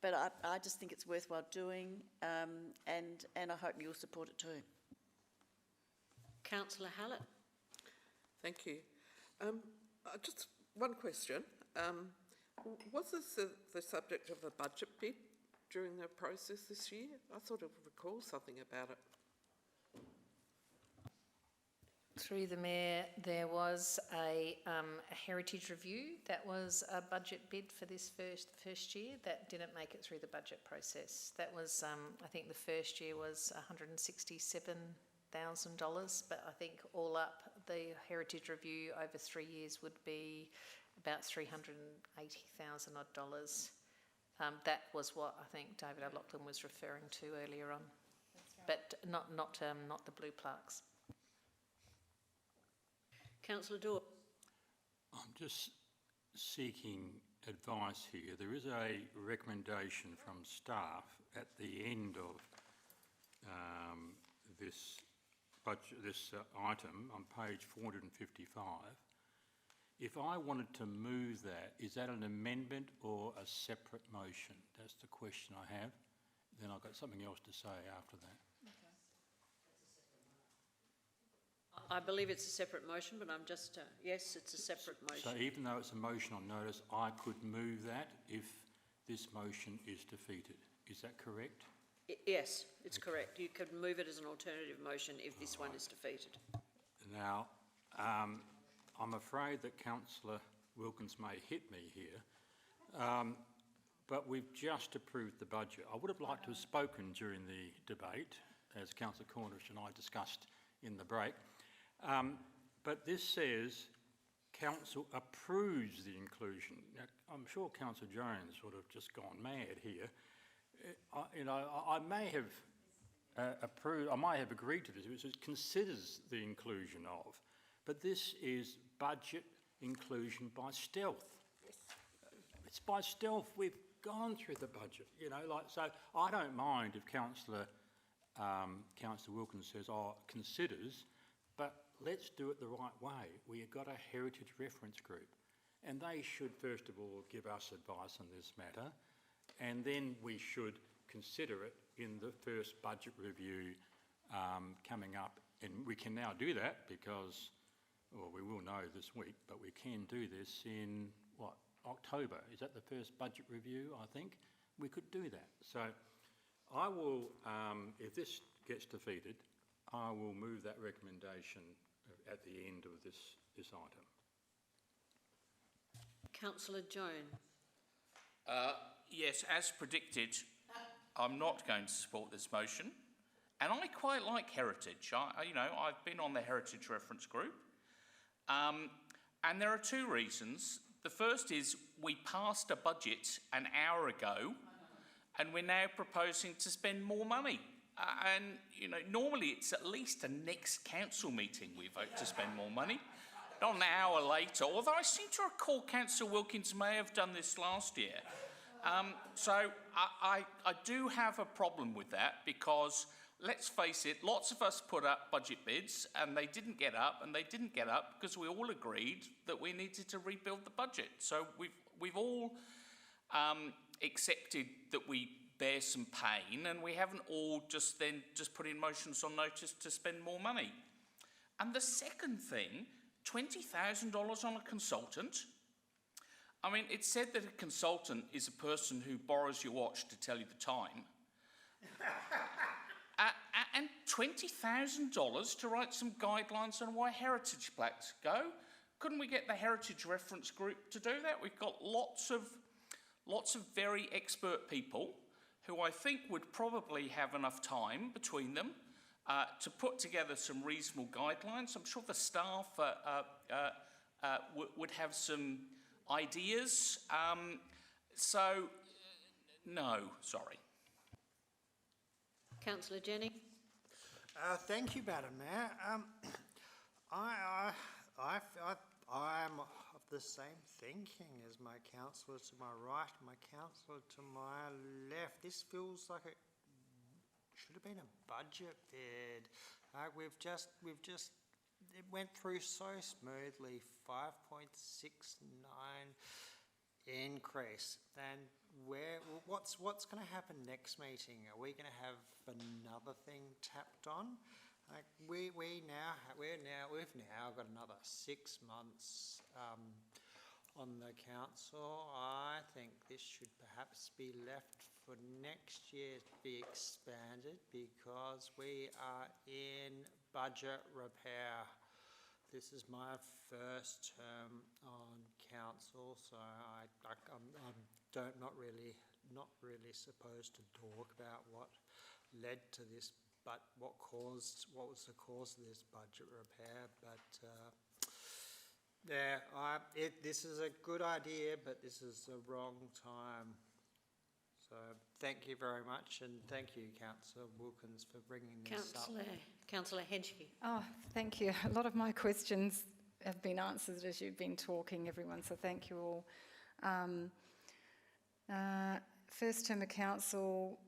But I just think it's worthwhile doing, and I hope you'll support it too. Councillor Hallett? Thank you. Just one question. Was this the subject of a budget bid during the process this year? I sort of recall something about it. Through the Mayor, there was a heritage review that was a budget bid for this first year that didn't make it through the budget process. That was, I think the first year was $167,000, but I think all up, the heritage review over 3 years would be about $380,000 odd dollars. That was what I think David O'Loughlin was referring to earlier on, but not the blue plaques. Councillor Dawes? I'm just seeking advice here. There is a recommendation from staff at the end of this budget, this item on page 455. If I wanted to move that, is that an amendment or a separate motion? That's the question I have. Then I've got something else to say after that. I believe it's a separate motion, but I'm just, yes, it's a separate motion. So even though it's a motion on notice, I could move that if this motion is defeated. Is that correct? Yes, it's correct. You could move it as an alternative motion if this one is defeated. Now, I'm afraid that Councillor Wilkins may hit me here, but we've just approved the budget. I would have liked to have spoken during the debate, as Councillor Cornish and I discussed in the break. But this says Council approves the inclusion. Now, I'm sure Councillor Jones would have just gone mad here. I may have approved, I might have agreed to this, which is considers the inclusion of, but this is budget inclusion by stealth. Yes. It's by stealth. We've gone through the budget, so I don't mind if Councillor Wilkins says, considers, but let's do it the right way. We have got a heritage reference group, and they should first of all give us advice on this matter, and then we should consider it in the first budget review coming up. And we can now do that because, well, we will know this week, but we can do this in, October? Is that the first budget review, I think? We could do that. So I will, if this gets defeated, I will move that recommendation at the end of this item. Councillor Jones? Yes, as predicted, I'm not going to support this motion, and I quite like heritage. I've been on the Heritage Reference Group, and there are two reasons. The first is we passed a budget an hour ago, and we're now proposing to spend more money. Normally it's at least the next council meeting we vote to spend more money, not an hour later, although I seem to recall Councillor Wilkins may have done this last year. So I do have a problem with that because, let's face it, lots of us put up budget bids and they didn't get up, and they didn't get up because we all agreed that we needed to rebuild the budget. So we've all accepted that we bear some pain, and we haven't all just put in motions on notice to spend more money. And the second thing, $20,000 on a consultant. I mean, it's said that a consultant is a person who borrows your watch to tell you the time. And $20,000 to write some guidelines on where heritage plaques go. Couldn't we get the Heritage Reference Group to do that? We've got lots of very expert people who I think would probably have enough time between them to put together some reasonable guidelines. I'm sure the staff would have some ideas. No, sorry. Councillor Jennings. Thank you, Madam Mayor. I'm of the same thinking as my councillor to my right, my councillor to my left. This feels like it should have been a budget bid. It went through so smoothly, 5.69 increase. And what's going to happen next meeting? Are we going to have another thing tapped on? Like we've now got another 6 months on the council. I think this should perhaps be left for next year to be expanded because we are in budget repair. This is my first term on council, so I'm not really supposed to talk about what led to this, but what was the cause of this budget repair. But this is a good idea, but this is the wrong time. So thank you very much, and thank you, Councillor Wilkins, for bringing this up. Councillor Hedgie. Oh, thank you. A lot of my questions have been answered as you've been talking, everyone, so thank you all. First term of council,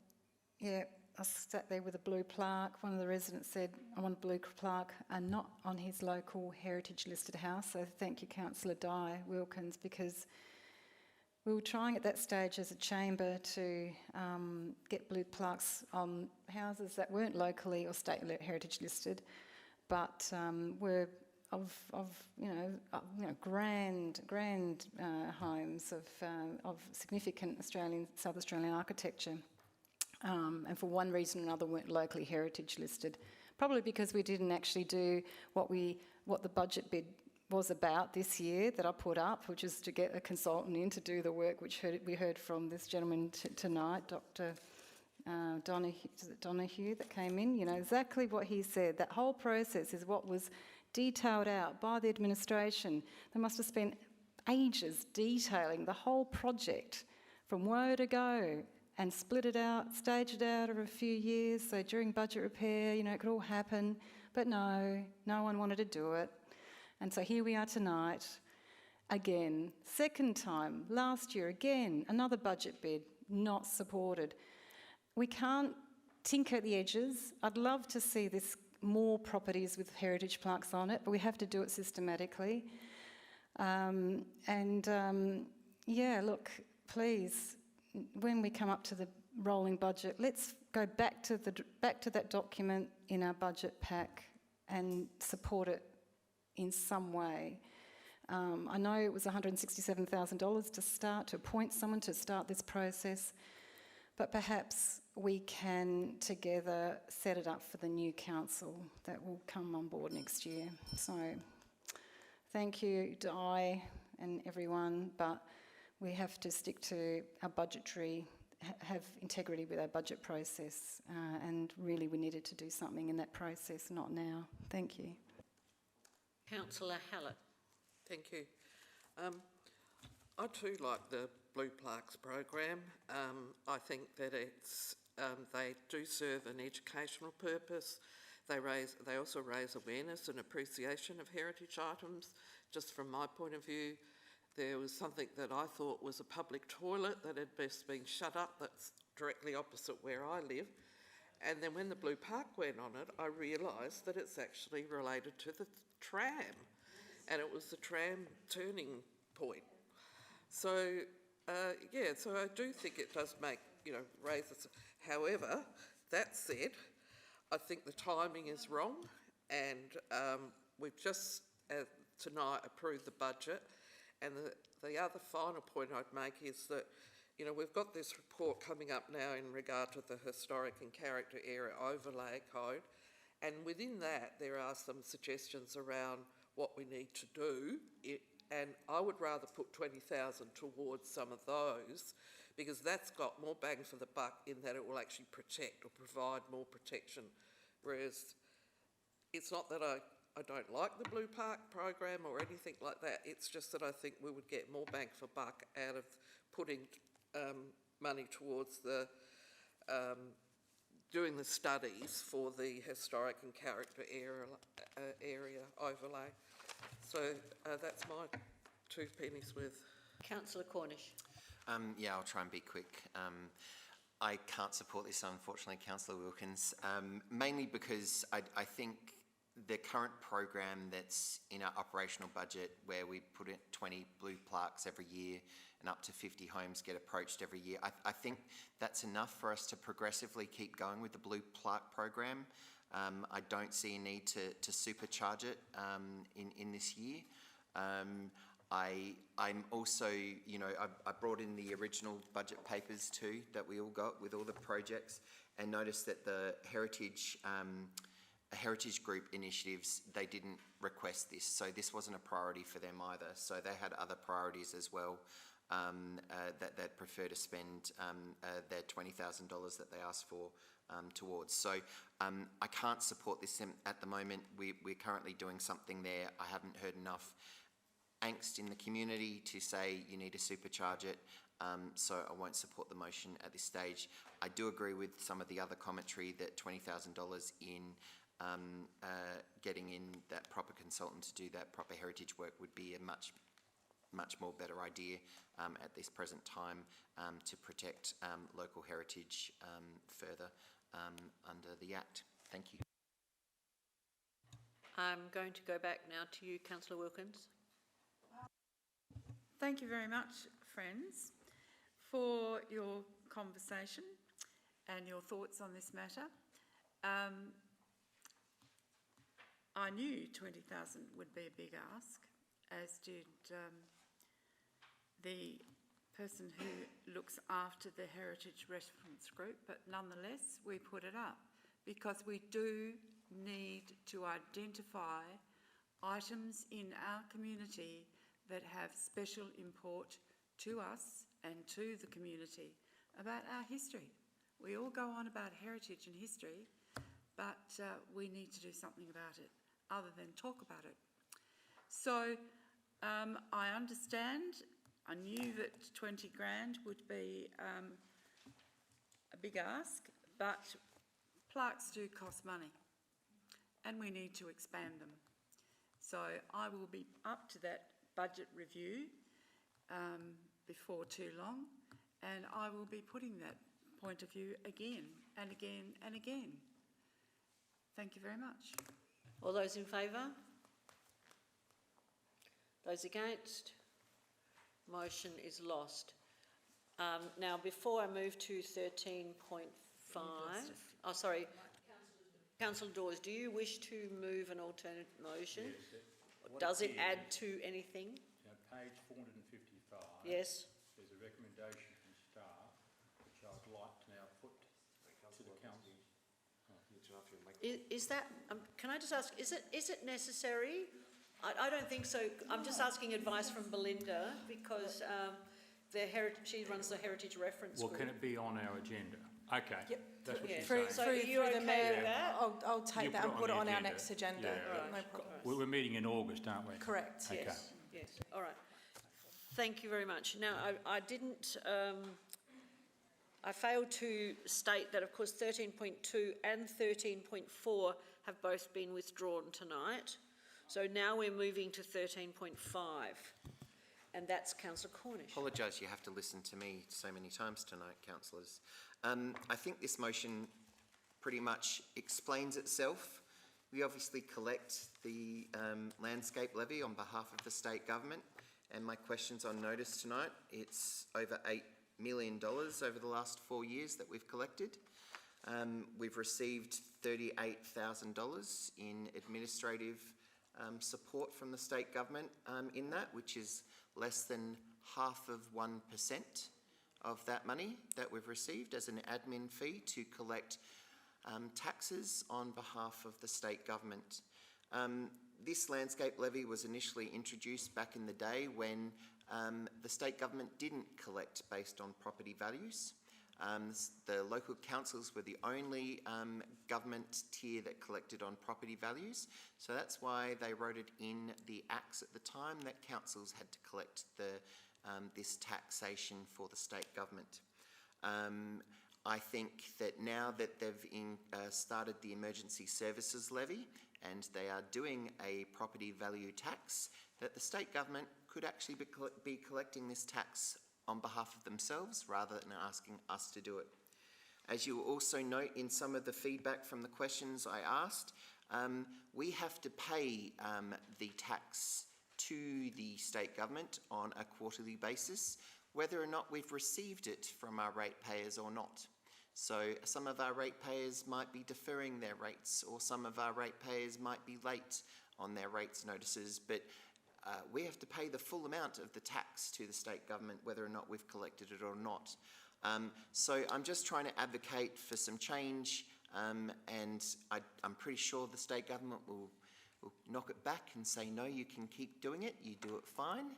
yeah, I sat there with a blue plaque. One of the residents said, I want a blue plaque and not on his local heritage listed house. So thank you, Councillor Di Wilkins, because we were trying at that stage as a chamber to get blue plaques on houses that weren't locally or state heritage listed, but were of grand homes of significant South Australian architecture, and for one reason or another weren't locally heritage listed. Probably because we didn't actually do what the budget bid was about this year that I put up, which is to get a consultant in to do the work, which we heard from this gentleman tonight, Dr. Donahue, that came in. You know exactly what he said. That whole process is what was detailed out by the administration. They must have spent ages detailing the whole project from where to go and split it out, stage it out over a few years. So during budget repair, it could all happen. But no one wanted to do it. And so here we are tonight, again, second time, last year again, another budget bid, not supported. We can't tinker at the edges. I'd love to see this more properties with heritage plaques on it, but we have to do it systematically. Look, please, when we come up to the rolling budget, let's go back to that document in our budget pack and support it in some way. I know it was $167,000 to appoint someone to start this process, but perhaps we can together set it up for the new council that will come on board next year. So thank you, Di and everyone, but we have to stick to our budgetary, have integrity with our budget process, and really we needed to do something in that process, not now. Thank you. Councillor Hallett. Thank you. I too like the Blue Plaques program. I think that they do serve an educational purpose. They also raise awareness and appreciation of heritage items. Just from my point of view, there was something that I thought was a public toilet that had best been shut up, that's directly opposite where I live. And then when the Blue Park went on it, I realised that it's actually related to the tram, and it was the tram turning point. So, so I do think it does make, raises. However, that said, I think the timing is wrong, and we've just tonight approved the budget. And the other final point I'd make is that, we've got this report coming up now in regard to the Historic and Character Area Overlay Code, and within that there are some suggestions around what we need to do, and I would rather put 20,000 towards some of those, because that's got more bang for the buck in that it will actually protect or provide more protection, whereas it's not that I don't like the Blue Park program or anything like that, it's just that I think we would get more bang for buck out of putting money towards the doing the studies for the historic and character area overlay. So that's my 2 pennies worth. Councillor Cornish. I'll try and be quick. I can't support this, unfortunately, Councillor Wilkins, mainly because I think the current program that's in our operational budget, where we put in 20 blue plaques every year and up to 50 homes get approached every year, I think that's enough for us to progressively keep going with the blue plaque program. I don't see a need to supercharge it in this year. I'm also, I brought in the original budget papers too that we all got with all the projects, and noticed that the heritage group initiatives, they didn't request this, so this wasn't a priority for them either. So they had other priorities as well that they'd prefer to spend their $20,000 that they asked for towards. So I can't support this at the moment. We're currently doing something there. I haven't heard enough angst in the community to say you need to supercharge it, so I won't support the motion at this stage. I do agree with some of the other commentary that $20,000 in getting in that proper consultant to do that proper heritage work would be a much more better idea at this present time to protect local heritage further under the Act. Thank you. I'm going to go back now to you, Councillor Wilkins. Thank you very much, friends, for your conversation and your thoughts on this matter. I knew 20,000 would be a big ask, as did the person who looks after the Heritage Reference Group, but nonetheless we put it up because we do need to identify items in our community that have special import to us and to the community about our history. We all go on about heritage and history, but we need to do something about it other than talk about it. So I understand, I knew that 20 grand would be a big ask, but plaques do cost money and we need to expand them. So I will be up to that budget review before too long, and I will be putting that point of view again and again and again. Thank you very much. All those in favour? Those against? Motion is lost. Now, before I move to 13.5, oh sorry, Councillor Dawes, do you wish to move an alternate motion? Yes. Does it add to anything? Page 455. Yes. There's a recommendation from staff, which I'd like to now put to the council. Is that, can I just ask, is it necessary? I don't think so. I'm just asking advice from Belinda because she runs the Heritage Reference Group. Well, can it be on our agenda? Okay. Yep. That's what Through you're saying. So you're the okay mayor, with that? I'll take that and put it on our next agenda. Yeah, No problem. We're meeting in August, aren't we? Correct. Okay. Yes, yes. All right. Thank you very much. Now, I didn't, I failed to state that, of course, 13.2 and 13.4 have both been withdrawn tonight. So now we're moving to 13.5. and that's Councillor Cornish. Apologise, you have to listen to me so many times tonight, councillors. I think this motion pretty much explains itself. We obviously collect the landscape levy on behalf of the state government, and my question's on notice tonight. It's over $8 million over the last 4 years that we've collected. We've received $38,000 in administrative support from the state government in that, which is less than 0.5% of that money that we've received as an admin fee to collect taxes on behalf of the state government. This landscape levy was initially introduced back in the day when the state government didn't collect based on property values. The local councils were the only government tier that collected on property values, so that's why they wrote it in the acts at the time that councils had to collect this taxation for the state government. I think that now that they've started the emergency services levy and they are doing a property value tax, that the state government could actually be collecting this tax on behalf of themselves rather than asking us to do it. As you will also note in some of the feedback from the questions I asked, we have to pay the tax to the state government on a quarterly basis, whether or not we've received it from our ratepayers or not. So some of our ratepayers might be deferring their rates, or some of our ratepayers might be late on their rates notices, but we have to pay the full amount of the tax to the state government, whether or not we've collected it or not. So I'm just trying to advocate for some change, and I'm pretty sure the state government will knock it back and say, no, you can keep doing it, you do it fine.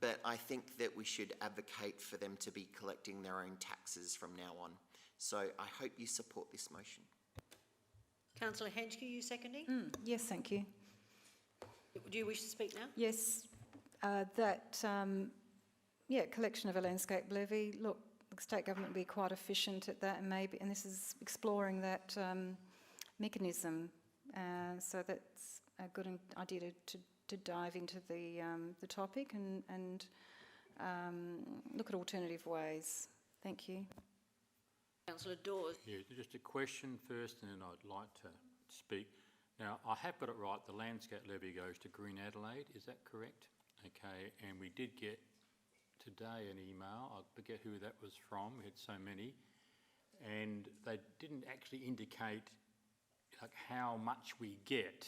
But I think that we should advocate for them to be collecting their own taxes from now on. So I hope you support this motion. Councillor Henschke, you seconding? Yes, thank you. Do you wish to speak now? Yes, collection of a landscape levy. Look, the state government will be quite efficient at that, and this is exploring that mechanism. So that's a good idea to dive into the topic and look at alternative ways. Thank you. Councillor Dawes. Yeah, just a question first, and then I'd like to speak. Now, I have got it right, the landscape levy goes to Green Adelaide, is that correct? Okay, and we did get today an email, I forget who that was from, we had so many, and they didn't actually indicate like how much we get,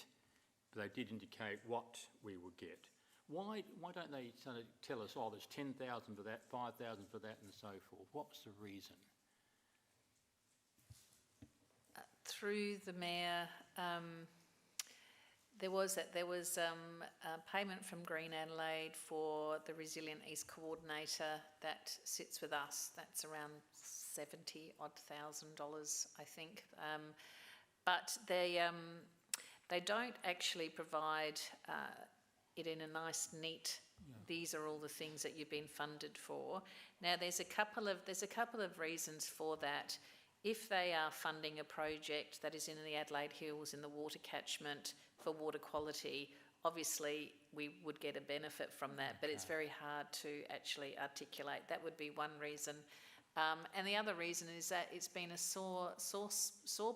but they did indicate what we would get. Why don't they sort of tell us, oh, there's 10,000 for that, 5,000 for that, and so forth? What's the reason? Through the Mayor, there was a payment from Green Adelaide for the Resilient East Coordinator that sits with us. That's around $70,000, I think. But they don't actually provide it in a nice, neat. These are all the things that you've been funded for. Now, there's a couple of reasons for that. If they are funding a project that is in the Adelaide Hills in the water catchment for water quality, obviously we would get a benefit from that, but it's very hard to actually articulate. That would be one reason. And the other reason is that it's been a sore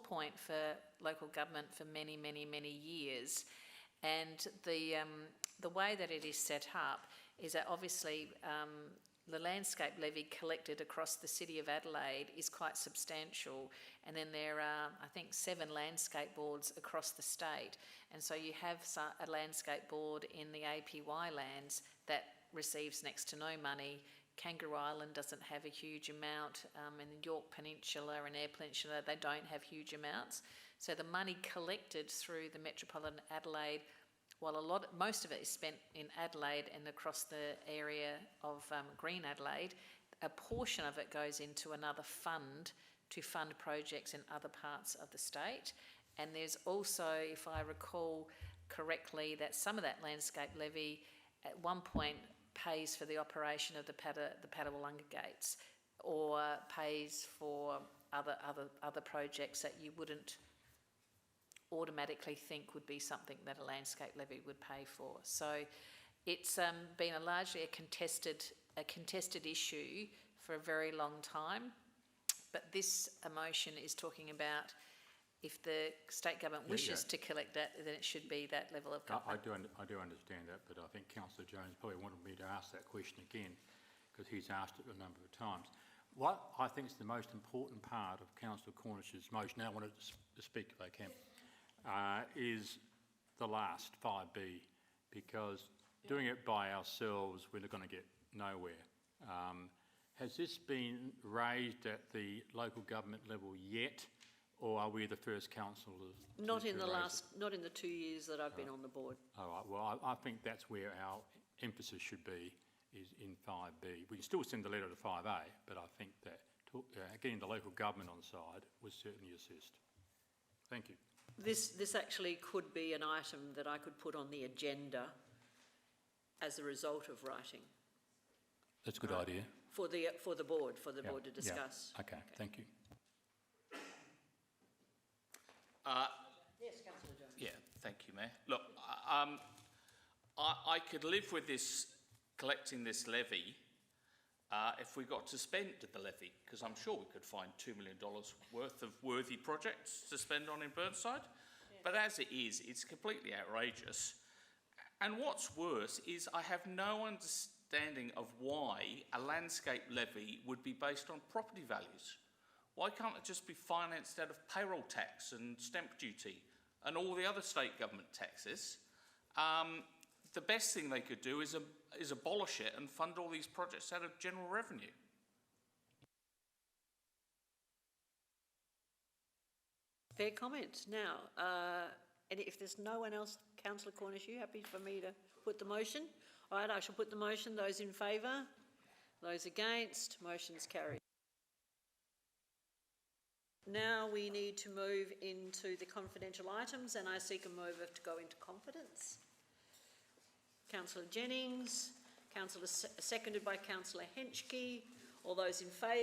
point for local government for many, many, many years. And the way that it is set up is that obviously the landscape levy collected across the City of Adelaide is quite substantial, and then there are, I think, 7 landscape boards across the state, and so you have a landscape board in the APY lands that receives next to no money. Kangaroo Island doesn't have a huge amount, in the York Peninsula and Eyre Peninsula they don't have huge amounts, so the money collected through the Metropolitan Adelaide, while most of it is spent in Adelaide and across the area of Green Adelaide, a portion of it goes into another fund to fund projects in other parts of the state. And there's also, if I recall correctly, that some of that landscape levy at one point pays for the operation of the Padawalunga gates, or pays for other projects that you wouldn't automatically think would be something that a landscape levy would pay for. So It's been largely a contested issue for a very long time, but this motion is talking about if the state government wishes to collect that, then it should be that level of cover. I do understand that, but I think Councillor Jones probably wanted me to ask that question again because he's asked it a number of times. What I think is the most important part of Councillor Cornish's motion, now I wanted to speak if I can, is the last 5B, because doing it by ourselves, we're not going to get nowhere. Has this been raised at the local government level yet, or are we the first council? Not in the 2 years that I've been on the board. All right, well, I think that's where our emphasis should be, is in 5B. We can still send the letter to 5A, but I think that getting the local government on side would certainly assist. Thank you. This actually could be an item that I could put on the agenda as a result of writing. That's a good idea. For the board to discuss. Yeah. Okay, thank you. Yes, Councillor Jones. Yeah, thank you, Mayor. Look, I could live with this, collecting this levy if we got to spend the levy, because I'm sure we could find $2 million worth of worthy projects to spend on in Burnside. Yeah. But as it is, it's completely outrageous. And what's worse is I have no understanding of why a landscape levy would be based on property values. Why can't it just be financed out of payroll tax and stamp duty and all the other state government taxes? The best thing they could do is abolish it and fund all these projects out of general revenue. Fair comment. Now, and if there's no one else, Councillor Cornish, are you happy for me to put the motion? All right, I shall put the motion. Those in favour? Those against? Motion's carried. Now we need to move into the confidential items, and I seek a mover to go into confidence. Councillor Jennings, seconded by Councillor Henschke. All those in favour?